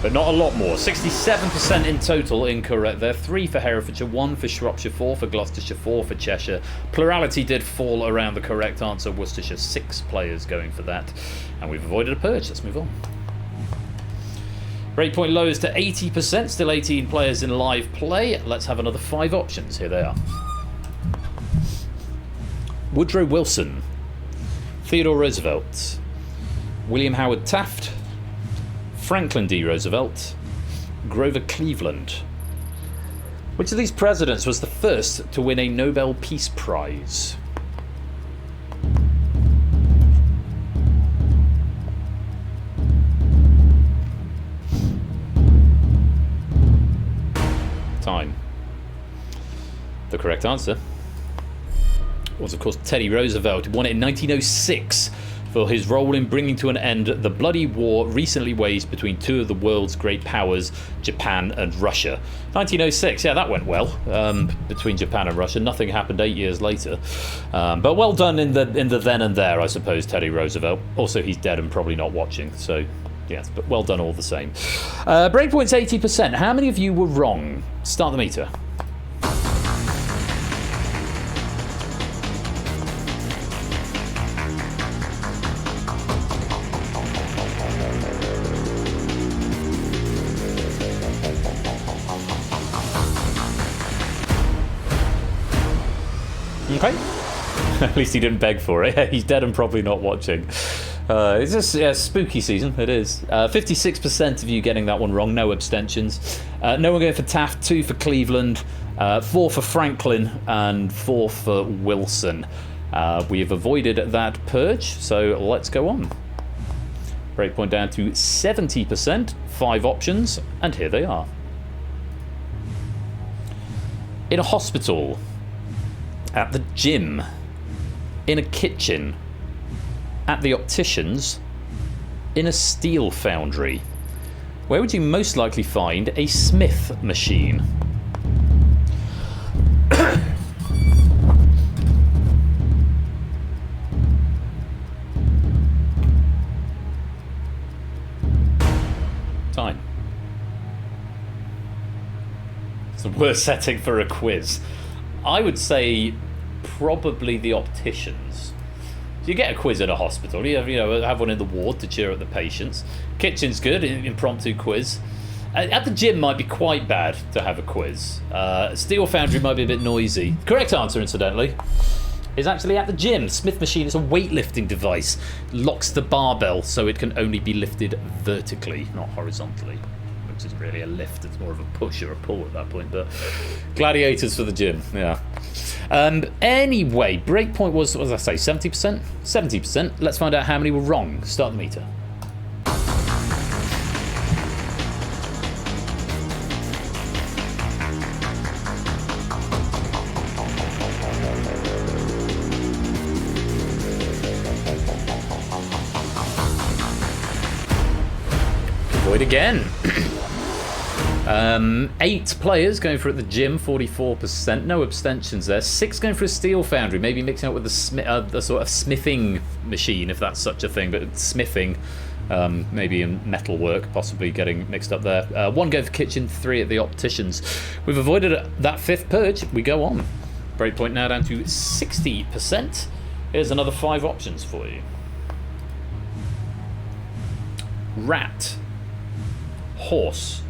But not a lot more. 67% in total incorrect there. 3 for Herefordshire, 1 for Shropshire, 4 for Gloucestershire, 4 for Cheshire. Plurality did fall around the correct answer. Worcestershire, 6 players going for that. And we've avoided a purge. Let's move on. Breakpoint lowers to 80%. Still 18 players in live play. Let's have another 5 options. Here they are. Woodrow Wilson, Theodore Roosevelt, William Howard Taft, Franklin D. Roosevelt, Grover Cleveland. Which of these presidents was the first to win a Nobel Peace Prize? Time. The correct answer was, of course, Teddy Roosevelt. He won it in 1906 for his role in bringing to an end the bloody war recently waged between 2 of the world's great powers, Japan and Russia. 1906, yeah, that went well between Japan and Russia. Nothing happened 8 years later, but well done in the then and there, I suppose, Teddy Roosevelt. Also, he's dead and probably not watching, so yes, but well done all the same. Breakpoint's 80%. How many of you were wrong? Start the meter. Okay. At least he didn't beg for it. He's dead and probably not watching. It's just spooky season, it is. 56% of you getting that one wrong, no abstentions. No one going for Taft, 2 for Cleveland, 4 for Franklin, and 4 for Wilson. We have avoided that purge, so let's go on. Breakpoint down to 70%, 5 options, and here they are. In a hospital, at the gym, in a kitchen, at the optician's, in a steel foundry. Where would you most likely find a Smith machine? Time. So worst setting for a quiz? I would say probably the opticians. So you get a quiz at a hospital. Have one in the ward to cheer up the patients. Kitchen's good, impromptu quiz. At the gym might be quite bad to have a quiz. Steel Foundry might be a bit noisy. Correct answer, incidentally, is actually at the gym. Smith machine is a weightlifting device. Locks the barbell so it can only be lifted vertically, not horizontally. Which isn't really a lift, it's more of a push or a pull at that point. But gladiators for the gym, yeah. Anyway, breakpoint was, what did I say, 70%? 70%. Let's find out how many were wrong. Start the meter. Avoid again. 8 players going for it at the gym, 44%. No abstentions there. 6 going for a steel foundry, maybe mixing up with the sort of smithing machine, if that's such a thing, but smithing, maybe in metalwork, possibly getting mixed up there. 1 going for kitchen, 3 at the opticians. We've avoided that 5th purge. We go on. Breakpoint now down to 60%. Here's another 5 options for you. Rat, horse,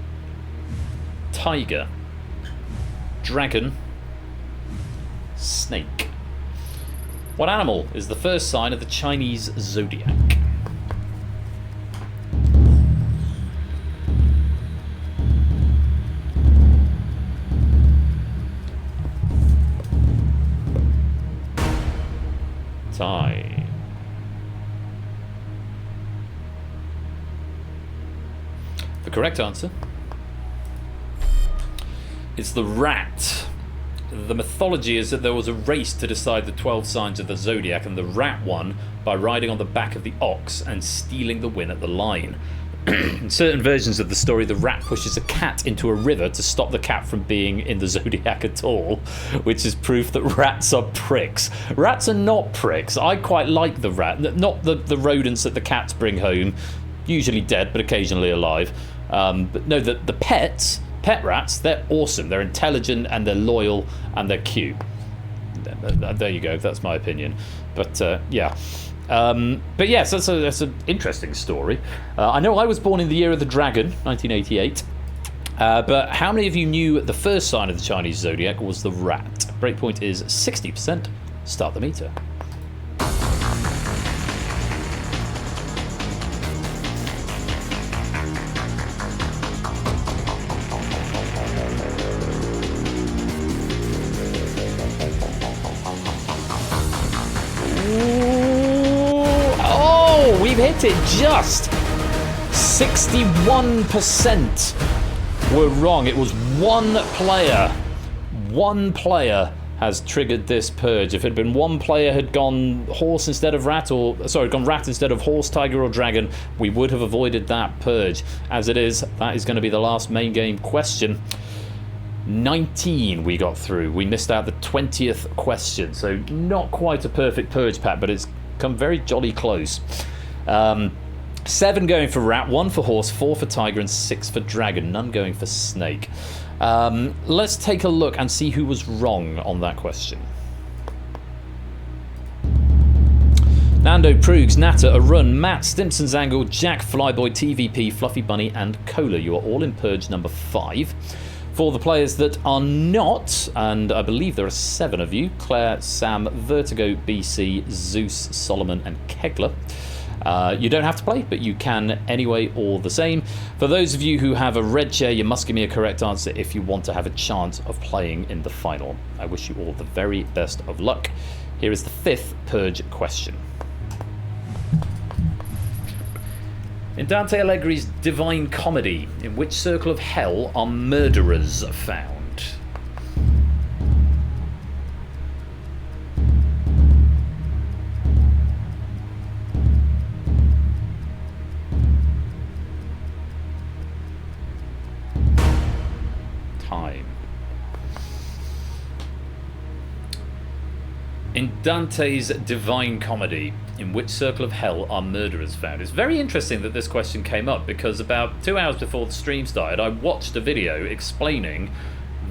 tiger, dragon, snake. What animal is the first sign of the Chinese zodiac? Time. The correct answer is the rat. The mythology is that there was a race to decide the 12 signs of the zodiac, and the rat won by riding on the back of the ox and stealing the win at the line. In certain versions of the story, the rat pushes a cat into a river to stop the cat from being in the zodiac at all, which is proof that rats are pricks. Rats are not pricks. I quite like the rat. Not the rodents that the cats bring home, usually dead but occasionally alive. But no, the pet rats, they're awesome. They're intelligent and they're loyal and they're cute. There you go. That's my opinion. But yeah. But yes, that's an interesting story. I know I was born in the year of the dragon, 1988. But how many of you knew the first sign of the Chinese zodiac was the rat? Breakpoint is 60%. Start the meter. Hit it just 61% were wrong. It was one player has triggered this purge. If it had been one player had gone horse instead of rat, gone rat instead of horse, tiger or dragon, we would have avoided that purge. As it is, that is going to be the last main game question. 19 we got through. We missed out the 20th question, so not quite a perfect purge, Pat, but it's come very jolly close. 7 going for rat, 1 for horse, 4 for tiger, and 6 for dragon. None going for snake. Let's take a look and see who was wrong on that question. Nando, Prugs, Natter, Arun, Matt, Stimson's Angle, Jack, Flyboy, TVP, Fluffy Bunny, and Cola. You are all in purge number 5. For the players that are not, and I believe there are 7 of you, Claire, Sam, Vertigo, BC, Zeus, Solomon, and Kegler. You don't have to play, but you can anyway, all the same. For those of you who have a red chair, you must give me a correct answer if you want to have a chance of playing in the final. I wish you all the very best of luck. Here is the 5th purge question. In Dante Alighieri's Divine Comedy, in which circle of hell are murderers found? In Dante's Divine Comedy, in which circle of hell are murderers found? It's very interesting that this question came up because about 2 hours before the stream started, I watched a video explaining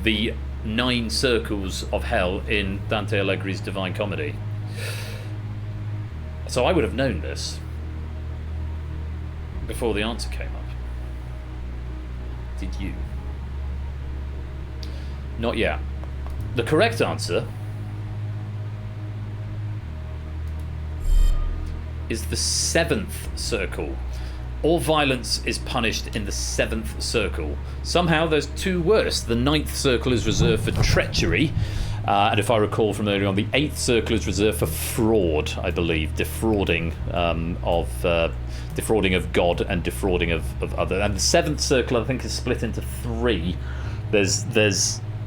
the 9 circles of hell in Dante Alighieri's Divine Comedy. So I would have known this before the answer came up. Did you? Not yet. The correct answer is the 7th circle. All violence is punished in the 7th circle. Somehow there's 2 worse. The 9th circle is reserved for treachery. And if I recall from earlier on, the 8th circle is reserved for fraud, I believe. Defrauding of God and defrauding of other. And the 7th circle, I think, is split into 3.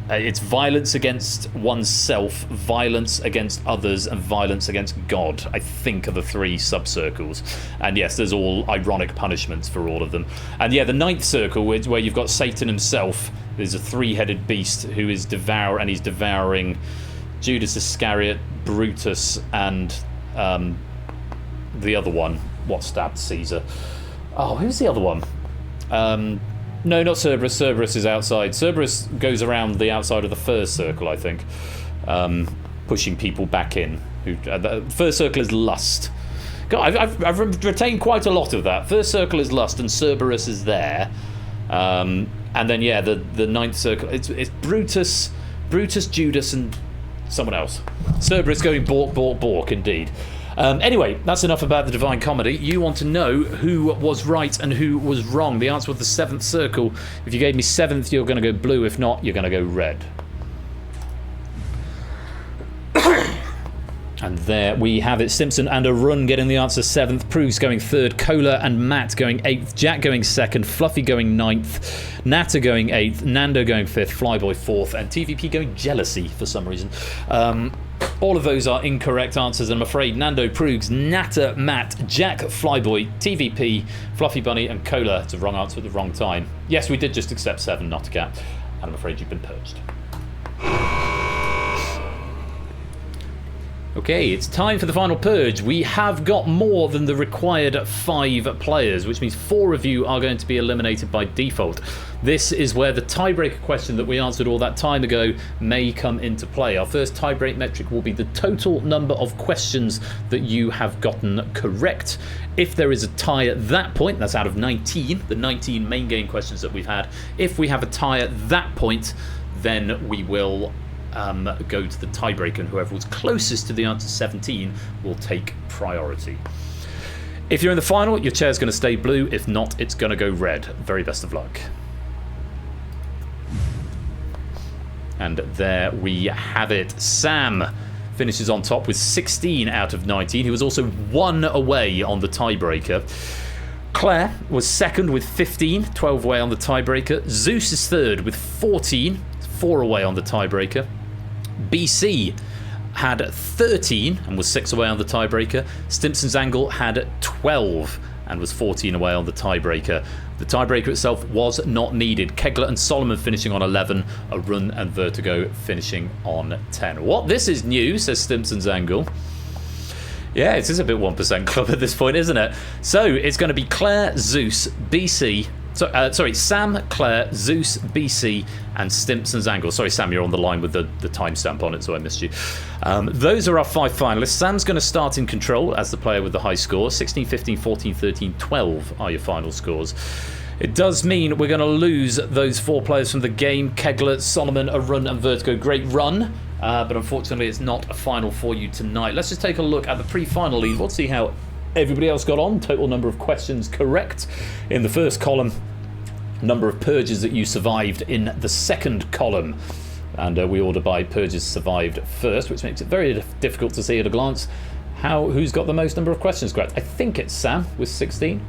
It's violence against oneself, violence against others, and violence against God, I think, are the 3 subcircles. And yes, there's all ironic punishments for all of them. And yeah, the 9th circle, where you've got Satan himself, there's a 3-headed beast who is he's devouring Judas Iscariot, Brutus, and the other one. What stabbed Caesar? Oh, who's the other one? No, not Cerberus. Cerberus is outside. Cerberus goes around the outside of the first circle, I think, pushing people back in. The first circle is lust. God, I've retained quite a lot of that. First circle is lust, and Cerberus is there. And then, yeah, the 9th circle, it's Brutus, Judas, and someone else. Cerberus going bork, indeed. Anyway, that's enough about the Divine Comedy. You want to know who was right and who was wrong. The answer was the 7th circle. If you gave me 7th, you're going to go blue. If not, you're going to go red. And there we have it. Simpson and a run getting the answer 7th. Proust going 3rd. Cola and Matt going 8th. Jack going 2nd. Fluffy going 9th. Natter going 8th. Nando going 5th. Flyboy 4th. And TVP going jealousy for some reason. All of those are incorrect answers, I'm afraid. Nando, Proogs, Natter, Matt, Jack, Flyboy, TVP, Fluffy Bunny, and Cola. It's a wrong answer at the wrong time. Yes, we did just accept 7, not a gap. And I'm afraid you've been purged. Okay, it's time for the final purge. We have got more than the required 5 players, which means 4 of you are going to be eliminated by default. This is where the tiebreaker question that we answered all that time ago may come into play. Our first tiebreak metric will be the total number of questions that you have gotten correct. If there is a tie at that point, that's out of 19, the 19 main game questions that we've had. If we have a tie at that point, then we will go to the tiebreaker, and whoever was closest to the answer 17 will take priority. If you're in the final, your chair's going to stay blue. If not, it's going to go red. Very best of luck. And there we have it. Sam finishes on top with 16 out of 19. He was also 1 away on the tiebreaker. Claire was 2nd with 15, 12 away on the tiebreaker. Zeus is 3rd with 14, 4 away on the tiebreaker. BC had 13 and was 6 away on the tiebreaker. Stimpson's Angle had 12 and was 14 away on the tiebreaker. The tiebreaker itself was not needed. Kegler and Solomon finishing on 11, a Run and Vertigo finishing on 10. What? This is new, says Stimpson's Angle. Yeah, it is a bit 1% club at this point, isn't it? So it's going to be Claire, Zeus, BC. Sorry, Sam, Claire, Zeus, BC, and Stimpson's Angle. Sorry, Sam, you're on the line with the timestamp on it, so I missed you. Those are our 5 finalists. Sam's going to start in control as the player with the high score. 16, 15, 14, 13, 12 are your final scores. It does mean we're going to lose those 4 players from the game. Kegler, Solomon, a Run, and Vertigo. Great run, but unfortunately it's not a final for you tonight. Let's just take a look at the pre-final lead. We'll see how everybody else got on. Total number of questions correct in the first column. Number of purges that you survived in the second column. And we order by purges survived first, which makes it very difficult to see at a glance who's got the most number of questions correct. I think it's Sam with 16.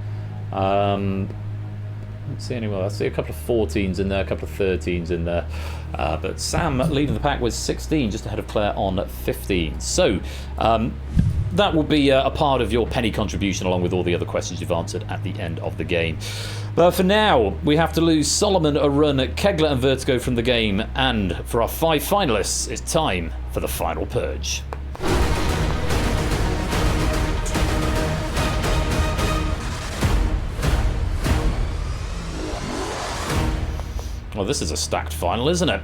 Let's see anywhere. I see a couple of 14s in there, a couple of 13s in there. But Sam leading the pack with 16, just ahead of Claire on 15. So that will be a part of your penny contribution, along with all the other questions you've answered at the end of the game. But for now, we have to lose Solomon, a Run, Kegler, and Vertigo from the game. And for our 5 finalists, it's time for the final purge. Well, this is a stacked final, isn't it?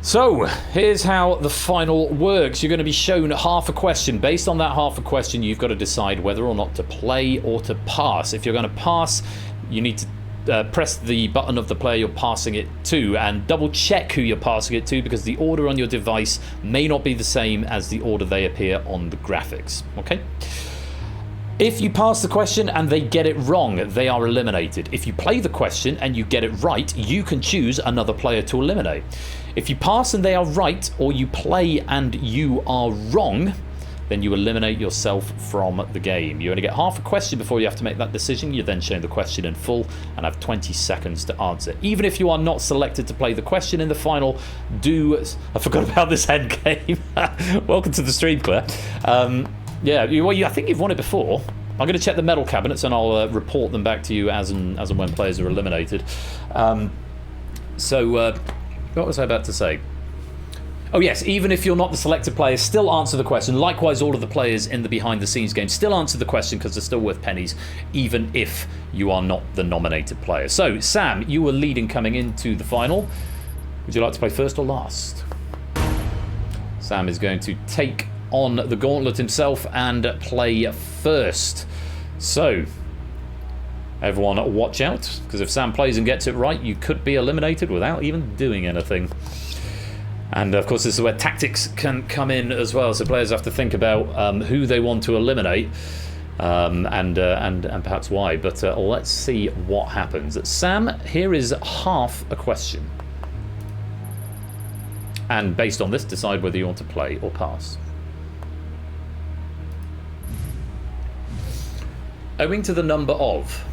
So, here's how the final works. You're going to be shown half a question. Based on that half a question, you've got to decide whether or not to play or to pass. If you're going to pass, you need to press the button of the player you're passing it to and double check who you're passing it to, because the order on your device may not be the same as the order they appear on the graphics. Okay? If you pass the question and they get it wrong, they are eliminated. If you play the question and you get it right, you can choose another player to eliminate. If you pass and they are right, or you play and you are wrong, then you eliminate yourself from the game. You only get half a question before you have to make that decision. You're then shown the question in full and have 20 seconds to answer. Even if you are not selected to play the question in the final, I forgot about this end game. Welcome to the stream, Claire. Yeah, I think you've won it before. I'm going to check the medal cabinets and I'll report them back to you as and when players are eliminated. What was I about to say? Oh yes, even if you're not the selected player, still answer the question. Likewise, all of the players in the behind the scenes game still answer the question, because they're still worth pennies, even if you are not the nominated player. So, Sam, you were leading coming into the final. Would you like to play first or last? Sam is going to take on the gauntlet himself and play first. So, everyone watch out, because if Sam plays and gets it right, you could be eliminated without even doing anything. And of course, this is where tactics can come in as well. So players have to think about who they want to eliminate and perhaps why. But let's see what happens. Sam, here is half a question. And based on this, decide whether you want to play or pass. Owing to the number of...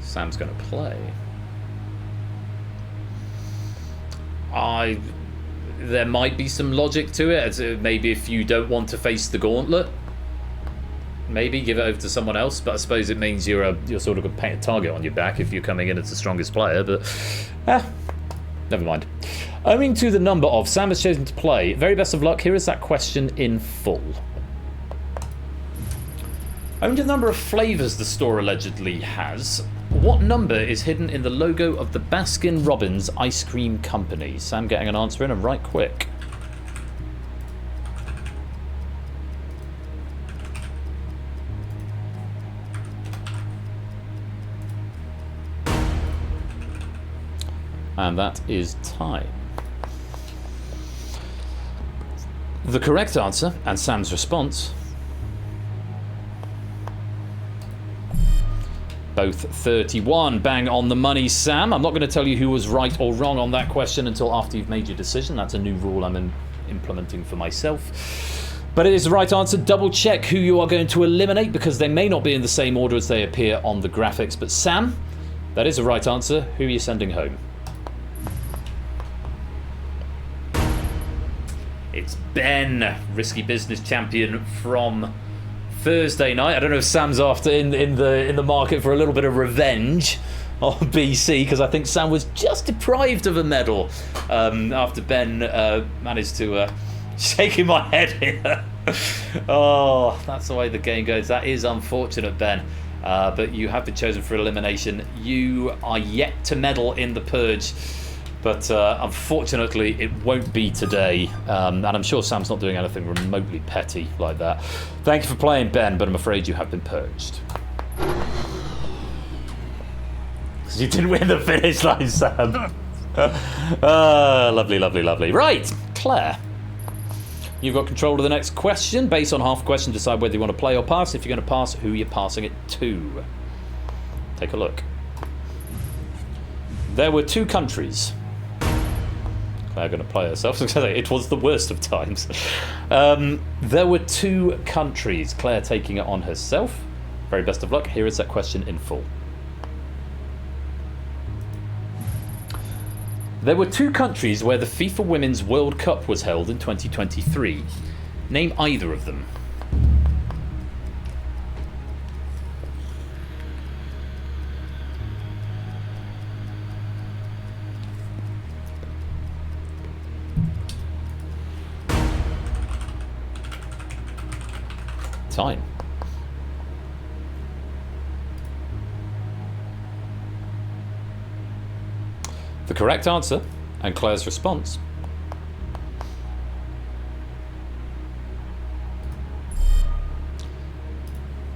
Sam's going to play. There might be some logic to it. Maybe if you don't want to face the gauntlet, maybe give it over to someone else. But I suppose it means you're sort of a target on your back if you're coming in as the strongest player. But never mind. Owing to the number of, Sam has chosen to play. Very best of luck. Here is that question in full. Owing to the number of flavours the store allegedly has, what number is hidden in the logo of the Baskin-Robbins Ice Cream Company? Sam getting an answer in, and right quick. And that is time. The correct answer, and Sam's response... both 31. Bang on the money, Sam. I'm not going to tell you who was right or wrong on that question until after you've made your decision. That's a new rule I'm implementing for myself. But it is the right answer. Double check who you are going to eliminate, because they may not be in the same order as they appear on the graphics. But Sam, that is the right answer. Who are you sending home? It's Ben, risky business champion from Thursday night. I don't know if Sam's after in the market for a little bit of revenge on BC, because I think Sam was just deprived of a medal after Ben managed to shaking my head here. Oh, that's the way the game goes. That is unfortunate, Ben. But you have been chosen for elimination. You are yet to medal in the Purge, but unfortunately it won't be today, and I'm sure Sam's not doing anything remotely petty like that. Thank you for playing, Ben, but I'm afraid you have been purged. You didn't win the finish line, Sam. Lovely, lovely, lovely. Right, Claire. You've got control of the next question. Based on half a question, decide whether you want to play or pass. If you're going to pass, who you're passing it to. Take a look. There were two countries. Claire going to play herself. It was the worst of times. There were two countries. Claire taking it on herself. Very best of luck. Here is that question in full. There were two countries where the FIFA Women's World Cup was held in 2023. Name either of them. Time. correct answer and Claire's response.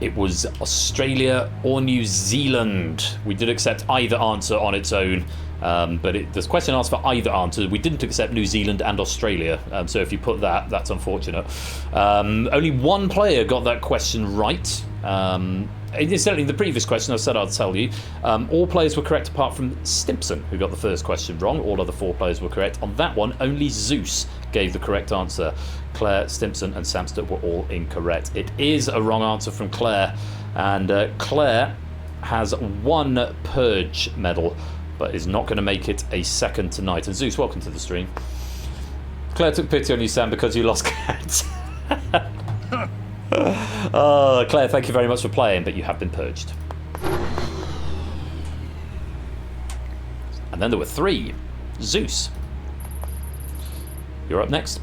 It was Australia or New Zealand. We did accept either answer on its own, but this question asked for either answer. We didn't accept New Zealand and Australia, so if you put that, that's unfortunate. Only one player got that question right. Incidentally, in the previous question, I said I'd tell you, all players were correct apart from Stimpson, who got the first question wrong. All other 4 players were correct. On that one, only Zeus gave the correct answer. Claire, Stimpson and Samster were all incorrect. It is a wrong answer from Claire, and Claire has 1 Purge medal, but is not going to make it a second tonight. And Zeus, welcome to the stream. Claire took pity on you, Sam, because you lost count. Oh, Claire, thank you very much for playing, but you have been purged. And then there were 3. Zeus, you're up next.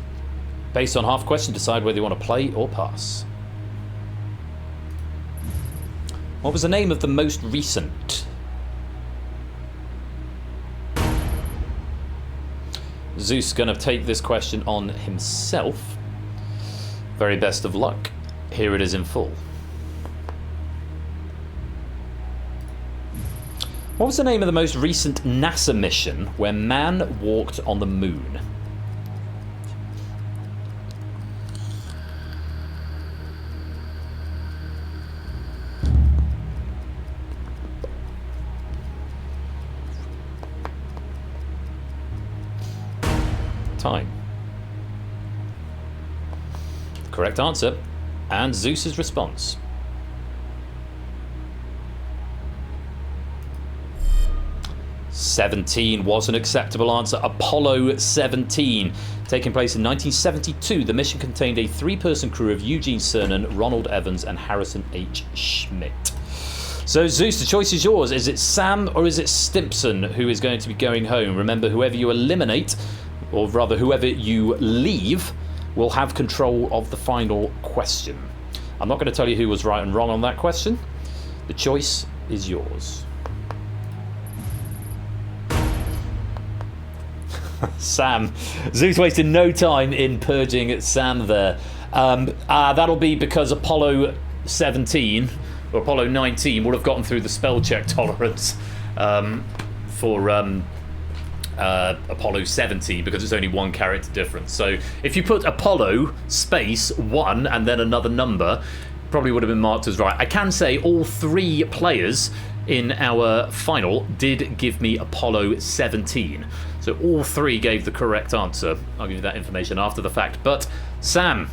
Based on half question, decide whether you want to play or pass. What was the name of the most recent? Zeus is going to take this question on himself. Very best of luck. Here it is in full. What was the name of the most recent NASA mission where man walked on the moon? Time. Correct answer. And Zeus's response. "17 was an acceptable answer. Apollo 17. Taking place in 1972, the mission contained a 3-person crew of Eugene Cernan, Ronald Evans, and Harrison H. Schmidt. So, Zeus, the choice is yours. Is it Sam or is it Stimpson who is going to be going home? Remember, whoever you eliminate, or rather whoever you leave, will have control of the final question. I'm not going to tell you who was right and wrong on that question. The choice is yours. Sam. Zeus wasted no time in purging Sam there. That'll be because Apollo 17 or Apollo 19 would have gotten through the spell check tolerance for Apollo 17 because it's only 1 character difference. So if you put Apollo space 1 and then another number, probably would have been marked as right. I can say all 3 players in our final did give me Apollo 17. So all 3 gave the correct answer. I'll give you that information after the fact. But Sam,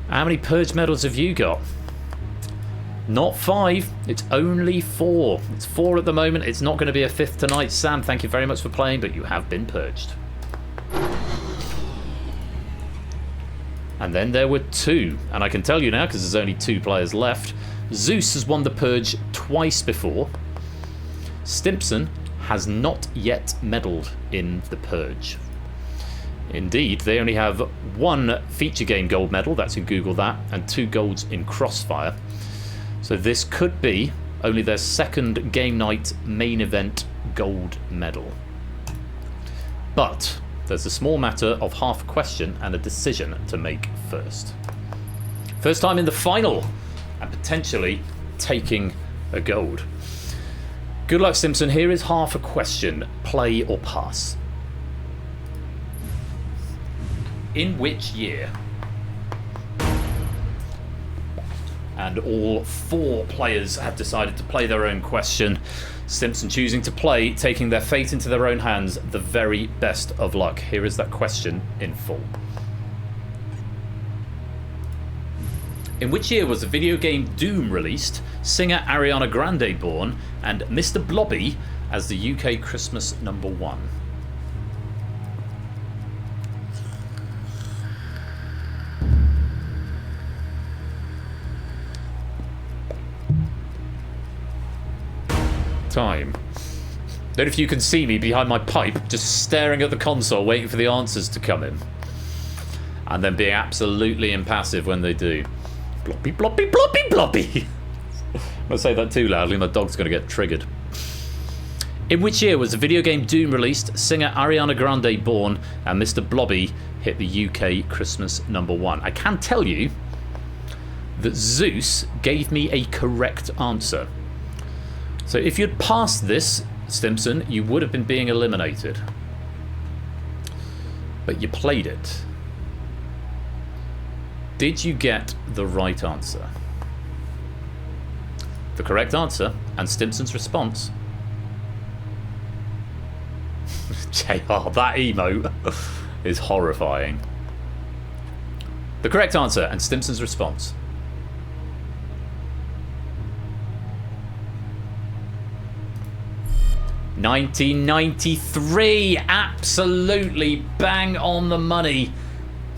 how many Purge medals have you got? Not 5, it's only 4. It's 4 at the moment. It's not going to be a 5th tonight. Sam, thank you very much for playing, but you have been purged. And then there were 2, and I can tell you now because there's only 2 players left. Zeus has won the Purge twice before. Stimpson has not yet medalled in the Purge. Indeed, they only have 1 feature game gold medal, that's in Google that, and 2 golds in Crossfire. So this could be only their 2nd game night main event gold medal. But there's a small matter of half a question and a decision to make first. First time in the final and potentially taking a gold. Good luck, Simpson. Here is half a question. Play or pass? In which year? And all 4 players have decided to play their own question. Simpson choosing to play, taking their fate into their own hands. The very best of luck. Here is that question in full. In which year was the video game Doom released, singer Ariana Grande born, and Mr. Blobby as the UK Christmas #1? Time. Don't know if you can see me behind my pipe, just staring at the console, waiting for the answers to come in. And then being absolutely impassive when they do. Bloppy, bloppy, bloppy, bloppy. I'm going to say that too loudly, my dog's going to get triggered. In which year was the video game Doom released, singer Ariana Grande born, and Mr. Blobby hit the UK Christmas #1? I can tell you that Zeus gave me a correct answer. So if you'd passed this, Stimson, you would have been being eliminated. But you played it. Did you get the right answer? The correct answer and Stimson's response. JR, that emote is horrifying. The correct answer and Stimson's response. $1993, absolutely bang on the money.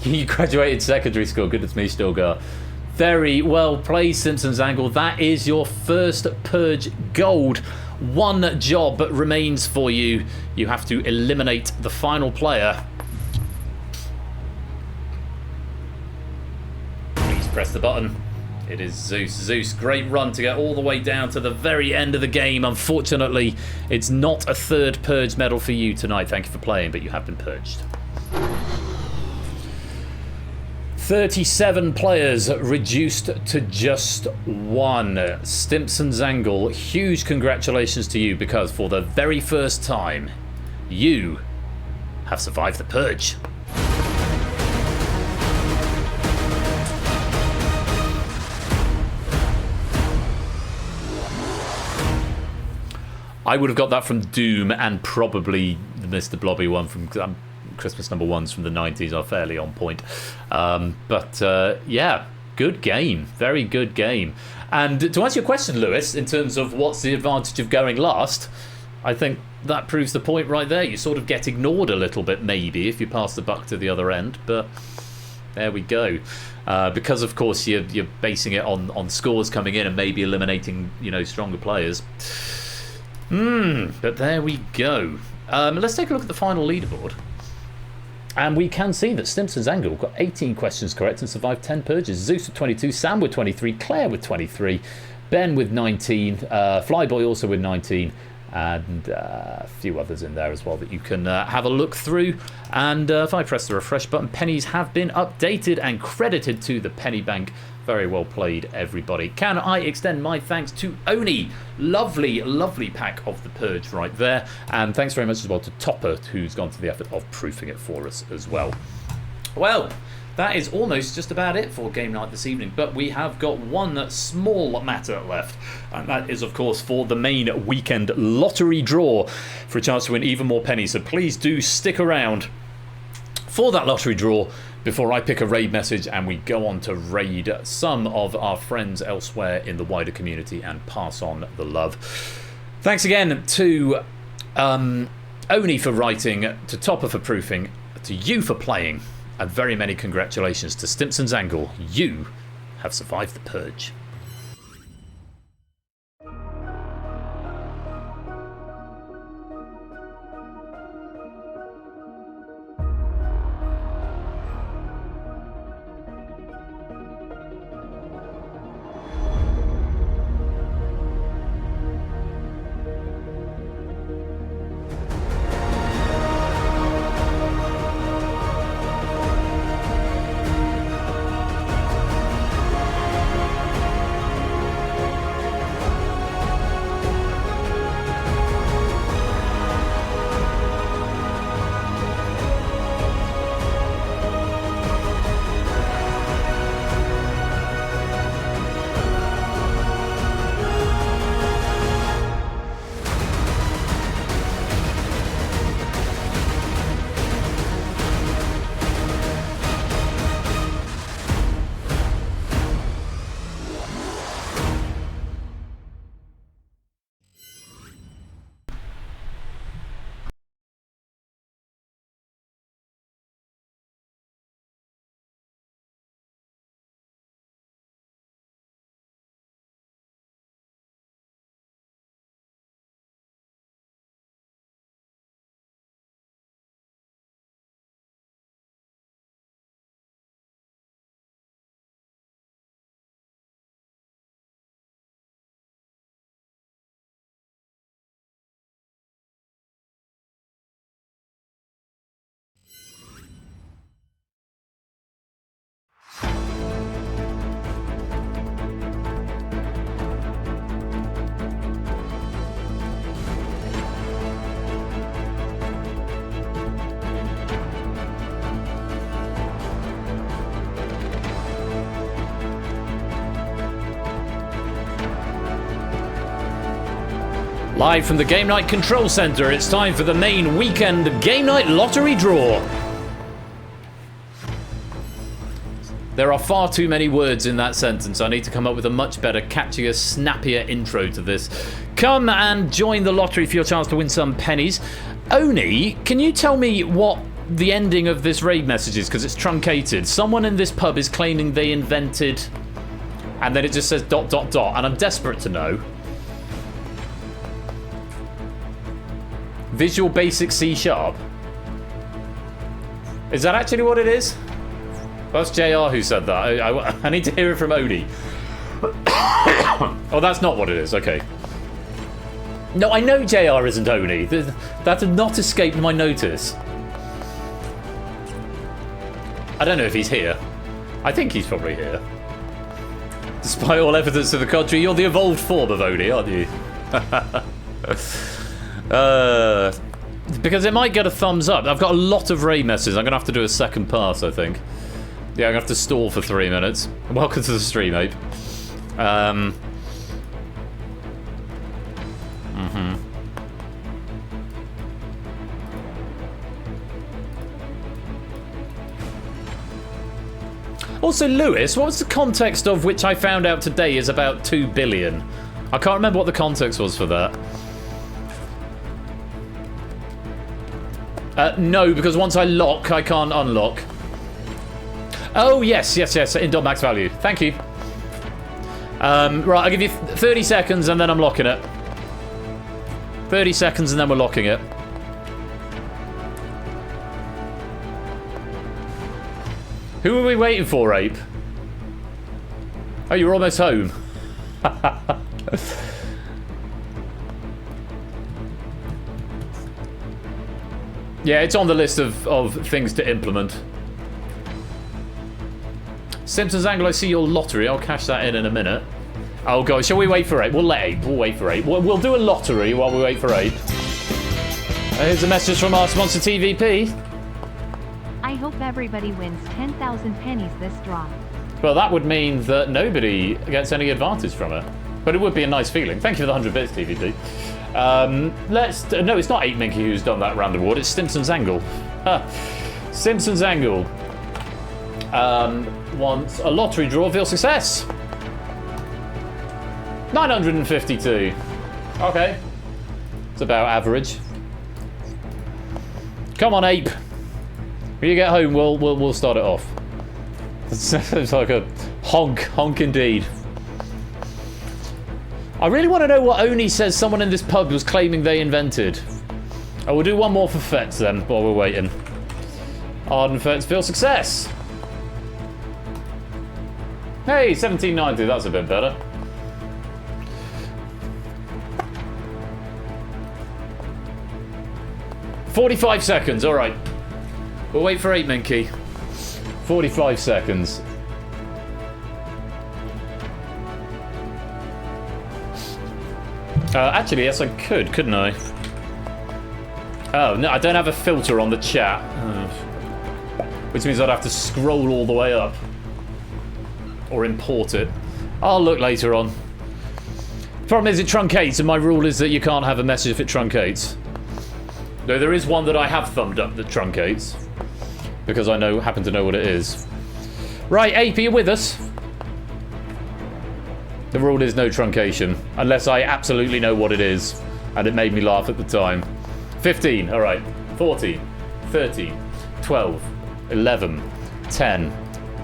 You graduated secondary school, good as me, Stilgar. Very well played, Simpsons Angle. That is your first Purge gold. One job remains for you. You have to eliminate the final player. Please press the button. It is Zeus. Zeus, great run to get all the way down to the very end of the game. Unfortunately, it's not a third Purge medal for you tonight. Thank you for playing, but you have been purged. 37 players reduced to just one. Stimpson's Angle, huge congratulations to you because for the very first time, you have survived the Purge. I would have got that from Doom and probably the Mr. Blobby one from Christmas #1s from the 90s are fairly on point. Yeah, good game. Very good game. And to answer your question, Lewis, in terms of what's the advantage of going last, I think that proves the point right there. You sort of get ignored a little bit, maybe, if you pass the buck to the other end. But there we go. Because, of course, you're basing it on scores coming in and maybe eliminating, stronger players. But there we go. Let's take a look at the final leaderboard. And we can see that Stimpson's Angle got 18 questions correct and survived 10 purges. Zeus with 22, Sam with 23, Claire with 23, Ben with 19, Flyboy also with 19, and a few others in there as well that you can have a look through. And if I press the refresh button, pennies have been updated and credited to the penny bank. Very well played, everybody. Can I extend my thanks to Oni? Lovely, lovely pack of the Purge right there. And thanks very much as well to Topper, who's gone to the effort of proofing it for us as well. Well, that is almost just about it for game night this evening. But we have got one small matter left. And that is, of course, for the main weekend lottery draw for a chance to win even more pennies. So please do stick around for that lottery draw before I pick a raid message and we go on to raid some of our friends elsewhere in the wider community and pass on the love. Thanks again to Oni for writing, to Topper for proofing, to you for playing, and very many congratulations to Stimpson's Angle. You have survived the Purge. Live from the Game Night Control Center, it's time for the main weekend Game Night Lottery Draw. There are far too many words in that sentence. I need to come up with a much better, catchier, snappier intro to this. Come and join the lottery for your chance to win some pennies. Oni, can you tell me what the ending of this raid message is? Because it's truncated. Someone in this pub is claiming they invented... And then it just says ... And I'm desperate to know. Visual Basic C#. Is that actually what it is? That's JR who said that. I need to hear it from Odie. Oh, that's not what it is. Okay. No, I know JR isn't Oni. That had not escaped my notice. I don't know if he's here. I think he's probably here. Despite all evidence to the contrary, you're the evolved form of Oni, aren't you? Because it might get a thumbs up. I've got a lot of raid messages. I'm going to have to do a second pass, I think. Yeah, I'm going to have to stall for 3 minutes. Welcome to the stream, Ape. Also, Lewis, what was the context of which I found out today is about 2 billion? I can't remember what the context was for that. No, because once I lock, I can't unlock. Oh, yes, in max value. Thank you. Right, I'll give you 30 seconds and then I'm locking it. 30 seconds and then we're locking it. Who are we waiting for, Ape? Oh, you're almost home. Yeah, it's on the list of things to implement. Simpsons Angle, I see your lottery. I'll cash that in a minute. Oh, God, shall we wait for 8? We'll let 8. We'll wait for 8. We'll do a lottery while we wait for 8. Here's a message from our sponsor, TVP. I hope everybody wins 10,000 pennies this draw. Well, that would mean that nobody gets any advantage from it. But it would be a nice feeling. Thank you for the 100 bits, TVP. No, it's not 8 Minky who's done that random award. It's Simpsons Angle. Simpsons Angle. Wants a lottery draw for your success. 952. Okay. It's about average. Come on, Ape. When you get home, we'll start it off. It's like a honk indeed. I really want to know what Oni says someone in this pub was claiming they invented. Oh, we'll do one more for Fets then while we're waiting. Arden Fets feel success. Hey, 1790, that's a bit better. $45 seconds, alright. We'll wait for 8 Minky. 45 seconds. Actually, yes, I could, couldn't I? Oh, no, I don't have a filter on the chat. Which means I'd have to scroll all the way up. Or import it. I'll look later on. Problem is, it truncates, and my rule is that you can't have a message if it truncates. Though there is one that I have thumbed up that truncates. Because I happen to know what it is. Right, Ape, are you with us? The rule is no truncation. Unless I absolutely know what it is. And it made me laugh at the time. 15, alright. 14, 13, 12, 11, 10,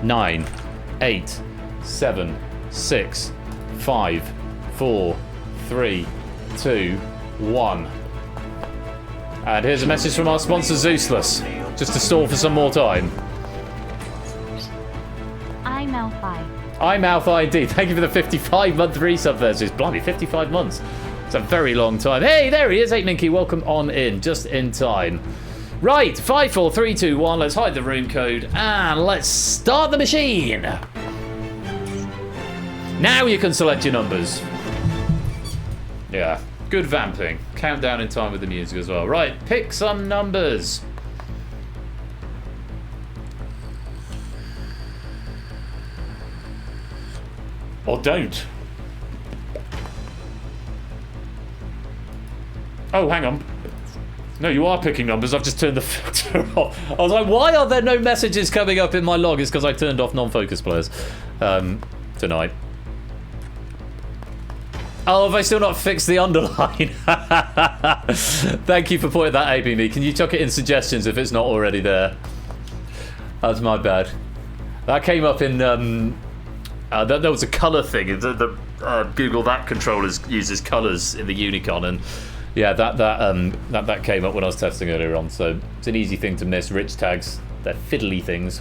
9, 8, 7, 6, 5, 4, 3, 2, 1. And here's a message from our sponsor, Zeusless. Just to stall for some more time. I'm Malphite indeed. Thank you for the 55-month resub there. So it's blimey, 55 months. It's a very long time. Hey, there he is, 8 Minky. Welcome on in, just in time. Right, 5, 4, 3, 2, 1. Let's hide the room code and let's start the machine. Now you can select your numbers. Yeah, good vamping. Countdown in time with the music as well. Right, pick some numbers. Or don't. Oh, hang on. No, you are picking numbers. I've just turned the filter off. I was like, why are there no messages coming up in my log? It's because I turned off non-focus players tonight. Oh, have I still not fixed the underline? Thank you for pointing that out, me. Can you chuck it in suggestions if it's not already there? That's my bad. That came up in... there was a colour thing. Google that controller uses colours in the Unicon, and yeah, that came up when I was testing earlier on. So it's an easy thing to miss. Rich tags, they're fiddly things.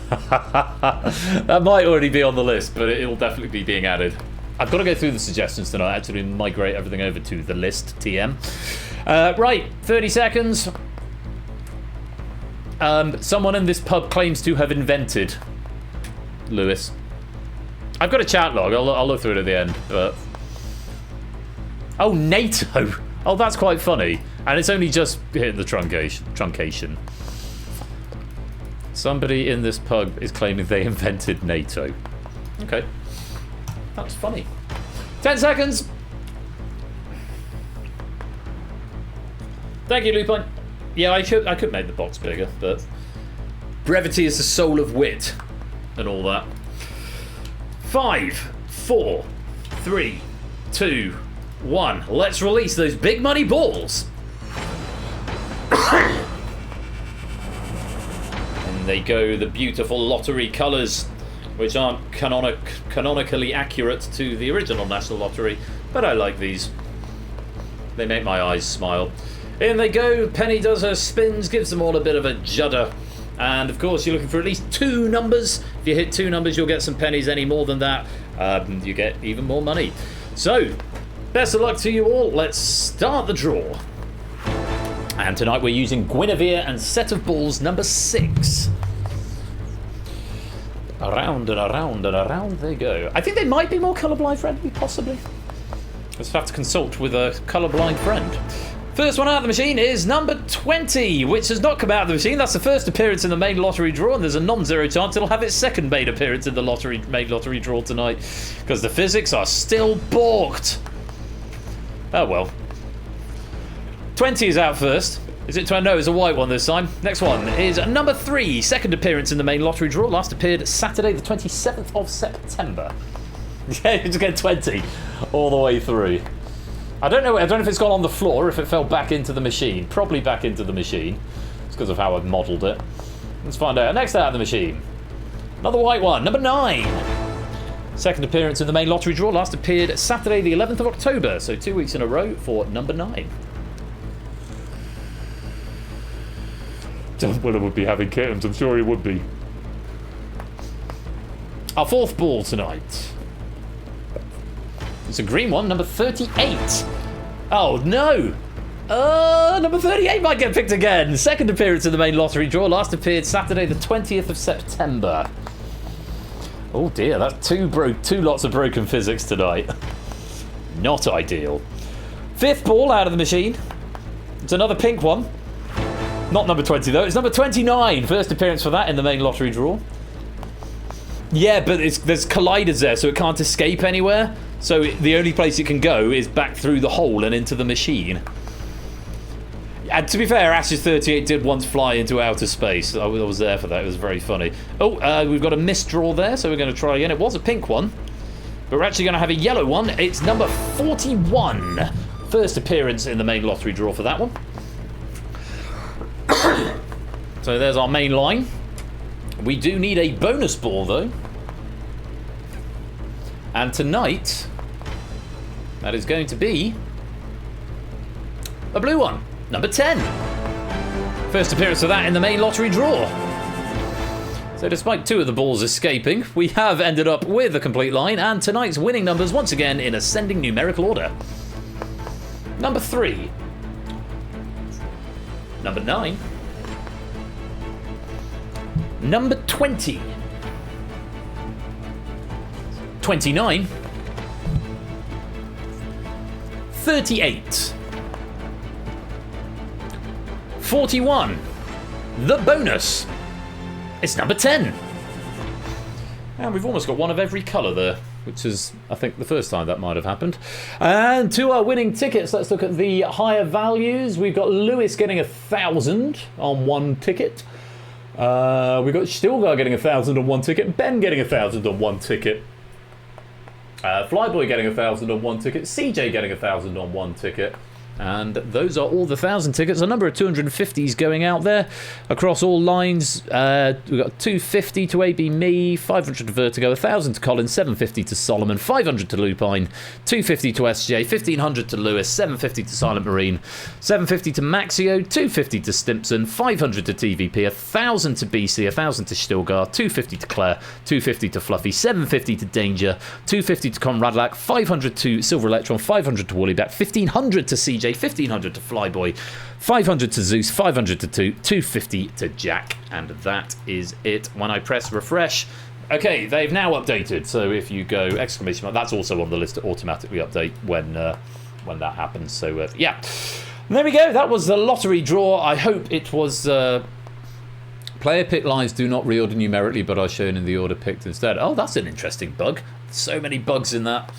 That might already be on the list, but it'll definitely be being added. I've got to go through the suggestions tonight. Actually, migrate everything over to the list TM. Right, 30 seconds. Someone in this pub claims to have invented Lewis. I've got a chat log. I'll look through it at the end. But... oh, NATO. Oh, that's quite funny. And it's only just hit the truncation. Somebody in this pub is claiming they invented NATO. Okay. That's funny. 10 seconds. Thank you, Lupin. Yeah, I could make the box bigger, but brevity is the soul of wit and all that. 5, 4, 3, 2, 1. Let's release those big money balls. And they go the beautiful lottery colours, which aren't canonically accurate to the original National Lottery, but I like these. They make my eyes smile. In they go. Penny does her spins, gives them all a bit of a judder. And of course, you're looking for at least 2 numbers. If you hit 2 numbers, you'll get some pennies. Any more than that, you get even more money. So, best of luck to you all. Let's start the draw. And tonight we're using Guinevere and set of balls number 6. Around and around and around they go. I think they might be more colourblind friendly, possibly. Let's have to consult with a colourblind friend. First one out of the machine is number 20, which has not come out of the machine. That's the first appearance in the main lottery draw, and there's a non-zero chance it'll have its second main appearance in the main lottery draw tonight, because the physics are still balked. Oh well. 20 is out first. Is it 20? No, it's a white one this time. Next one is number 3, second appearance in the main lottery draw. Last appeared Saturday, the 27th of September. Yeah, you just get 20 all the way through. I don't know if it's gone on the floor or if it fell back into the machine. Probably back into the machine. It's because of how I've modelled it. Let's find out. Next out of the machine. Another white one, number 9. Second appearance in the main lottery draw. Last appeared Saturday, the 11th of October. So 2 weeks in a row for number 9. John Willer would be having kittens, I'm sure he would be. Our 4th ball tonight. It's a green one, number 38. Oh no! Number 38 might get picked again. Second appearance in the main lottery draw. Last appeared Saturday, the 20th of September. Oh dear, that's two lots of broken physics tonight. Not ideal. 5th ball out of the machine. It's another pink one. Not number 20 though, it's number 29. First appearance for that in the main lottery draw. Yeah, but there's colliders there, so it can't escape anywhere. So the only place it can go is back through the hole and into the machine. And to be fair, Ash's 38 did once fly into outer space. I was there for that, it was very funny. Oh, we've got a missed draw there, so we're going to try again. It was a pink one, but we're actually going to have a yellow one. It's number 41. First appearance in the main lottery draw for that one. So there's our main line. We do need a bonus ball though. And tonight, that is going to be a blue one, number 10. First appearance of that in the main lottery draw. So despite 2 of the balls escaping, we have ended up with a complete line, and tonight's winning numbers once again in ascending numerical order. Number 3. Number 9. Number 20. 29. 38. 41. The bonus. It's number 10. And we've almost got one of every colour there. which is, I think, the first time that might have happened. And to our winning tickets, let's look at the higher values. We've got Lewis getting 1,000 on one ticket. We've got Stilgar getting 1,000 on one ticket. Ben getting 1,000 on one ticket. Flyboy getting 1,000 on one ticket. CJ getting 1,000 on one ticket. And those are all the 1,000 tickets. A number of 250s going out there across all lines. We've got 250 to AB Me, 500 to Vertigo, 1,000 to Colin, 750 to Solomon, 500 to Lupine, 250 to SJ, 1,500 to Lewis, 750 to Silent Marine, 750 to Maxio, 250 to Stimpson, 500 to TVP, 1,000 to BC, 1,000 to Stilgar, 250 to Claire, 250 to Fluffy, 750 to Danger, 250 to Conradlac, 500 to Silver Electron, 500 to Woollyback, 1,500 to CJ, 1,500 to Flyboy, 500 to Zeus, 500 to Toot, 250 to Jack, and that is it. When I press refresh, okay, they've now updated. So if you go exclamation mark, that's also on the list to automatically update when that happens. So yeah, and there we go. That was the lottery draw. I hope it was. Player pick lines do not reorder numerically, but are shown in the order picked instead. Oh, that's an interesting bug. So many bugs in that.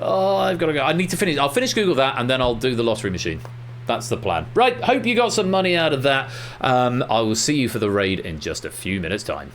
Oh, I've got to go. I need to finish. I'll finish Google that, and then I'll do the lottery machine. That's the plan. Right, hope you got some money out of that. I will see you for the raid in just a few minutes' time.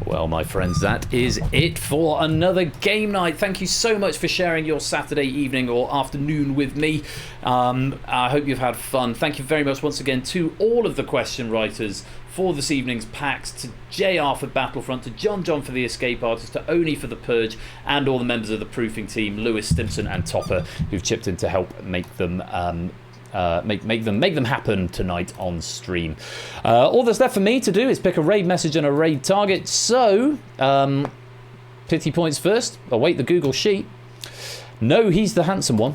Well, my friends, that is it for another game night. Thank you so much for sharing your Saturday evening or afternoon with me. I hope you've had fun. Thank you very much once again to all of the question writers for this evening's packs, to JR for Battlefront, to John for the Escape Artist, to Oni for the Purge, and all the members of the proofing team, Lewis, Stimson and Topper, who've chipped in to help make them make them happen tonight on stream. All that's left for me to do is pick a raid message and a raid target. So, pity points first. Await the Google sheet. No, he's the handsome one.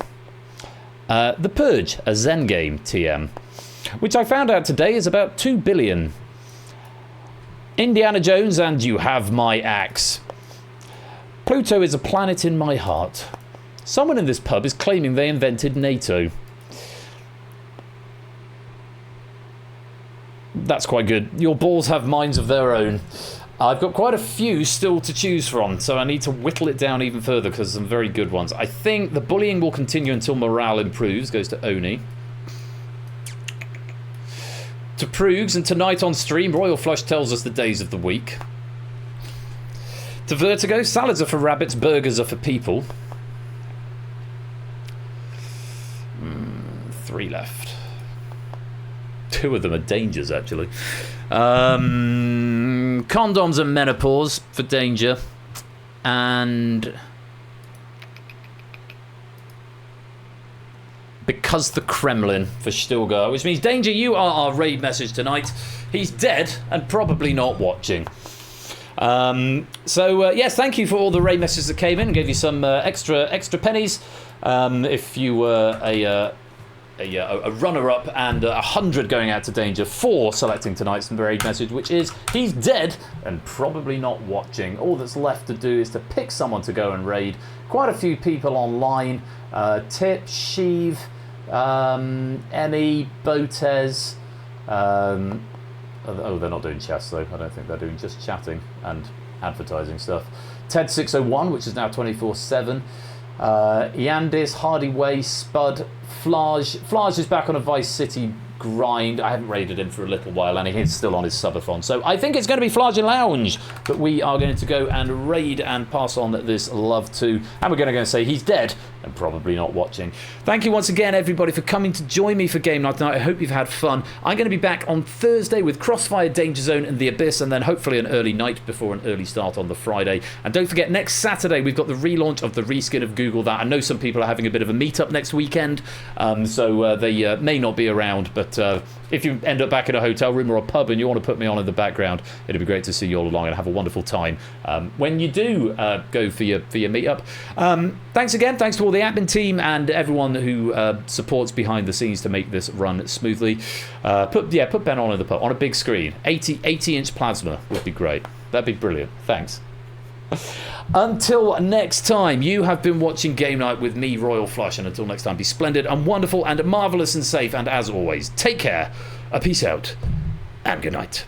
The Purge, a Zen game, TM, which I found out today is about 2 billion. Indiana Jones and you have my axe. Pluto is a planet in my heart. Someone in this pub is claiming they invented NATO. That's quite good. Your balls have minds of their own. I've got quite a few still to choose from, so I need to whittle it down even further because some very good ones. I think the bullying will continue until morale improves. Goes to Oni. To Proogs, and tonight on stream, Royal Flush tells us the days of the week. To Vertigo, salads are for rabbits, burgers are for people. 3 left. 2 of them are dangers, actually. Condoms and menopause for danger. And because the Kremlin for Stilgar, which means Danger, you are our raid message tonight. He's dead and probably not watching. Yes, thank you for all the raid messages that came in and gave you some extra pennies. If you were a runner-up, and 100 going out to Danger for selecting tonight's raid message, which is he's dead and probably not watching. All that's left to do is to pick someone to go and raid. Quite a few people online. Tip, Sheev, Emmy, Botez. Oh, they're not doing chess though. I don't think they're doing just chatting and advertising stuff. Ted601, which is now 24/7. Yandis, Hardy Way, Spud, Flage is back on a Vice City grind. I haven't raided him for a little while, and he's still on his subathon. So I think it's going to be Flage Lounge, but we are going to go and raid and pass on this love to, and we're going to go and say he's dead and probably not watching. Thank you once again, everybody, for coming to join me for Game Night tonight. I hope you've had fun. I'm going to be back on Thursday with Crossfire, Danger Zone, and The Abyss, and then hopefully an early night before an early start on the Friday. And don't forget, next Saturday we've got the relaunch of the reskin of Google That. I know some people are having a bit of a meetup next weekend, so they may not be around, but if you end up back in a hotel room or a pub and you want to put me on in the background, it'd be great to see you all along and have a wonderful time when you do go for your meetup. Thanks again. Thanks to all the admin team and everyone who supports behind the scenes to make this run smoothly. Put Ben on in the pub on a big screen. 80-inch plasma would be great. That'd be brilliant. Thanks. Until next time, you have been watching Game Night with me, Royal Flush, and until next time, be splendid and wonderful and marvellous and safe, and as always, take care, a peace out, and good night.